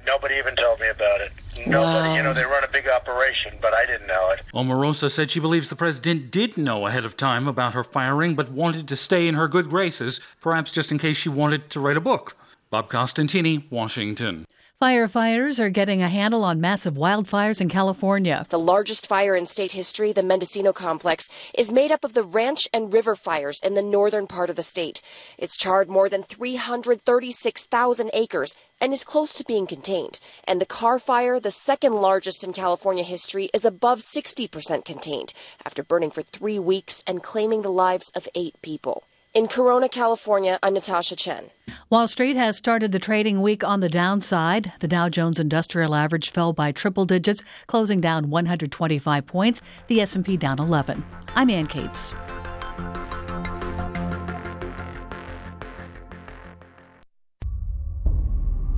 S21: nobody even told me about it. Nobody,
S10: Wow.
S21: they run a big operation, but I didn't know it.
S20: Omarosa said she believes the president did know ahead of time about her firing, but wanted to stay in her good graces, perhaps just in case she wanted to write a book. Bob Costantini, Washington.
S9: Firefighters are getting a handle on massive wildfires in California.
S22: The largest fire in state history, the Mendocino Complex, is made up of the ranch and river fires in the northern part of the state. It's charred more than 336,000 acres and is close to being contained. And the Carr Fire, the second largest in California history, is above 60% contained after burning for 3 weeks and claiming the lives of 8 people. In Corona, California, I'm Natasha Chen.
S9: Wall Street has started the trading week on the downside. The Dow Jones Industrial Average fell by triple digits, closing down 125 points. The S&P down 11. I'm Ann Cates.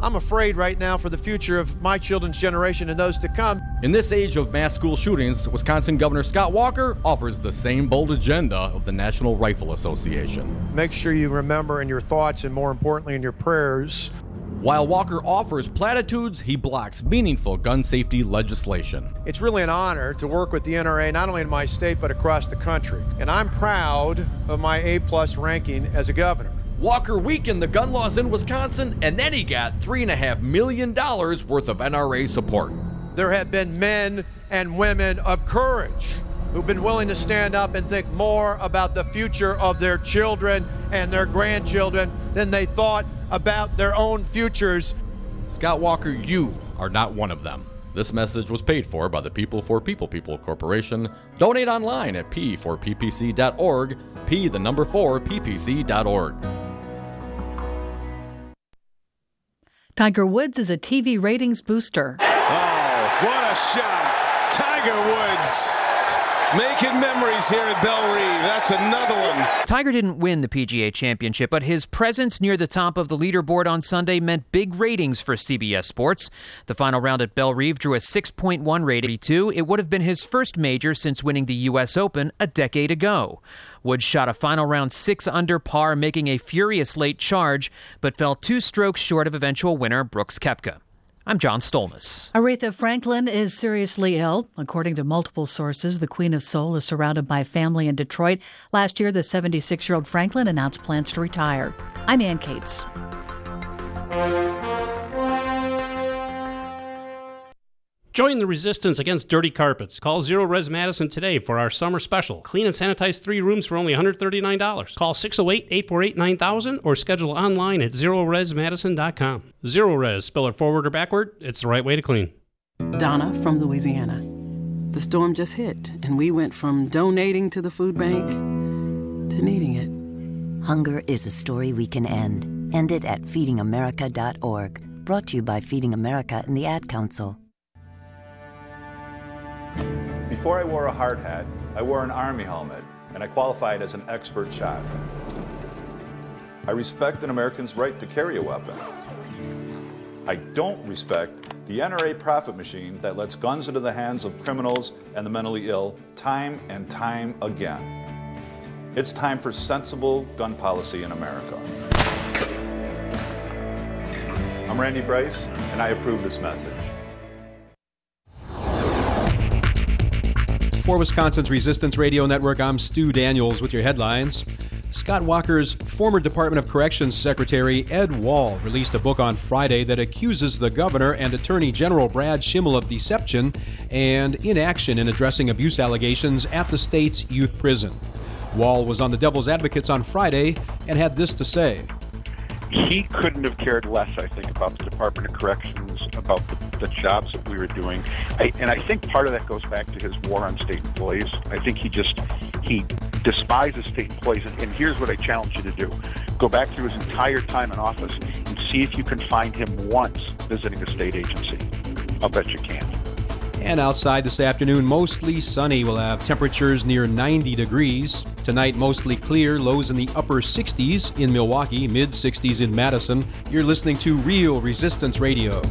S23: I'm afraid right now for the future of my children's generation and those to come.
S5: In this age of mass school shootings, Wisconsin Governor Scott Walker offers the same bold agenda of the National Rifle Association.
S23: Make sure you remember in your thoughts and more importantly in your prayers.
S5: While Walker offers platitudes, he blocks meaningful gun safety legislation.
S23: It's really an honor to work with the NRA, not only in my state, but across the country. And I'm proud of my A+ ranking as a governor.
S5: Walker weakened the gun laws in Wisconsin, and then he got $3.5 million worth of NRA support.
S23: There have been men and women of courage who've been willing to stand up and think more about the future of their children and their grandchildren than they thought about their own futures.
S5: Scott Walker, you are not one of them. This message was paid for by the People for People Corporation. Donate online at p4ppc.org, p4ppc.org.
S9: Tiger Woods is a TV ratings booster.
S25: Oh, what a shot. Tiger Woods making memories here at Belle Reve. That's another one.
S26: Tiger didn't win the PGA Championship, but his presence near the top of the leaderboard on Sunday meant big ratings for CBS Sports. The final round at Belle Reve drew a 6.1 rating. It would have been his first major since winning the U.S. Open a decade ago. Woods shot a final round 6 under par, making a furious late charge, but fell 2 strokes short of eventual winner Brooks Koepka. I'm John Stolnis.
S9: Aretha Franklin is seriously ill. According to multiple sources, the Queen of Soul is surrounded by family in Detroit. Last year, the 76-year-old Franklin announced plans to retire. I'm Ann Cates.
S4: Join the resistance against dirty carpets. Call Zero Res Madison today for our summer special. Clean and sanitize 3 rooms for only $139. Call 608-848-9000 or schedule online at zeroresmadison.com. Zero Res, spell it forward or backward, it's the right way to clean.
S28: Donna from Louisiana. The storm just hit, and we went from donating to the food bank to needing it.
S29: Hunger is a story we can end. End it at feedingamerica.org. Brought to you by Feeding America and the Ad Council.
S30: Before I wore a hard hat, I wore an Army helmet, and I qualified as an expert shot. I respect an American's right to carry a weapon. I don't respect the NRA profit machine that lets guns into the hands of criminals and the mentally ill time and time again. It's time for sensible gun policy in America. I'm Randy Bryce, and I approve this message.
S31: For Wisconsin's Resistance Radio Network, I'm Stu Daniels with your headlines. Scott Walker's former Department of Corrections Secretary Ed Wall released a book on Friday that accuses the governor and Attorney General Brad Schimmel of deception and inaction in addressing abuse allegations at the state's youth prison. Wall was on the Devil's Advocates on Friday and had this to say.
S1: He couldn't have cared less, I think, about the Department of Corrections, about the jobs that we were doing. And I think part of that goes back to his war on state employees. I think he despises state employees. And here's what I challenge you to do. Go back through his entire time in office and see if you can find him once visiting a state agency. I'll bet you can.
S31: And outside this afternoon, mostly sunny. We'll have temperatures near 90 degrees. Tonight, mostly clear, lows in the upper 60s in Milwaukee, mid 60s in Madison. You're listening to Real Resistance Radio.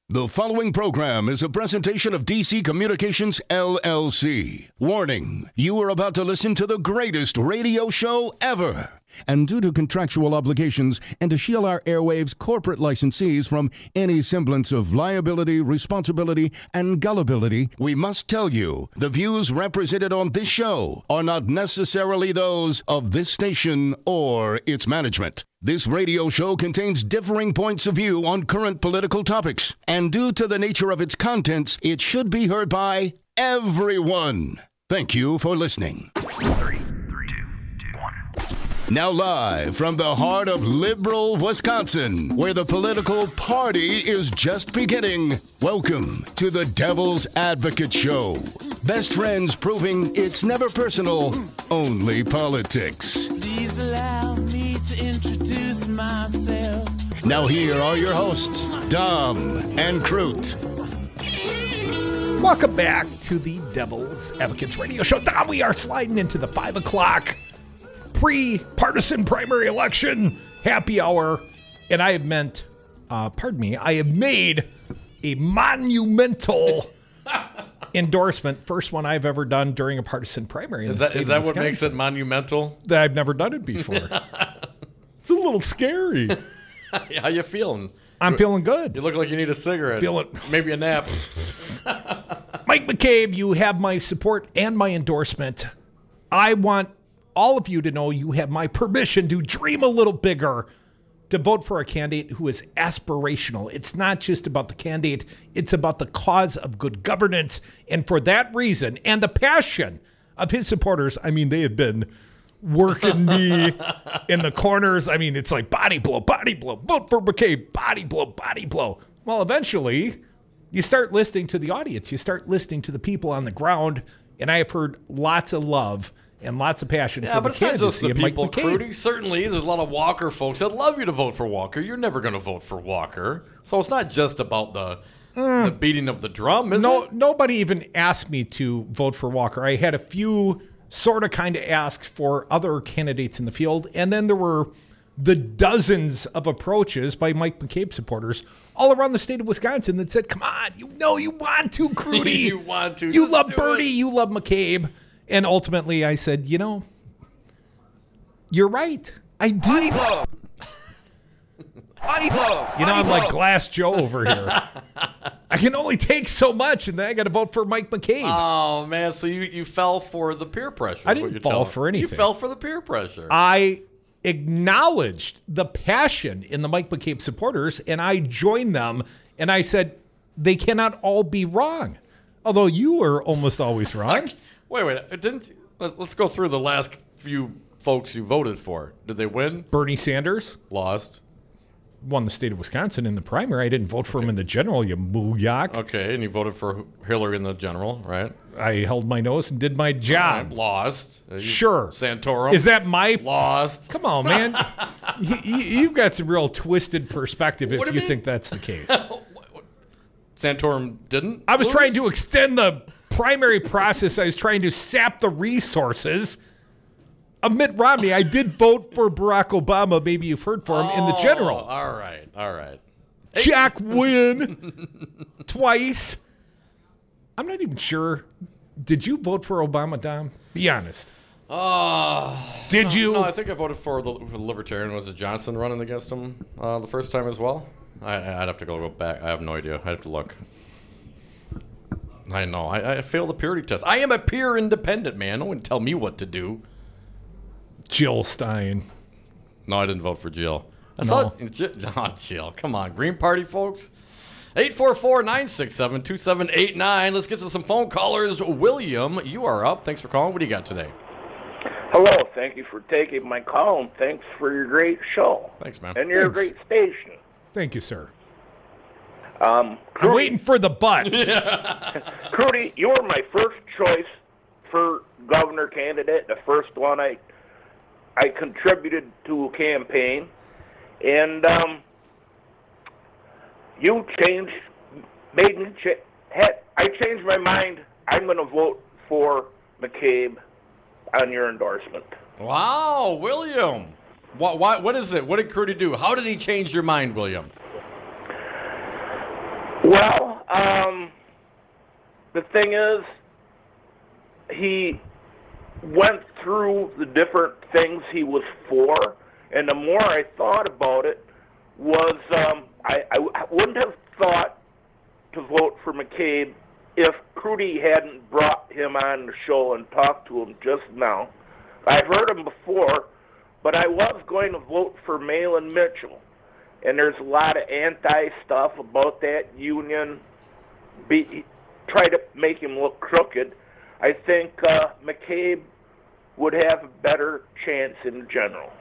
S3: The following program is a presentation of DC Communications, LLC. Warning, you are about to listen to the greatest radio show ever. And due to contractual obligations and to shield our airwaves corporate licensees from any semblance of liability, responsibility, and gullibility, we must tell you the views represented on this show are not necessarily those of this station or its management. This radio show contains differing points of view on current political topics, and due to the nature of its contents, it should be heard by everyone. Thank you for listening.
S21: 3, 2, 1.
S3: Now live from the heart of liberal Wisconsin, where the political party is just beginning, welcome to the Devil's Advocate Show. Best friends proving it's never personal, only politics.
S2: Please allow me to introduce myself.
S3: Now here are your hosts, Dom and Crute.
S8: Welcome back to the Devil's Advocates Radio Show. Dom, we are sliding into the 5 o'clock pre-partisan primary election happy hour. And I have I have made a monumental endorsement. First one I've ever done during a partisan primary.
S5: Is that what makes it monumental?
S8: That I've never done it before. It's a little scary.
S5: How you feeling?
S8: I'm feeling good.
S5: You look like you need a cigarette. Maybe a nap.
S8: Mike McCabe, you have my support and my endorsement. I want all of you to know you have my permission to dream a little bigger, to vote for a candidate who is aspirational. It's not just about the candidate, it's about the cause of good governance. And for that reason, and the passion of his supporters, I mean, they have been working me in the corners. I mean, it's like body blow, vote for McCabe, body blow. Well, eventually, you start listening to the audience. You start listening to the people on the ground. And I have heard lots of love and lots of passion for the candidacy of Mike McCabe.
S5: Crudy. Certainly, there's a lot of Walker folks that love you to vote for Walker. You're never going to vote for Walker. So it's not just about the beating of the drum, is it?
S8: Nobody even asked me to vote for Walker. I had a few sort of kind of asks for other candidates in the field. And then there were the dozens of approaches by Mike McCabe supporters all around the state of Wisconsin that said, come on, you want to, Crudy.
S5: You want to.
S8: You love Bernie. You love McCabe. And ultimately I said, you're right. I do. I'm like Glass Joe over here. I can only take so much, and then I got to vote for Mike McCabe.
S5: Oh, man. So you fell for the peer pressure.
S8: I didn't fall for anything.
S5: You fell for the peer pressure.
S8: I acknowledged the passion in the Mike McCabe supporters, and I joined them, and I said, they cannot all be wrong. Although you were almost always wrong.
S5: Wait. Let's go through the last few folks you voted for. Did they win?
S8: Bernie Sanders.
S5: Lost.
S8: Won the state of Wisconsin in the primary. I didn't vote for him in the general, you mooyak.
S5: Okay, and you voted for Hillary in the general, right?
S8: I held my nose and did my job.
S5: Lost.
S8: Sure.
S5: Santorum.
S8: Is that my...
S5: Lost.
S8: Come on, man. You've got some real twisted perspective if you think that's the case.
S5: Santorum didn't?
S8: I was trying to extend the primary process. I was trying to sap the resources of Mitt Romney. I did vote for Barack Obama. Maybe you've heard for him in the general.
S5: All right.
S8: Hey. Jack Wynn twice. I'm not even sure. Did you vote for Obama, Dom? Be honest. Did you?
S5: No, I think I voted for the Libertarian. Was it Johnson running against him the first time as well? I'd have to go back. I have no idea. I have to look. I know. I failed the purity test. I am a peer independent, man. No one tell me what to do.
S8: Jill Stein.
S5: No, I didn't vote for Jill.
S8: No.
S5: Jill. Come on. Green Party folks. 844-967-2789. Let's get to some phone callers. William, you are up. Thanks for calling. What do you got today?
S11: Hello. Thank you for taking my call, and thanks for your great show.
S5: Thanks, man.
S11: And your great station.
S8: Thank you, sir.
S11: I'm
S8: waiting for the butt.
S11: Crudy, you were my first choice for governor candidate, the first one I contributed to a campaign, and you I changed my mind. I'm going to vote for McCabe on your endorsement.
S5: Wow, William. What is it? What did Crudy do? How did he change your mind, William?
S11: Well, the thing is, he went through the different things he was for, and the more I thought about it, was I wouldn't have thought to vote for McCabe if Crudy hadn't brought him on the show and talked to him just now. I've heard him before, but I was going to vote for Malin Mitchell. And there's a lot of anti-stuff about that union. Try to make him look crooked. I think McCabe would have a better chance in general.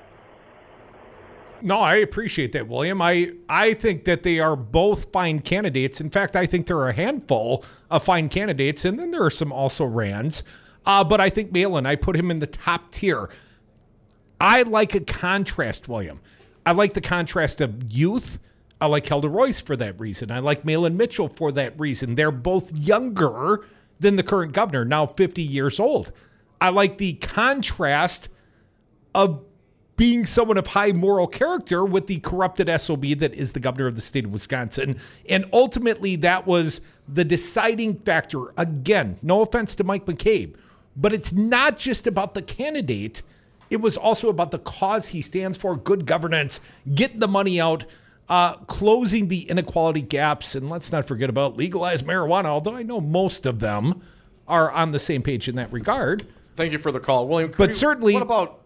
S8: No, I appreciate that, William. I think that they are both fine candidates. In fact, I think there are a handful of fine candidates, and then there are some also Rands. But I think Malin, I put him in the top tier. I like a contrast, William. I like the contrast of youth. I like Helder Royce for that reason. I like Malin Mitchell for that reason. They're both younger than the current governor, now 50 years old. I like the contrast of being someone of high moral character with the corrupted SOB that is the governor of the state of Wisconsin. And ultimately, that was the deciding factor. Again, no offense to Mike McCabe, but it's not just about the candidate. It was also about the cause he stands for, good governance, getting the money out, closing the inequality gaps, and let's not forget about legalized marijuana, although I know most of them are on the same page in that regard.
S5: Thank you for the call, William.
S8: Certainly...
S5: What about,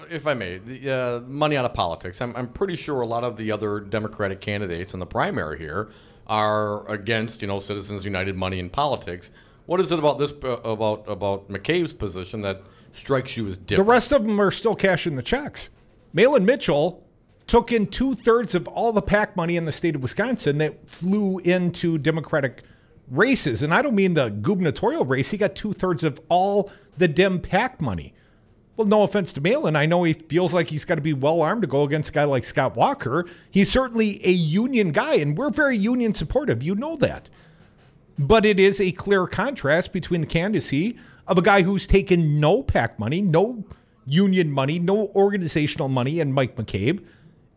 S5: if I may, the money out of politics? I'm pretty sure a lot of the other Democratic candidates in the primary here are against, Citizens United money in politics. What is it about this, about McCabe's position that strikes you as different?
S8: The rest of them are still cashing the checks. Malin Mitchell took in 2/3 of all the PAC money in the state of Wisconsin that flew into Democratic races. And I don't mean the gubernatorial race. He got 2/3 of all the Dem PAC money. Well, no offense to Malin. I know he feels like he's got to be well-armed to go against a guy like Scott Walker. He's certainly a union guy, and we're very union supportive. You know that. But it is a clear contrast between the candidacy of a guy who's taken no PAC money, no union money, no organizational money, and Mike McCabe,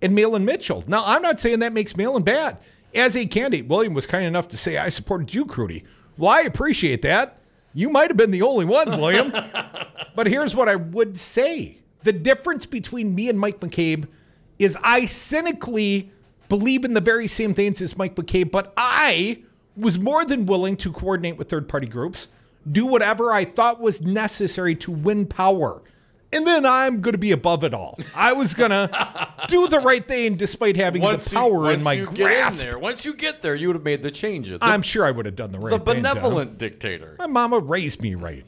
S8: and Malin Mitchell. Now, I'm not saying that makes Malin bad. As a candidate, William was kind enough to say, I supported you, Crudy. Well, I appreciate that. You might have been the only one, William. But here's what I would say. The difference between me and Mike McCabe is I cynically believe in the very same things as Mike McCabe, but I was more than willing to coordinate with third-party groups, do whatever I thought was necessary to win power. And then I'm going to be above it all. I was going to do the right thing despite having the power in my grasp.
S5: Once you get there, you would have made the changes.
S8: I'm sure I would have done the right thing.
S5: The benevolent dictator.
S8: My mama raised me right.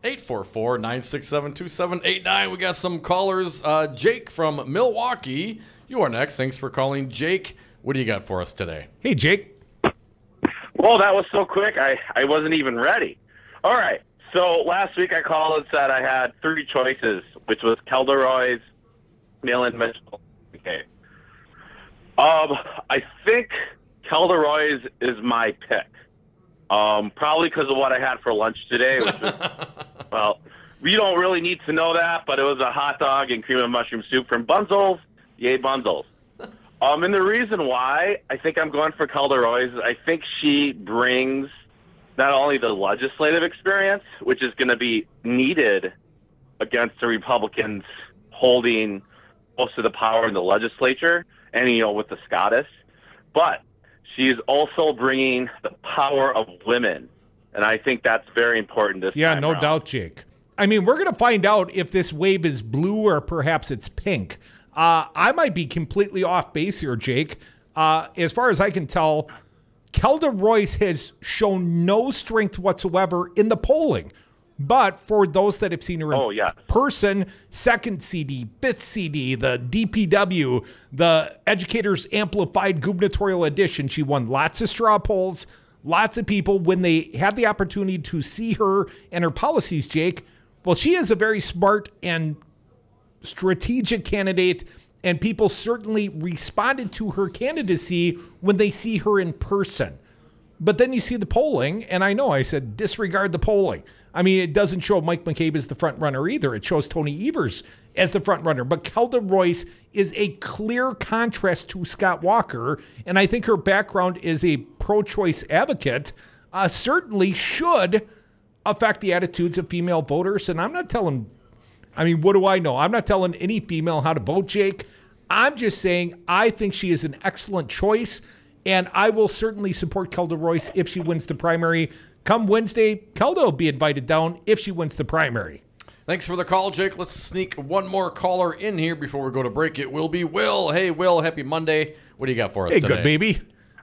S5: 844-967-2789. We got some callers. Jake from Milwaukee. You are next. Thanks for calling, Jake. What do you got for us today?
S8: Hey, Jake.
S12: Well, that was so quick, I wasn't even ready. All right. So last week I called and said I had 3 choices, which was Kelderoy's, Malin Mitchell. Okay. I think Kelderoy's is my pick. Probably because of what I had for lunch today, which was, well, we don't really need to know that, but it was a hot dog and cream and mushroom soup from Bunzel's. Yay, Bunzel's. And the reason why I think I'm going for Kelderoy's is I think she brings not only the legislative experience, which is going to be needed against the Republicans holding most of the power in the legislature and, with the SCOTUS, but she's also bringing the power of women. And I think that's very important this time
S8: no
S12: around.
S8: doubt, Jake. I mean, we're going to find out if this wave is blue or perhaps it's pink. I might be completely off base here, Jake, As far as I can tell, Kelda Royce has shown no strength whatsoever in the polling. But for those that have seen her in person, second CD, fifth CD, the DPW, the Educators Amplified Gubernatorial Edition, she won lots of straw polls, lots of people when they had the opportunity to see her and her policies, Jake. Well, she is a very smart and strategic candidate, and people certainly responded to her candidacy when they see her in person. But then you see the polling, and I know I said disregard the polling. I mean, it doesn't show Mike McCabe as the front runner either. It shows Tony Evers as the front runner. But Kelda Royce is a clear contrast to Scott Walker, and I think her background as a pro-choice advocate certainly should affect the attitudes of female voters. And I'm not telling, I mean, what do I know? I'm not telling any female how to vote, Jake. I'm just saying I think she is an excellent choice, and I will certainly support Kelda Royce if she wins the primary. Come Wednesday, Kelda will be invited down if she wins the primary.
S5: Thanks for the call, Jake. Let's sneak one more caller in here before we go to break. It will be Will. Hey, Will, happy Monday. What do you got for us today?
S8: Hey, good baby.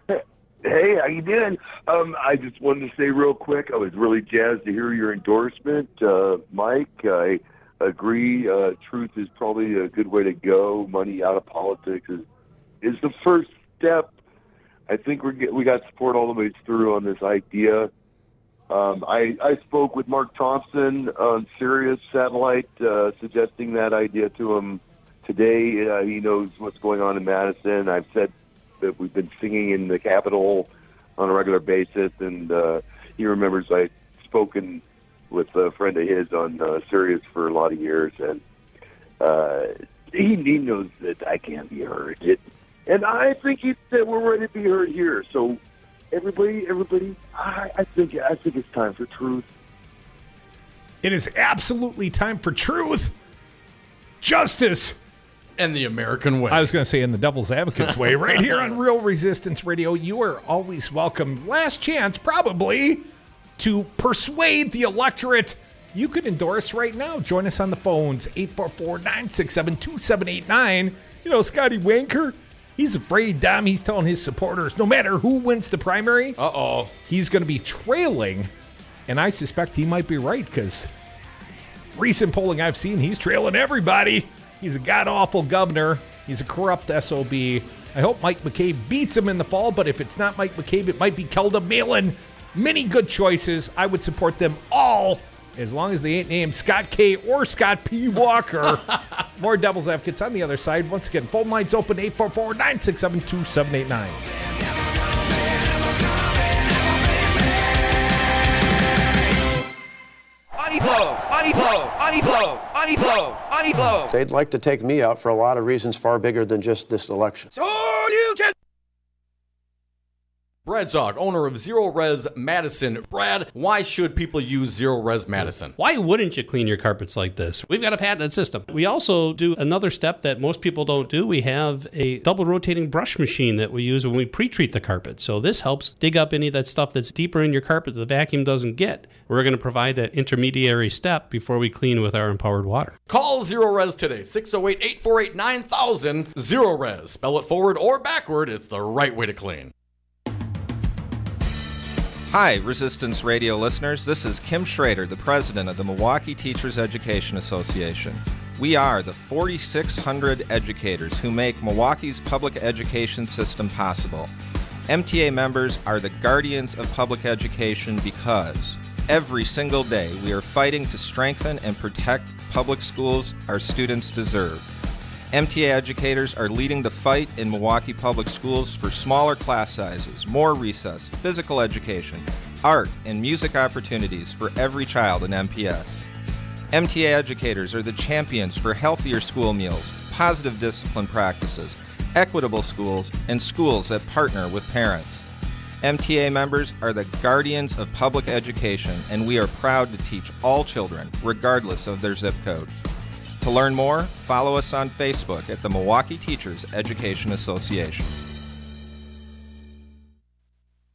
S6: Hey, how you doing? I just wanted to say real quick, I was really jazzed to hear your endorsement, Mike. I agree. Truth is probably a good way to go. Money out of politics is the first step. I think we got support all the way through on this idea. I spoke with Mark Thompson on Sirius Satellite, suggesting that idea to him today. He knows what's going on in Madison. I've said that we've been singing in the Capitol on a regular basis, and he remembers I've spoken with a friend of his on Sirius for a lot of years, and he knows that I can't be heard. And I think that we're ready to be heard here. So everybody, I think it's time for truth.
S8: It is absolutely time for truth, justice,
S5: and the American way.
S8: I was going to say in the devil's advocate's way, right here on Real Resistance Radio. You are always welcome. Last chance, probably, to persuade the electorate. You could endorse right now. Join us on the phones, 844-967-2789. You know, Scotty Wanker, he's afraid, Dom. He's telling his supporters, no matter who wins the primary, he's going to be trailing. And I suspect he might be right, because recent polling I've seen, he's trailing everybody. He's a god-awful governor. He's a corrupt SOB. I hope Mike McCabe beats him in the fall, but if it's not Mike McCabe, it might be Kelda Malin. Many good choices. I would support them all, as long as they ain't named Scott K. or Scott P. Walker. More devil's advocates on the other side. Once again, phone lines open, 844-967-2789.
S7: They'd like to take me out for a lot of reasons far bigger than just this election.
S5: So you can... Brad Zog, owner of Zero Res Madison. Brad, why should people use Zero Res Madison?
S4: Why wouldn't you clean your carpets like this? We've got a patented system. We also do another step that most people don't do. We have a double rotating brush machine that we use when we pre-treat the carpet. So this helps dig up any of that stuff that's deeper in your carpet that the vacuum doesn't get. We're going to provide that intermediary step before we clean with our empowered water.
S5: Call Zero Res today, 608-848-9000. Zero Res. Spell it forward or backward. It's the right way to clean.
S13: Hi, Resistance Radio listeners. This is Kim Schrader, the president of the Milwaukee Teachers Education Association. We are the 4,600 educators who make Milwaukee's public education system possible. MTA members are the guardians of public education because every single day we are fighting to strengthen and protect public schools our students deserve. MTA educators are leading the fight in Milwaukee public schools for smaller class sizes, more recess, physical education, art, and music opportunities for every child in MPS. MTA educators are the champions for healthier school meals, positive discipline practices, equitable schools, and schools that partner with parents. MTA members are the guardians of public education, and we are proud to teach all children, regardless of their zip code. To learn more, follow us on Facebook at the Milwaukee Teachers Education Association.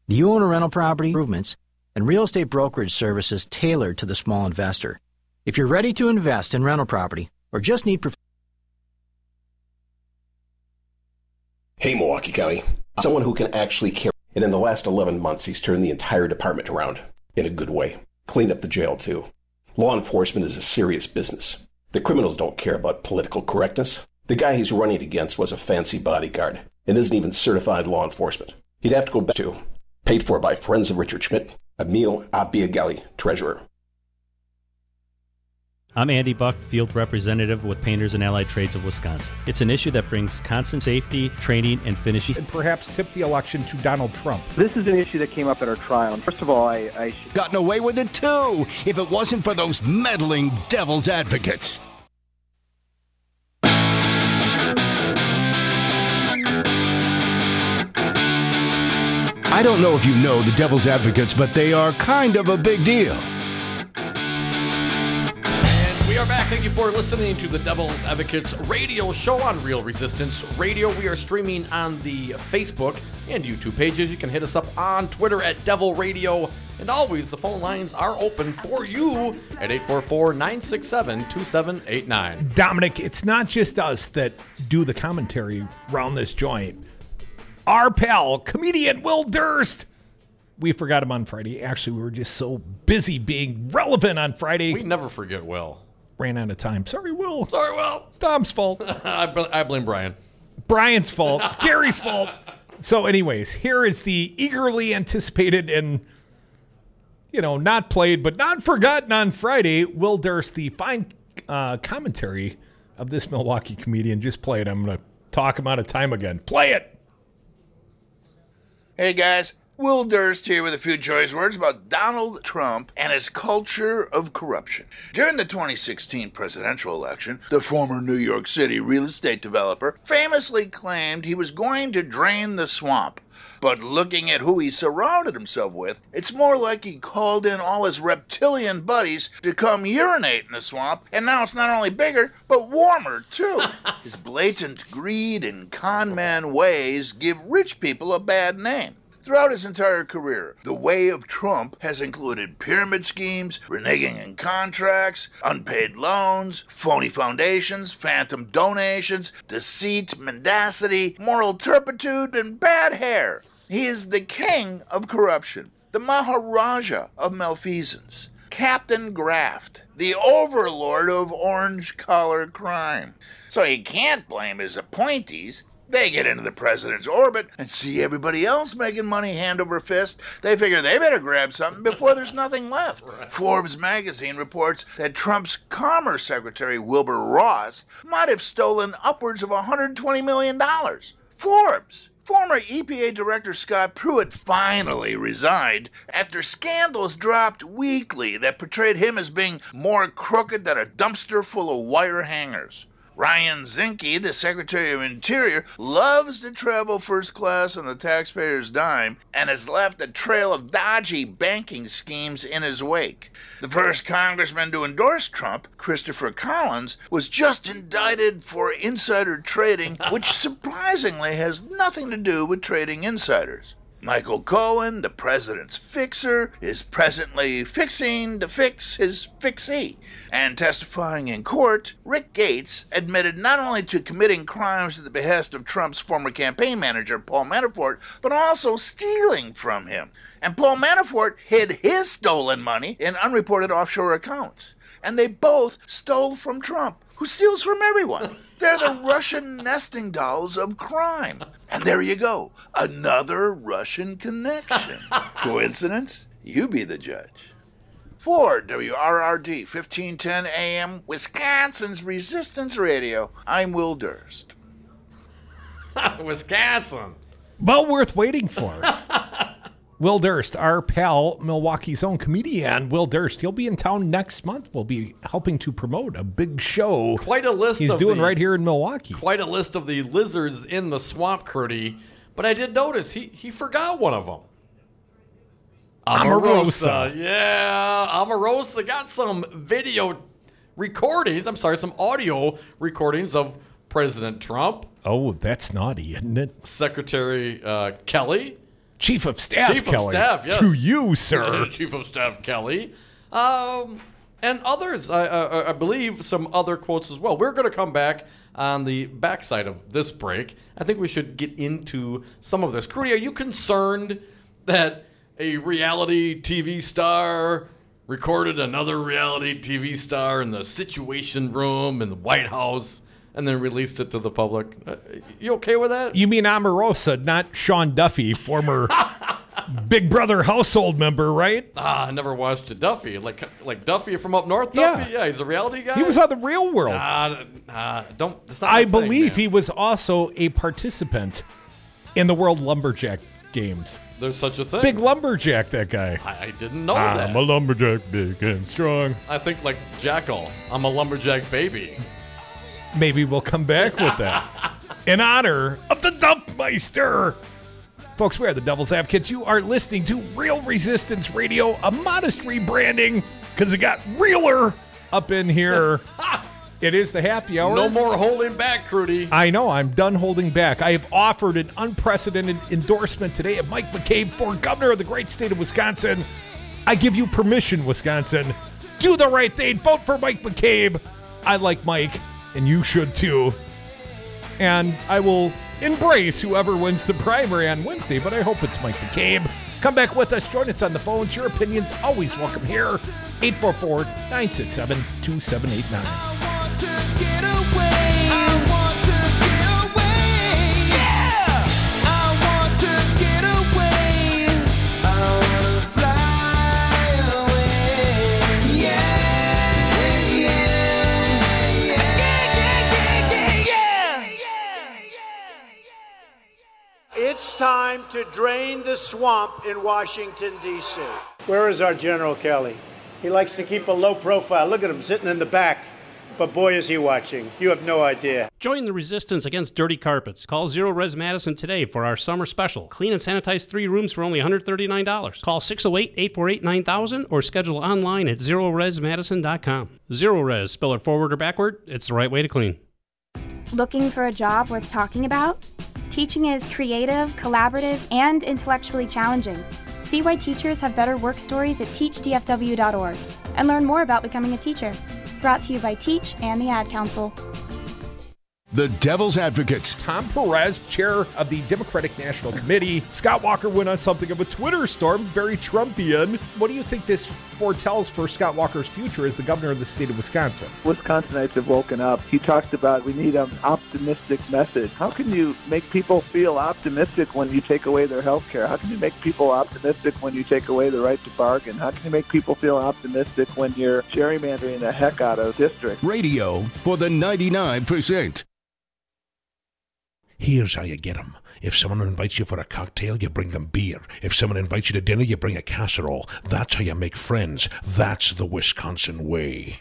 S14: Do you own a rental property? Improvements and real estate brokerage services tailored to the small investor. If you're ready to invest in rental property or just need...
S15: Hey, Milwaukee County.
S10: Someone who can actually care. And in the last 11 months, he's turned the entire department around in a good way. Cleaned up the jail, too. Law enforcement is a serious business. The criminals don't care about political correctness. The guy he's running against was a fancy bodyguard and isn't even certified law enforcement. He'd have to go back to, paid for by friends of Richard Schmidt, Emil Abiagali, treasurer.
S15: I'm Andy Buck, field representative with Painters and Allied Trades of Wisconsin. It's an issue that brings constant safety, training, and finishes.
S8: And perhaps tip the election to Donald Trump.
S16: This is an issue that came up at our trial. First of all, I
S3: gotten away with it too, if it wasn't for those meddling devil's advocates. I don't know if you know the devil's advocates, but they are kind of a big deal.
S5: We are back. Thank you for listening to the Devil's Advocates radio show on Real Resistance Radio. We are streaming on the Facebook and YouTube pages. You can hit us up on Twitter at Devil Radio. And always, the phone lines are open for you at 844-967-2789.
S8: Dominic, it's not just us that do the commentary around this joint. Our pal, comedian Will Durst. We forgot him on Friday. Actually, we were just so busy being relevant on Friday.
S5: We never forget Will.
S8: Ran out of time. Sorry, Will.
S5: Sorry, Will.
S8: Tom's fault.
S5: I blame Brian.
S8: Brian's fault. Gary's fault. So anyways, here is the eagerly anticipated and, not played but not forgotten on Friday, Will Durst, the fine commentary of this Milwaukee comedian. Just play it. I'm going to talk him out of time again. Play it.
S17: Hey, guys. Will Durst here with a few choice words about Donald Trump and his culture of corruption. During the 2016 presidential election, the former New York City real estate developer famously claimed he was going to drain the swamp. But looking at who he surrounded himself with, it's more like he called in all his reptilian buddies to come urinate in the swamp, and now it's not only bigger, but warmer, too. His blatant greed and con man ways give rich people a bad name. Throughout his entire career, the way of Trump has included pyramid schemes, reneging in contracts, unpaid loans, phony foundations, phantom donations, deceit, mendacity, moral turpitude, and bad hair. He is the king of corruption, the Maharaja of malfeasance, Captain Graft, the overlord of orange-collar crime. So you can't blame his appointees. They get into the president's orbit and see everybody else making money hand over fist. They figure they better grab something before there's nothing left. Right. Forbes magazine reports that Trump's Commerce Secretary Wilbur Ross might have stolen upwards of $120 million. Forbes! Former EPA Director Scott Pruitt finally resigned after scandals dropped weekly that portrayed him as being more crooked than a dumpster full of wire hangers. Ryan Zinke, the Secretary of Interior, loves to travel first class on the taxpayer's dime and has left a trail of dodgy banking schemes in his wake. The first congressman to endorse Trump, Christopher Collins, was just indicted for insider trading, which surprisingly has nothing to do with trading insiders. Michael Cohen, the president's fixer, is presently fixing to fix his fixee. And testifying in court, Rick Gates admitted not only to committing crimes at the behest of Trump's former campaign manager, Paul Manafort, but also stealing from him. And Paul Manafort hid his stolen money in unreported offshore accounts. And they both stole from Trump, who steals from everyone. They're the Russian nesting dolls of crime. And there you go, another Russian connection. Coincidence? You be the judge. For WRRD 1510 AM, Wisconsin's Resistance Radio, I'm Will Durst.
S5: Wisconsin.
S8: Well worth waiting for. Will Durst, our pal, Milwaukee's own comedian, Will Durst. He'll be in town next month. We'll be helping to promote a big show.
S5: Quite a list
S8: he's doing right here in Milwaukee.
S5: Quite a list of the lizards in the swamp, Curdy. But I did notice he forgot one of them. Omarosa. Yeah, Omarosa got some video recordings. I'm sorry, some audio recordings of President Trump.
S8: Oh, that's naughty, isn't it?
S5: Secretary Kelly.
S8: Chief of Staff
S5: Chief
S8: Kelly.
S5: of Staff, yes.
S8: To you, sir.
S5: Chief of Staff Kelly. And others, I believe some other quotes as well. We're going to come back on the backside of this break. I think we should get into some of this. Crudy, are you concerned that a reality TV star recorded another reality TV star in the Situation Room in the White House and then released it to the public? You okay with that?
S8: You mean Omarosa, not Sean Duffy, former Big Brother household member, right?
S5: I never watched Duffy. Like Duffy from up north, Duffy? Yeah, he's a reality guy?
S8: He was on The Real World.
S5: I
S8: believe he was also a participant in the World Lumberjack Games.
S5: There's such a thing.
S8: Big lumberjack, that guy.
S5: I didn't know that.
S8: I'm a lumberjack, big and strong.
S5: I think like Jackal. I'm a lumberjack baby.
S8: Maybe we'll come back with that. In honor of the Dumpmeister. Folks, we are the Devil's Advocates. You are listening to Real Resistance Radio, a modest rebranding because it got realer up in here. It is the happy hour.
S5: No more holding back, Crudy.
S8: I know. I'm done holding back. I have offered an unprecedented endorsement today of Mike McCabe for governor of the great state of Wisconsin. I give you permission, Wisconsin. Do the right thing. Vote for Mike McCabe. I like Mike, and you should too. And I will embrace whoever wins the primary on Wednesday, but I hope it's Mike McCabe. Come back with us. Join us on the phones. Your opinions always welcome here. 844-967-2789.
S9: It's time to drain the swamp in Washington, D.C. Where is our General Kelly? He likes to keep a low profile. Look at him sitting in the back. But boy, is he watching. You have no idea.
S4: Join the resistance against dirty carpets. Call Zero Res Madison today for our summer special. Clean and sanitize 3 rooms for only $139. Call 608-848-9000 or schedule online at zeroresmadison.com. Zero Res, spell it forward or backward, it's the right way to clean.
S18: Looking for a job worth talking about? Teaching is creative, collaborative, and intellectually challenging. See why teachers have better work stories at teachdfw.org and learn more about becoming a teacher. Brought to you by Teach and the Ad Council.
S3: The Devil's Advocates.
S8: Tom Perez, chair of the Democratic National Committee. Scott Walker went on something of a Twitter storm, very Trumpian. What do you think this foretells for Scott Walker's future as the governor of the state of Wisconsin?
S19: Wisconsinites have woken up. He talked about we need an optimistic message. How can you make people feel optimistic when you take away their health care? How can you make people optimistic when you take away the right to bargain? How can you make people feel optimistic when you're gerrymandering the heck out of districts?
S3: Radio for the 99%.
S20: Here's how you get them. If someone invites you for a cocktail, you bring them beer. If someone invites you to dinner, you bring a casserole. That's how you make friends. That's the Wisconsin way.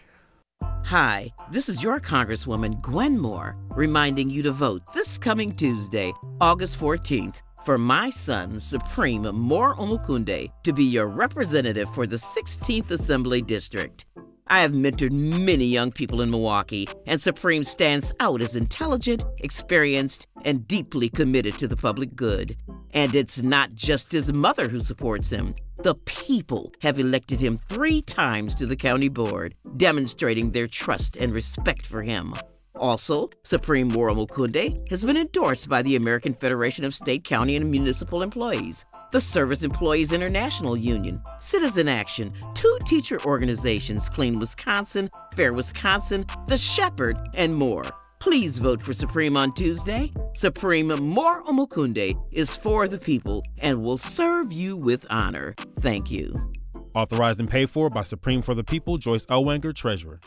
S22: Hi, this is your Congresswoman, Gwen Moore, reminding you to vote this coming Tuesday, August 14th, for my son, Supreme Moore Omokunde, to be your representative for the 16th Assembly District. I have mentored many young people in Milwaukee, and Supreme stands out as intelligent, experienced, and deeply committed to the public good. And it's not just his mother who supports him. The people have elected him 3 times to the county board, demonstrating their trust and respect for him. Also, Supreme Moore Omokunde has been endorsed by the American Federation of State, County, and Municipal Employees, the Service Employees International Union, Citizen Action, 2 teacher organizations, Clean Wisconsin, Fair Wisconsin, The Shepherd, and more. Please vote for Supreme on Tuesday. Supreme Moore Omokunde is for the people and will serve you with honor. Thank you.
S23: Authorized and paid for by Supreme for the People, Joyce Elwanger, Treasurer.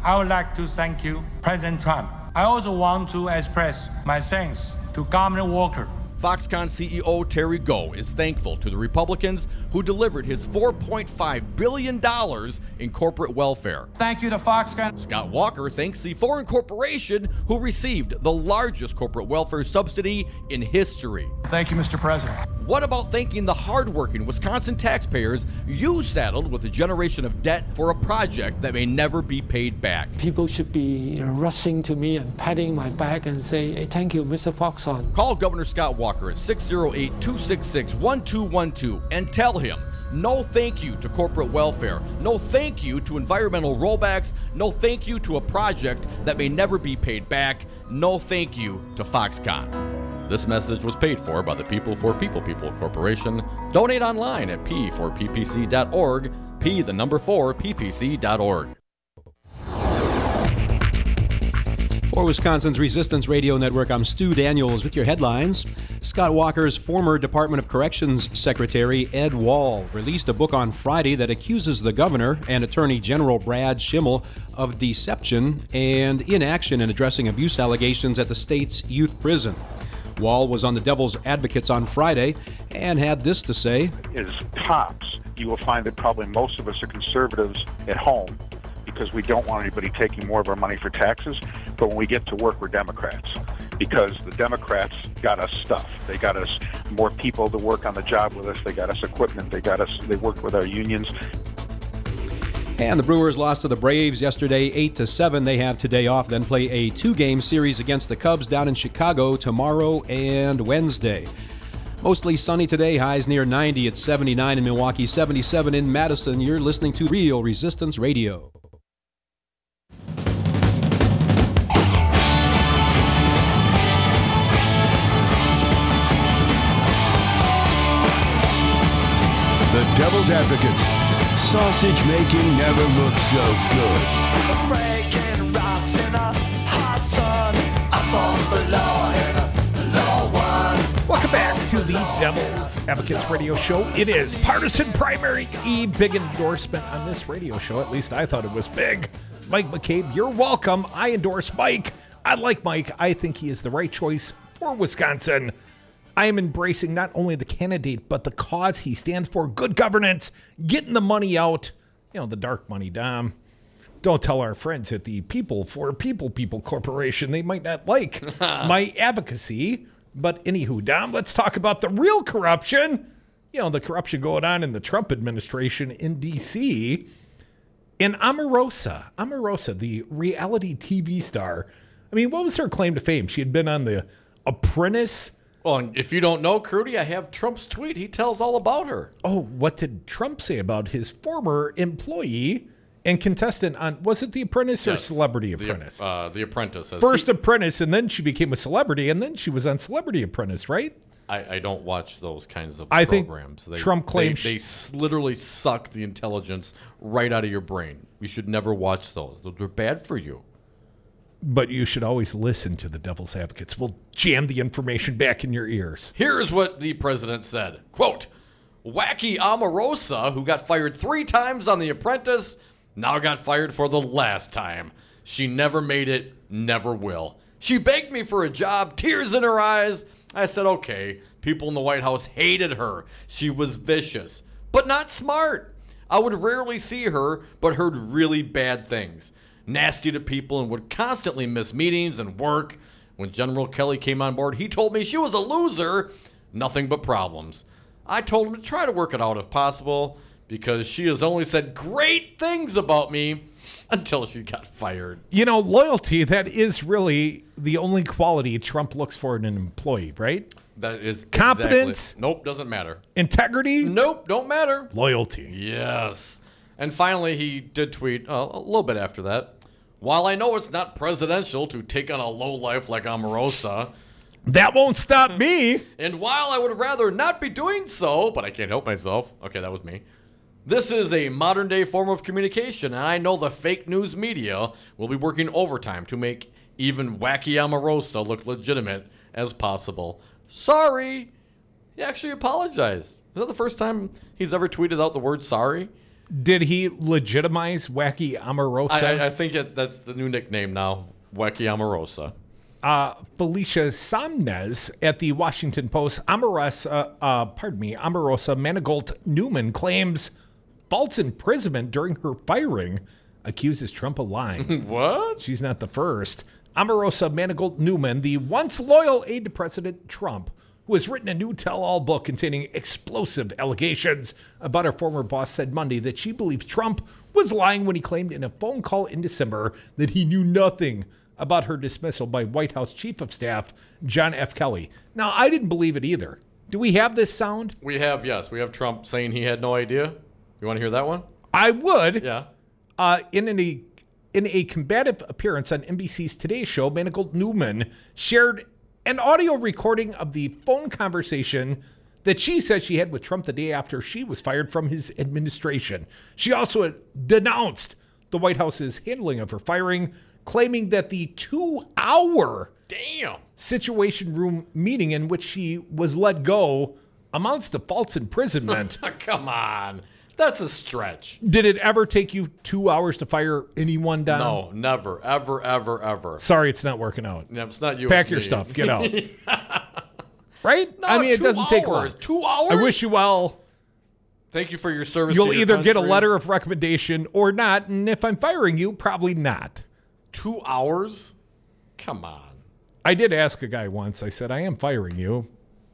S24: I would like to thank you, President Trump. I also want to express my thanks to Governor Walker.
S5: Foxconn CEO Terry Goh is thankful to the Republicans who delivered his $4.5 billion in corporate welfare.
S24: Thank you to Foxconn.
S5: Scott Walker thanks the foreign corporation who received the largest corporate welfare subsidy in history.
S24: Thank you, Mr. President.
S5: What about thanking the hardworking Wisconsin taxpayers you saddled with a generation of debt for a project that may never be paid back?
S25: People should be rushing to me and patting my back and say, hey, thank you, Mr. Foxconn.
S5: Call Governor Scott Walker at 608-266-1212 and tell him No thank you to corporate welfare. No thank you to environmental rollbacks. No thank you to a project that may never be paid back. No thank you to Foxconn. This message was paid for by the People for People Corporation. Donate online at p4ppc.org, p4ppc.org.
S1: For Wisconsin's Resistance Radio Network, I'm Stu Daniels with your headlines. Scott Walker's former Department of Corrections Secretary, Ed Wall, released a book on Friday that accuses the governor and Attorney General Brad Schimmel of deception and inaction in addressing abuse allegations at the state's youth prison. Wall was on the Devil's Advocates on Friday and had this to say.
S2: As cops, you will find that probably most of us are conservatives at home because we don't want anybody taking more of our money for taxes. But when we get to work, we're Democrats because the Democrats got us stuff. They got us more people to work on the job with us. They got us equipment. They worked with our unions.
S1: And the Brewers lost to the Braves yesterday 8-7. They have today off, then play a 2-game series against the Cubs down in Chicago tomorrow and Wednesday. Mostly sunny today, highs near 90 at 79 in Milwaukee, 77 in Madison. You're listening to Real Resistance Radio.
S3: The Devil's Advocates. Sausage making never looks so good.
S11: Breaking rocks in a hot sun. Up on the law in a low one.
S8: Welcome back to the Devil's Advocates Radio Show. It is partisan primary eve. Big endorsement on this radio show. At least I thought it was big. Mike McCabe, you're welcome. I endorse Mike. I like Mike. I think he is the right choice for Wisconsin. I am embracing not only the candidate, but the cause he stands for. Good governance, getting the money out. You know, the dark money, Dom. Don't tell our friends at the People for People Corporation. They might not like my advocacy. But anywho, Dom, let's talk about the real corruption. You know, the corruption going on in the Trump administration in D.C. And Omarosa, the reality TV star. I mean, what was her claim to fame? She had been on The Apprentice.
S5: Well, and if you don't know, Crudy, I have Trump's tweet. He tells all about her.
S8: Oh, what did Trump say about his former employee and contestant on, was it The Apprentice or Celebrity Apprentice?
S5: The Apprentice.
S8: First Apprentice, and then she became a celebrity, and then she was on Celebrity Apprentice, right?
S5: I don't watch those kinds of
S8: I
S5: programs.
S8: think Trump claims...
S5: They literally suck the intelligence right out of your brain. You should never watch those. They're bad for you.
S8: But you should always listen to the Devil's Advocates. We'll jam the information back in your ears.
S5: Here's what the president said. Quote, wacky Omarosa, who got fired 3 times on The Apprentice, now got fired for the last time. She never made it, never will. She begged me for a job, tears in her eyes. I said, okay. People in the White House hated her. She was vicious, but not smart. I would rarely see her, but heard really bad things. Nasty to people and would constantly miss meetings and work. When General Kelly came on board, he told me she was a loser. Nothing but problems. I told him to try to work it out if possible because she has only said great things about me until she got fired.
S8: You know, loyalty, that is really the only quality Trump looks for in an employee, right?
S5: That is
S8: competence.
S5: Exactly. Nope, doesn't matter.
S8: Integrity.
S5: Nope, don't matter.
S8: Loyalty.
S5: Yes. And finally, he did tweet a little bit after that. While I know it's not presidential to take on a lowlife like Omarosa,
S8: that won't stop me.
S5: And while I would rather not be doing so, but I can't help myself. Okay, that was me. This is a modern day form of communication, and I know the fake news media will be working overtime to make even wacky Omarosa look legitimate as possible. Sorry. He actually apologized. Is that the first time he's ever tweeted out the word sorry?
S8: Did he legitimize Wacky Omarosa?
S5: I think that's the new nickname now, Wacky Omarosa.
S8: Felicia Samnez at the Washington Post, Omarosa Manigault Newman claims false imprisonment during her firing, accuses Trump of lying.
S5: What?
S8: She's not the first. Omarosa Manigault Newman, the once loyal aide to President Trump, who has written a new tell-all book containing explosive allegations about her former boss, said Monday that she believes Trump was lying when he claimed in a phone call in December that he knew nothing about her dismissal by White House Chief of Staff John F. Kelly. Now, I didn't believe it either. Do we have this sound?
S5: We have, yes. We have Trump saying he had no idea. You want to hear that one?
S8: I would.
S5: Yeah.
S8: In a combative appearance on NBC's Today Show, Manigault Newman shared an audio recording of the phone conversation that she said she had with Trump the day after she was fired from his administration. She also denounced the White House's handling of her firing, claiming that the 2-hour Situation Room meeting in which she was let go amounts to false imprisonment.
S5: Come on. That's a stretch.
S8: Did it ever take you 2 hours to fire anyone down?
S5: No, never, ever, ever, ever.
S8: Sorry, it's not working out.
S5: Yeah, it's not you.
S8: Pack your stuff. Get out. Right?
S5: No,
S8: I mean, it
S5: 2
S8: doesn't take
S5: hours.
S8: long.
S5: 2 hours?
S8: I wish you well.
S5: Thank you for your service.
S8: You'll
S5: to your
S8: either get a
S5: country.
S8: letter of recommendation or not, and if I'm firing you, probably not.
S5: 2 hours? Come on.
S8: I did ask a guy once. I said, I am firing you.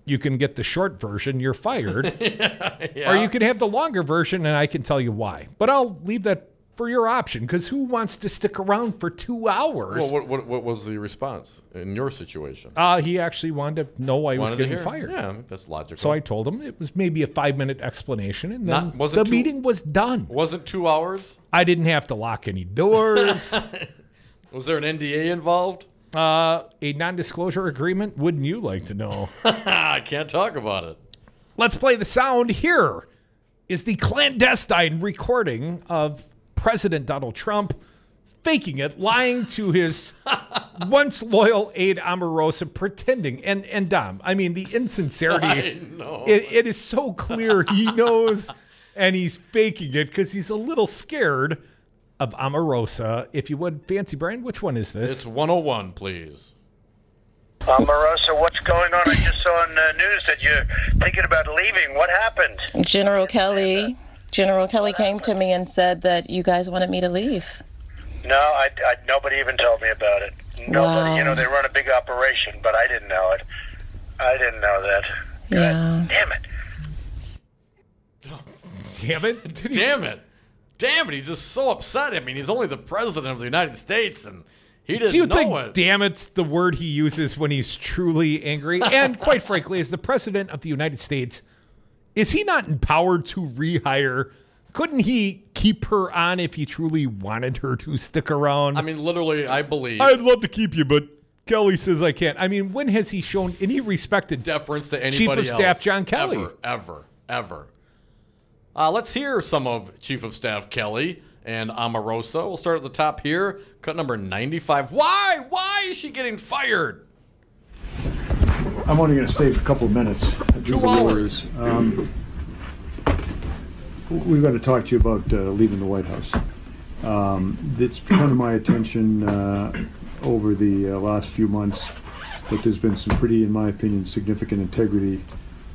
S8: You can get the short version, you're fired.
S5: Yeah.
S8: Or you can have the longer version, and I can tell you why. But I'll leave that for your option, because who wants to stick around for 2 hours?
S5: Well, what was the response in your situation?
S8: He actually wanted to know why he was getting fired.
S5: Yeah, that's logical.
S8: So I told him it was maybe a 5-minute explanation, and then
S5: wasn't
S8: the meeting was done.
S5: Wasn't 2 hours?
S8: I didn't have to lock any doors.
S5: Was there an NDA involved?
S8: A non-disclosure agreement? Wouldn't you like to know?
S5: I can't talk about it.
S8: Let's play the sound. Here is the clandestine recording of President Donald Trump faking it, lying to his once loyal aide Omarosa, pretending. And Dom, I mean, the insincerity.
S5: I know.
S8: It is so clear he knows, and he's faking it because he's a little scared of Omarosa. If you would, Fancy Brian, which one is this?
S5: It's 101, please.
S6: Omarosa, what's going on? I just saw on the news that you're thinking about leaving. What happened?
S7: General Kelly came to me and said that you guys wanted me to leave.
S6: No, nobody even told me about it. Nobody.
S7: Wow.
S6: You know, they run a big operation, but I didn't know it. I didn't know that.
S7: Yeah.
S6: Damn it.
S8: Damn it.
S5: Damn it. Damn it. He's just so upset. I mean, he's only the president of the United States, and he didn't
S8: Do you
S5: know
S8: think
S5: it.
S8: damn it's the word he uses when he's truly angry? And quite frankly, as the president of the United States, is he not empowered to rehire? Couldn't he keep her on if he truly wanted her to stick around?
S5: I mean, literally, I believe.
S8: I'd love to keep you, but Kelly says I can't. I mean, when has he shown any respect and
S5: deference to anybody
S8: Chief of
S5: else?
S8: Staff John Kelly?
S5: Ever. Let's hear some of Chief of Staff Kelly and Omarosa. We'll start at the top here. Cut number 95. Why? Why is she getting fired?
S12: I'm only going to stay for a couple of minutes.
S5: 2 hours.
S12: We've got to talk to you about leaving the White House. It's come to my attention over the last few months that there's been some pretty, in my opinion, significant integrity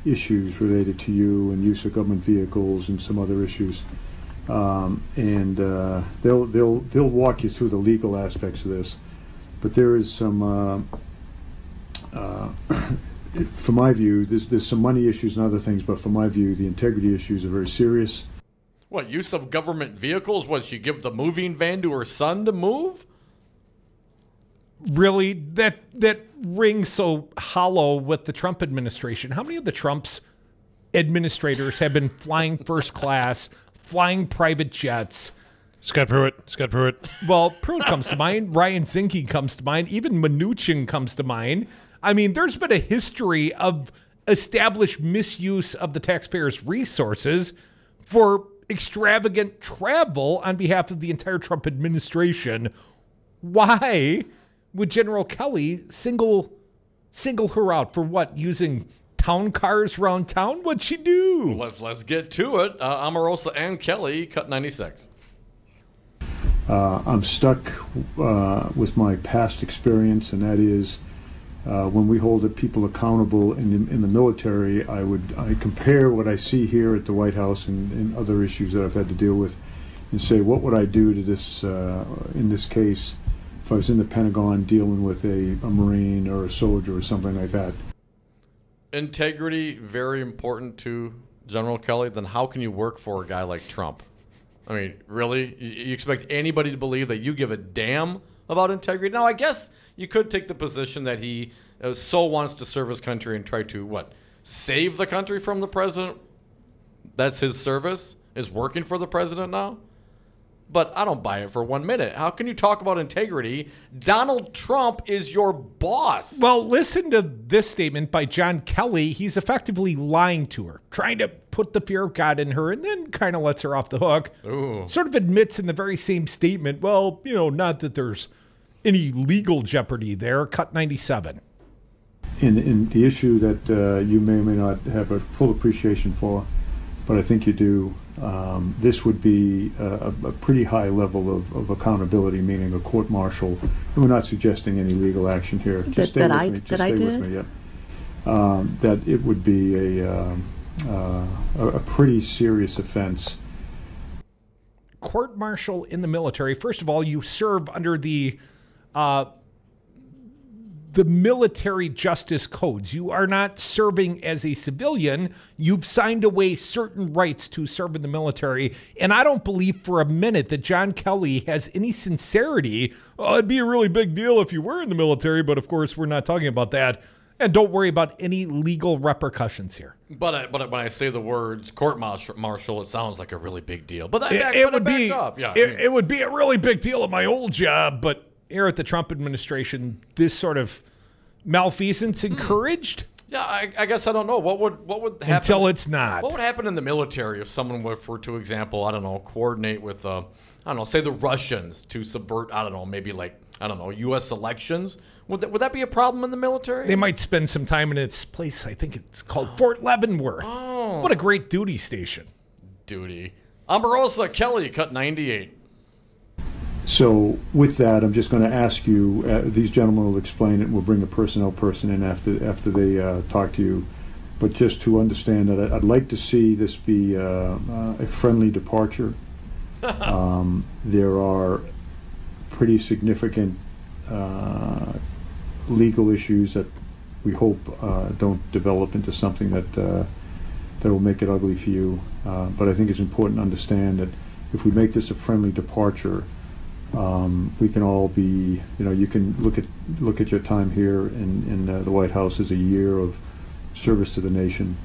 S12: issues related to you and use of government vehicles and some other issues. And they'll walk you through the legal aspects of this, but there is some, from my view, there's some money issues and other things, but from my view, the integrity issues are very serious.
S5: What, use of government vehicles? What, she give the moving van to her son to move?
S8: Really? That rings so hollow with the Trump administration. How many of the Trump's administrators have been flying first class, flying private jets?
S20: Scott Pruitt.
S8: Well, Pruitt comes to mind. Ryan Zinke comes to mind. Even Mnuchin comes to mind. I mean, there's been a history of established misuse of the taxpayers' resources for extravagant travel on behalf of the entire Trump administration. Why would General Kelly single her out for what? Using town cars around town? What'd she do?
S5: Let's get to it. Omarosa and Kelly, cut 96.
S12: I'm stuck with my past experience, and that is when we hold people accountable in the military, I compare what I see here at the White House and other issues that I've had to deal with, and say, what would I do to this in this case if I was in the Pentagon dealing with a Marine or a soldier or something like that?
S5: Integrity, very important to General Kelly. Then how can you work for a guy like Trump? I mean, really? You expect anybody to believe that you give a damn about integrity? Now, I guess you could take the position that he so wants to serve his country and try to, save the country from the president. That's his service, is working for the president now. But I don't buy it for 1 minute. How can you talk about integrity? Donald Trump is your boss.
S8: Well, listen to this statement by John Kelly. He's effectively lying to her, trying to put the fear of God in her, and then kind of lets her off the hook.
S5: Ooh.
S8: Sort of admits in the very same statement, well, not that there's any legal jeopardy there. Cut 97.
S12: In the issue that you may or may not have a full appreciation for, but I think you do, this would be a pretty high level of accountability, meaning a court-martial. We're not suggesting any legal action here. Just stay with me. Just stay with me. Yeah. That it would be a pretty serious offense.
S8: Court-martial in the military. First of all, you serve under the military justice codes. You are not serving as a civilian. You've signed away certain rights to serve in the military. And I don't believe for a minute that John Kelly has any sincerity. Oh, it'd be a really big deal if you were in the military, but of course we're not talking about that. And don't worry about any legal repercussions here.
S5: But when I say the words court-martial, it sounds like a really big deal. But
S8: it would be a really big deal at my old job, but here at the Trump administration, this sort of malfeasance encouraged?
S5: Yeah, I guess I don't know. What would happen?
S8: Until it's not.
S5: What would happen in the military if someone were to example, coordinate with, say the Russians to subvert, maybe U.S. elections? Would that be a problem in the military?
S8: They might spend some time in its place. I think it's called Fort Leavenworth.
S5: Oh.
S8: What a great duty station.
S5: Duty. Omarosa Kelly, cut 98.
S12: So with that, I'm just going to ask you, these gentlemen will explain it, and we'll bring a personnel person in after they talk to you. But just to understand that, I'd like to see this be a friendly departure. There are pretty significant legal issues that we hope don't develop into something that will make it ugly for you. But I think it's important to understand that if we make this a friendly departure, we can all be, you can look at your time here in the White House as a year of service to the nation,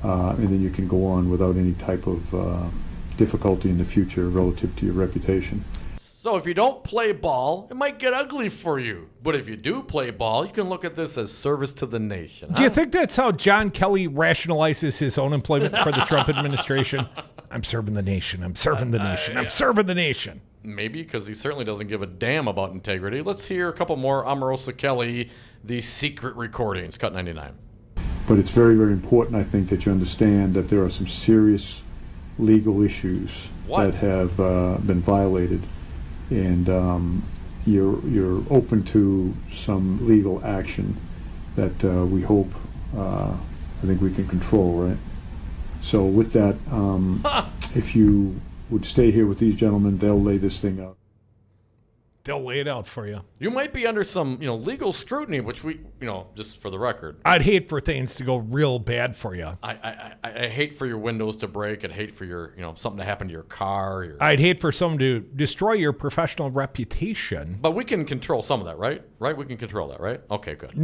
S12: and then you can go on without any type of difficulty in the future relative to your reputation.
S5: So if you don't play ball, it might get ugly for you. But if you do play ball, you can look at this as service to the nation. Huh?
S8: Do you think that's how John Kelly rationalizes his own employment for the Trump administration? I'm serving the nation. I'm serving the nation. I'm serving the nation.
S5: Maybe, because he certainly doesn't give a damn about integrity. Let's hear a couple more Omarosa Kelly, the secret recordings, cut 99.
S12: But it's very, very important, I think, that you understand that there are some serious legal issues that have been violated, and you're open to some legal action that we hope, I think we can control, right? So with that, if you would stay here with these gentlemen, they'll lay this thing out.
S8: They'll lay it out for you.
S5: You might be under some, legal scrutiny, which we, just for the record.
S8: I'd hate for things to go real bad for you.
S5: I hate for your windows to break. I'd hate for your, something to happen to your car.
S8: I'd hate for someone to destroy your professional reputation.
S5: But we can control some of that, right? Right? We can control that, right? Okay, good.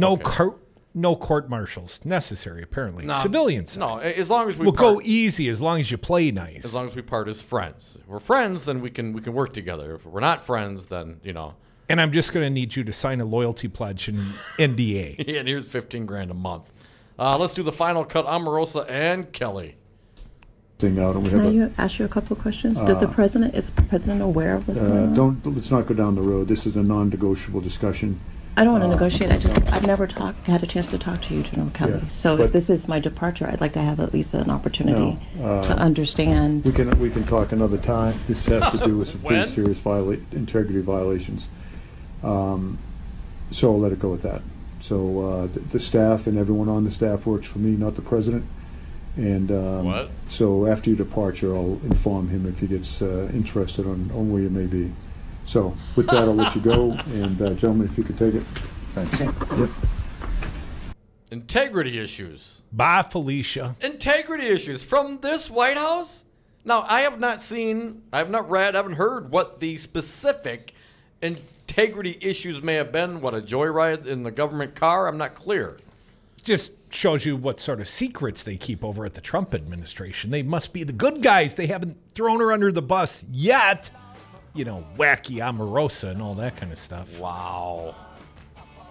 S8: No court-martials necessary, apparently.
S5: No,
S8: Civilians.
S5: No, as long as we
S8: we'll go easy, as long as you play nice.
S5: As long as we part as friends. If we're friends, then we can work together. If we're not friends, then,
S8: And I'm just going to need you to sign a loyalty pledge and NDA.
S5: Yeah, and here's $15,000 a month. Let's do the final cut. Omarosa and Kelly.
S12: Thing out, and
S7: Can I ask you a couple of questions? Is the president aware of what's going on?
S12: Let's not go down the road. This is a non-negotiable discussion.
S7: I don't want to negotiate. I've never had a chance to talk to you, General Kelly.
S12: Yeah,
S7: so if this is my departure, I'd like to have at least an opportunity to understand.
S12: We can talk another time. This has to do with some pretty serious integrity violations. So I'll let it go with that. So the staff and everyone on the staff works for me, not the president. And so after your departure, I'll inform him if he gets interested on where you may be. So with that, I'll let you go. And gentlemen, if you could take it. Thanks. Yep.
S5: Integrity issues.
S8: Bye, Felicia.
S5: Integrity issues from this White House? Now, I have not read, I haven't heard what the specific integrity issues may have been. What, a joyride in the government car? I'm not clear.
S8: Just shows you what sort of secrets they keep over at the Trump administration. They must be the good guys. They haven't thrown her under the bus yet. You know, wacky Omarosa and all that kind of stuff.
S5: Wow.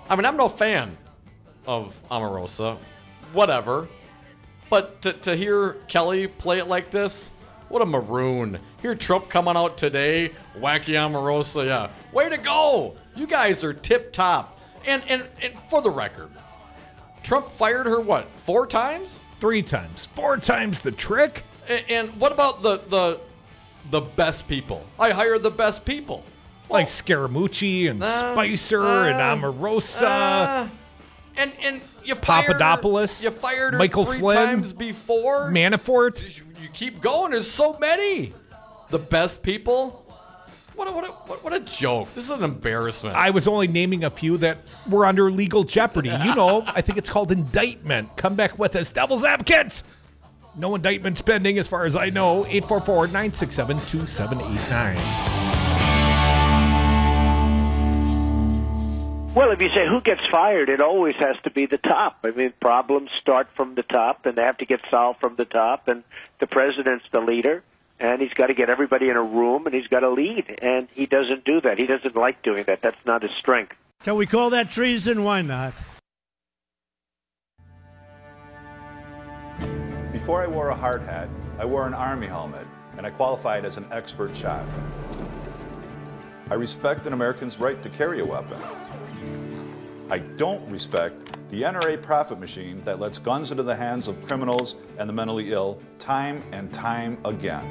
S5: I mean, I'm no fan of Omarosa. Whatever. But to hear Kelly play it like this, what a maroon. Hear Trump coming out today, wacky Omarosa, yeah. Way to go. You guys are tip-top. And for the record, Trump fired her, what, 4 times?
S8: 3 times. 4 times the trick?
S5: And what about the best people? I hired the best people. Well,
S8: like Scaramucci and Spicer and Omarosa.
S5: And you fired
S8: Papadopoulos.
S5: You fired her
S8: Michael
S5: 3
S8: Flynn,
S5: times before.
S8: Manafort.
S5: You keep going. There's so many. The best people. What a joke. This is an embarrassment.
S8: I was only naming a few that were under legal jeopardy. You know, I think it's called indictment. Come back with us, devil's advocates. No indictments pending as far as I know. 844-967-2789.
S10: Well, if you say who gets fired, it always has to be the top. I mean, problems start from the top, and they have to get solved from the top, and the president's the leader, and he's got to get everybody in a room, and he's got to lead, and he doesn't do that. He doesn't like doing that. That's not his strength.
S13: Can we call that treason? Why not?
S14: Before I wore a hard hat, I wore an Army helmet, and I qualified as an expert shot. I respect an American's right to carry a weapon. I don't respect the NRA profit machine that lets guns into the hands of criminals and the mentally ill time and time again.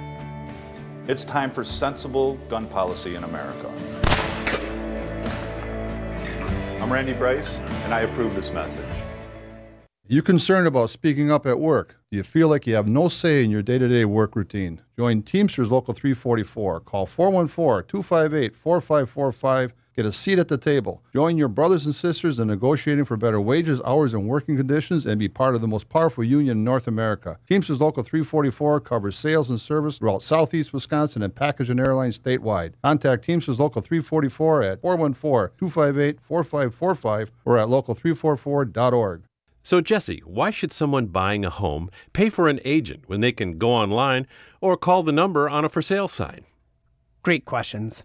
S14: It's time for sensible gun policy in America. I'm Randy Bryce, and I approve this message.
S15: You concerned about speaking up at work? Do you feel like you have no say in your day-to-day work routine? Join Teamsters Local 344. Call 414-258-4545. Get a seat at the table. Join your brothers and sisters in negotiating for better wages, hours, and working conditions, and be part of the most powerful union in North America. Teamsters Local 344 covers sales and service throughout Southeast Wisconsin and package and airlines statewide. Contact Teamsters Local 344 at 414-258-4545 or at local344.org.
S21: So, Jesse, why should someone buying a home pay for an agent when they can go online or call the number on a for sale sign?
S26: Great questions.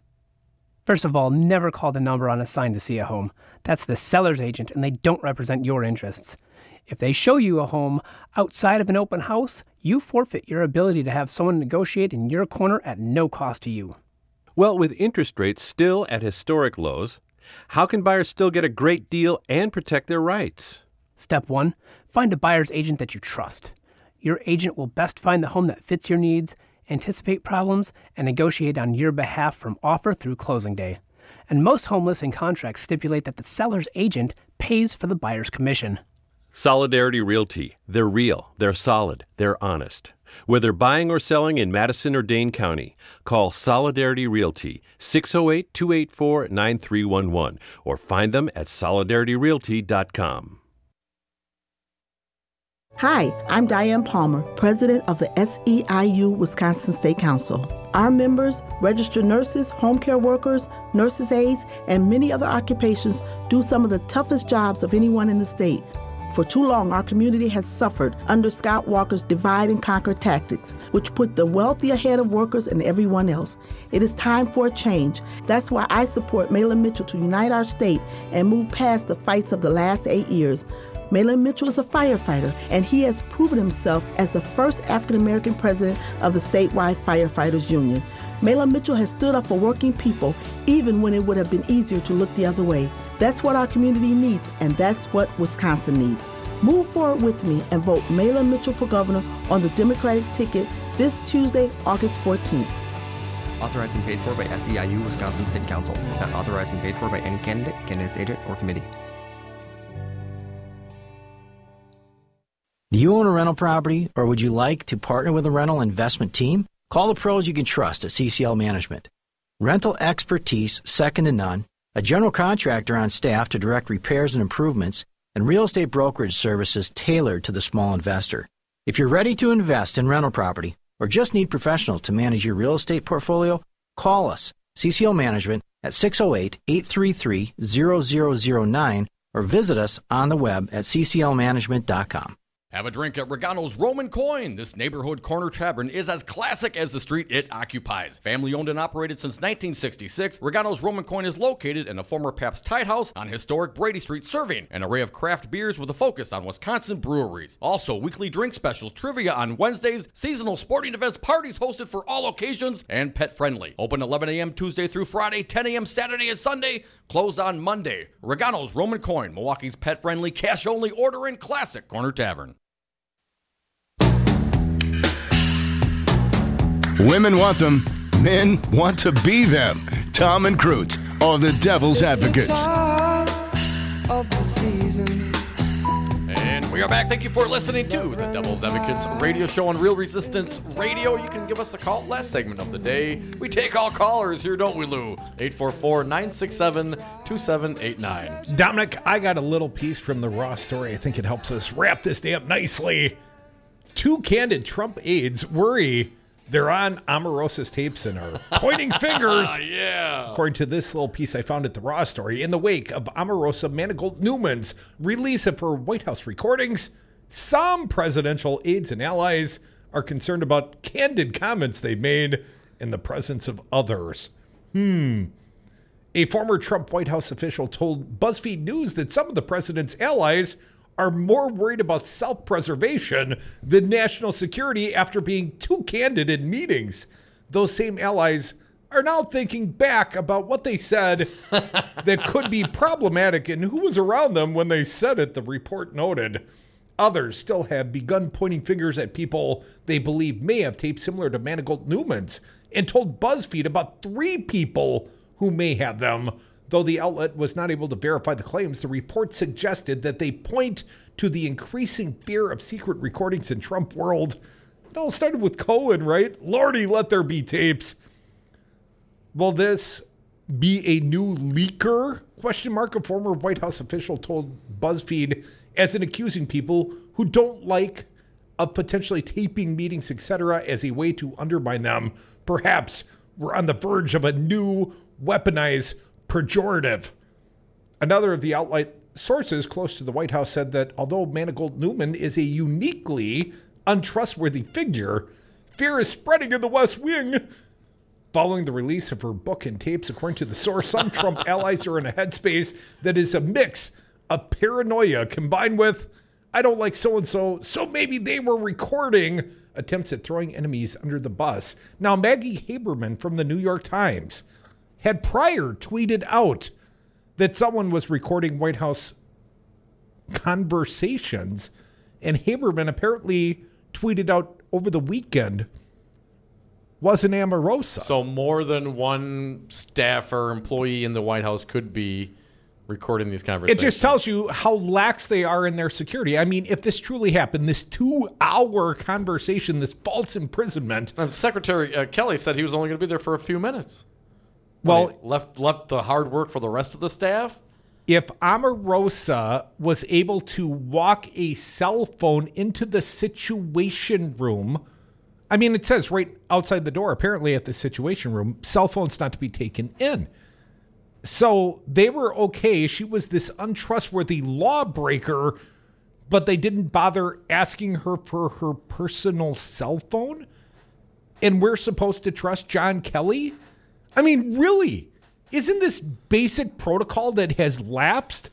S26: First of all, never call the number on a sign to see a home. That's the seller's agent, and they don't represent your interests. If they show you a home outside of an open house, you forfeit your ability to have someone negotiate in your corner at no cost to you.
S21: Well, with interest rates still at historic lows, how can buyers still get a great deal and protect their rights?
S26: Step 1, find a buyer's agent that you trust. Your agent will best find the home that fits your needs, anticipate problems, and negotiate on your behalf from offer through closing day. And most home listing contracts stipulate that the seller's agent pays for the buyer's commission.
S21: Solidarity Realty. They're real, they're solid, they're honest. Whether buying or selling in Madison or Dane County, call Solidarity Realty, 608-284-9311, or find them at solidarityrealty.com.
S27: Hi, I'm Diane Palmer, president of the SEIU Wisconsin State Council. Our members, registered nurses, home care workers, nurses' aides, and many other occupations do some of the toughest jobs of anyone in the state. For too long, our community has suffered under Scott Walker's divide and conquer tactics, which put the wealthy ahead of workers and everyone else. It is time for a change. That's why I support Mahlon Mitchell to unite our state and move past the fights of the last 8 years. Mahlon Mitchell is a firefighter, and he has proven himself as the first African-American president of the statewide Firefighters Union. Mahlon Mitchell has stood up for working people, even when it would have been easier to look the other way. That's what our community needs, and that's what Wisconsin needs. Move forward with me and vote Mahlon Mitchell for governor on the Democratic ticket this Tuesday, August 14th.
S28: Authorized and paid for by SEIU Wisconsin State Council. Not authorized and paid for by any candidate, candidate's agent, or committee.
S29: Do you own a rental property, or would you like to partner with a rental investment team? Call the pros you can trust at CCL Management. Rental expertise second to none, a general contractor on staff to direct repairs and improvements, and real estate brokerage services tailored to the small investor. If you're ready to invest in rental property or just need professionals to manage your real estate portfolio, call us, CCL Management, at 608-833-0009 or visit us on the web at cclmanagement.com.
S5: Have a drink at Regano's Roman Coin. This neighborhood corner tavern is as classic as the street it occupies. Family owned and operated since 1966, Regano's Roman Coin is located in a former Pabst Tide House on historic Brady Street, serving an array of craft beers with a focus on Wisconsin breweries. Also, weekly drink specials, trivia on Wednesdays, seasonal sporting events, parties hosted for all occasions, and pet friendly. Open 11 a.m. Tuesday through Friday, 10 a.m. Saturday and Sunday, closed on Monday. Regano's Roman Coin, Milwaukee's pet friendly, cash only order and classic corner tavern.
S3: Women want them. Men want to be them. Tom and Crute are the Devil's Advocates.
S5: And we are back. Thank you for listening to the Devil's Advocates radio show on Real Resistance Radio. You can give us a call. Last segment of the day. We take all callers here, don't we, Lou? 844-967-2789.
S8: Dominic, I got a little piece from the Raw story. I think it helps us wrap this day up nicely. Two candid Trump aides worry they're on Omarosa's tapes and are pointing fingers.
S5: Yeah.
S8: According to this little piece I found at the Raw story, in the wake of Omarosa Manigault Newman's release of her White House recordings, some presidential aides and allies are concerned about candid comments they made in the presence of others. A former Trump White House official told BuzzFeed News that some of the president's allies are more worried about self-preservation than national security after being too candid in meetings. Those same allies are now thinking back about what they said that could be problematic and who was around them when they said it, the report noted. Others still have begun pointing fingers at people they believe may have tapes similar to Manigault Newman's and told BuzzFeed about 3 people who may have them. Though the outlet was not able to verify the claims, the report suggested that they point to the increasing fear of secret recordings in Trump world. It all started with Cohen, right? Lordy, let there be tapes. Will this be a new leaker? Question mark. A former White House official told BuzzFeed as in accusing people who don't like of potentially taping meetings, etc., as a way to undermine them. Perhaps we're on the verge of a new weaponized pejorative. Another of the outlet sources close to the White House said that although Manigault Newman is a uniquely untrustworthy figure, fear is spreading in the West Wing. Following the release of her book and tapes, according to the source, some Trump allies are in a headspace that is a mix of paranoia combined with, I don't like so-and-so, so maybe they were recording attempts at throwing enemies under the bus. Now, Maggie Haberman from the New York Times had prior tweeted out that someone was recording White House conversations, and Haberman apparently tweeted out over the weekend wasn't Omarosa.
S5: So more than one staff or employee in the White House could be recording these conversations.
S8: It just tells you how lax they are in their security. I mean, if this truly happened, this 2-hour conversation, this false imprisonment.
S5: Secretary Kelly said he was only going to be there for a few minutes.
S8: Well,
S5: left the hard work for the rest of the staff.
S8: If Omarosa was able to walk a cell phone into the Situation Room, I mean, it says right outside the door, apparently at the Situation Room, cell phones not to be taken in. So they were okay. She was this untrustworthy lawbreaker, but they didn't bother asking her for her personal cell phone? And we're supposed to trust John Kelly? I mean, really? Isn't this basic protocol that has lapsed?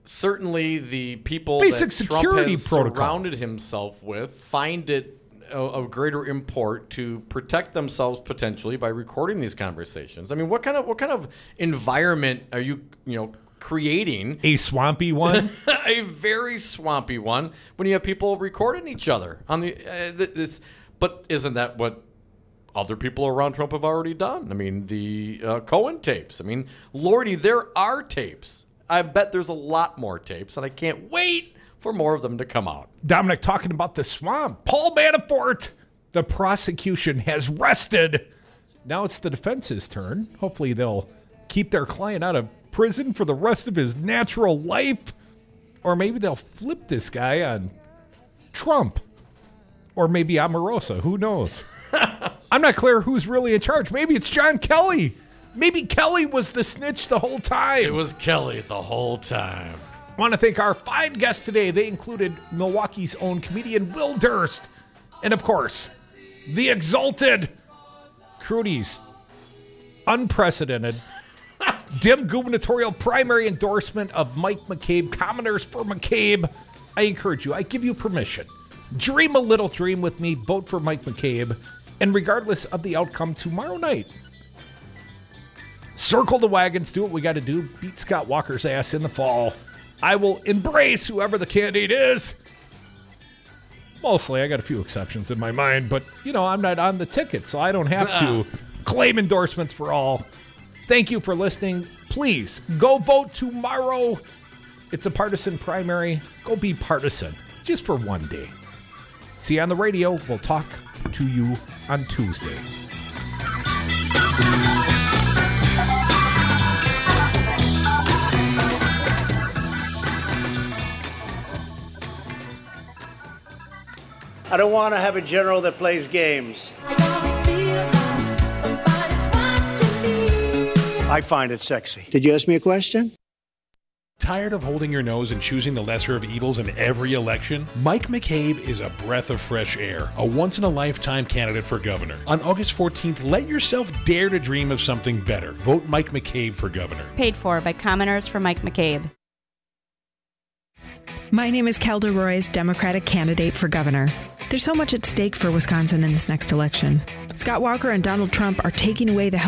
S5: Certainly the people
S8: basic
S5: that
S8: security
S5: Trump has
S8: protocol.
S5: surrounded himself with find it of greater import to protect themselves potentially by recording these conversations. I mean, what kind of environment are you creating?
S8: A swampy one?
S5: A very swampy one when you have people recording each other on the this. But isn't that what other people around Trump have already done? I mean, the Cohen tapes. I mean, Lordy, there are tapes. I bet there's a lot more tapes, and I can't wait for more of them to come out.
S8: Dominic, talking about the swamp. Paul Manafort, the prosecution has rested. Now it's the defense's turn. Hopefully they'll keep their client out of prison for the rest of his natural life. Or maybe they'll flip this guy on Trump. Or maybe Omarosa. Who knows? I'm not clear who's really in charge. Maybe it's John Kelly. Maybe Kelly was the snitch the whole time.
S5: It was Kelly the whole time.
S8: I want to thank our fine guests today. They included Milwaukee's own comedian Will Durst. And, of course, the exalted Crudy's unprecedented dim gubernatorial primary endorsement of Mike McCabe, Commoners for McCabe. I encourage you. I give you permission. Dream a little dream with me. Vote for Mike McCabe. And regardless of the outcome tomorrow night, circle the wagons. Do what we got to do. Beat Scott Walker's ass in the fall. I will embrace whoever the candidate is. Mostly, I got a few exceptions in my mind, but, I'm not on the ticket, so I don't have to claim endorsements for all. Thank you for listening. Please, go vote tomorrow. It's a partisan primary. Go be partisan, just for one day. See you on the radio. We'll talk to you on Tuesday.
S13: I don't want to have a general that plays games. I find it sexy. Did you ask me a question?
S20: Tired of holding your nose and choosing the lesser of evils in every election? Mike McCabe is a breath of fresh air, a once-in-a-lifetime candidate for governor. On August 14th, let yourself dare to dream of something better. Vote Mike McCabe for governor.
S4: Paid for by Commoners for Mike McCabe.
S9: My name is Kelda Roy's Democratic candidate for governor. There's so much at stake for Wisconsin in this next election. Scott Walker and Donald Trump are taking away the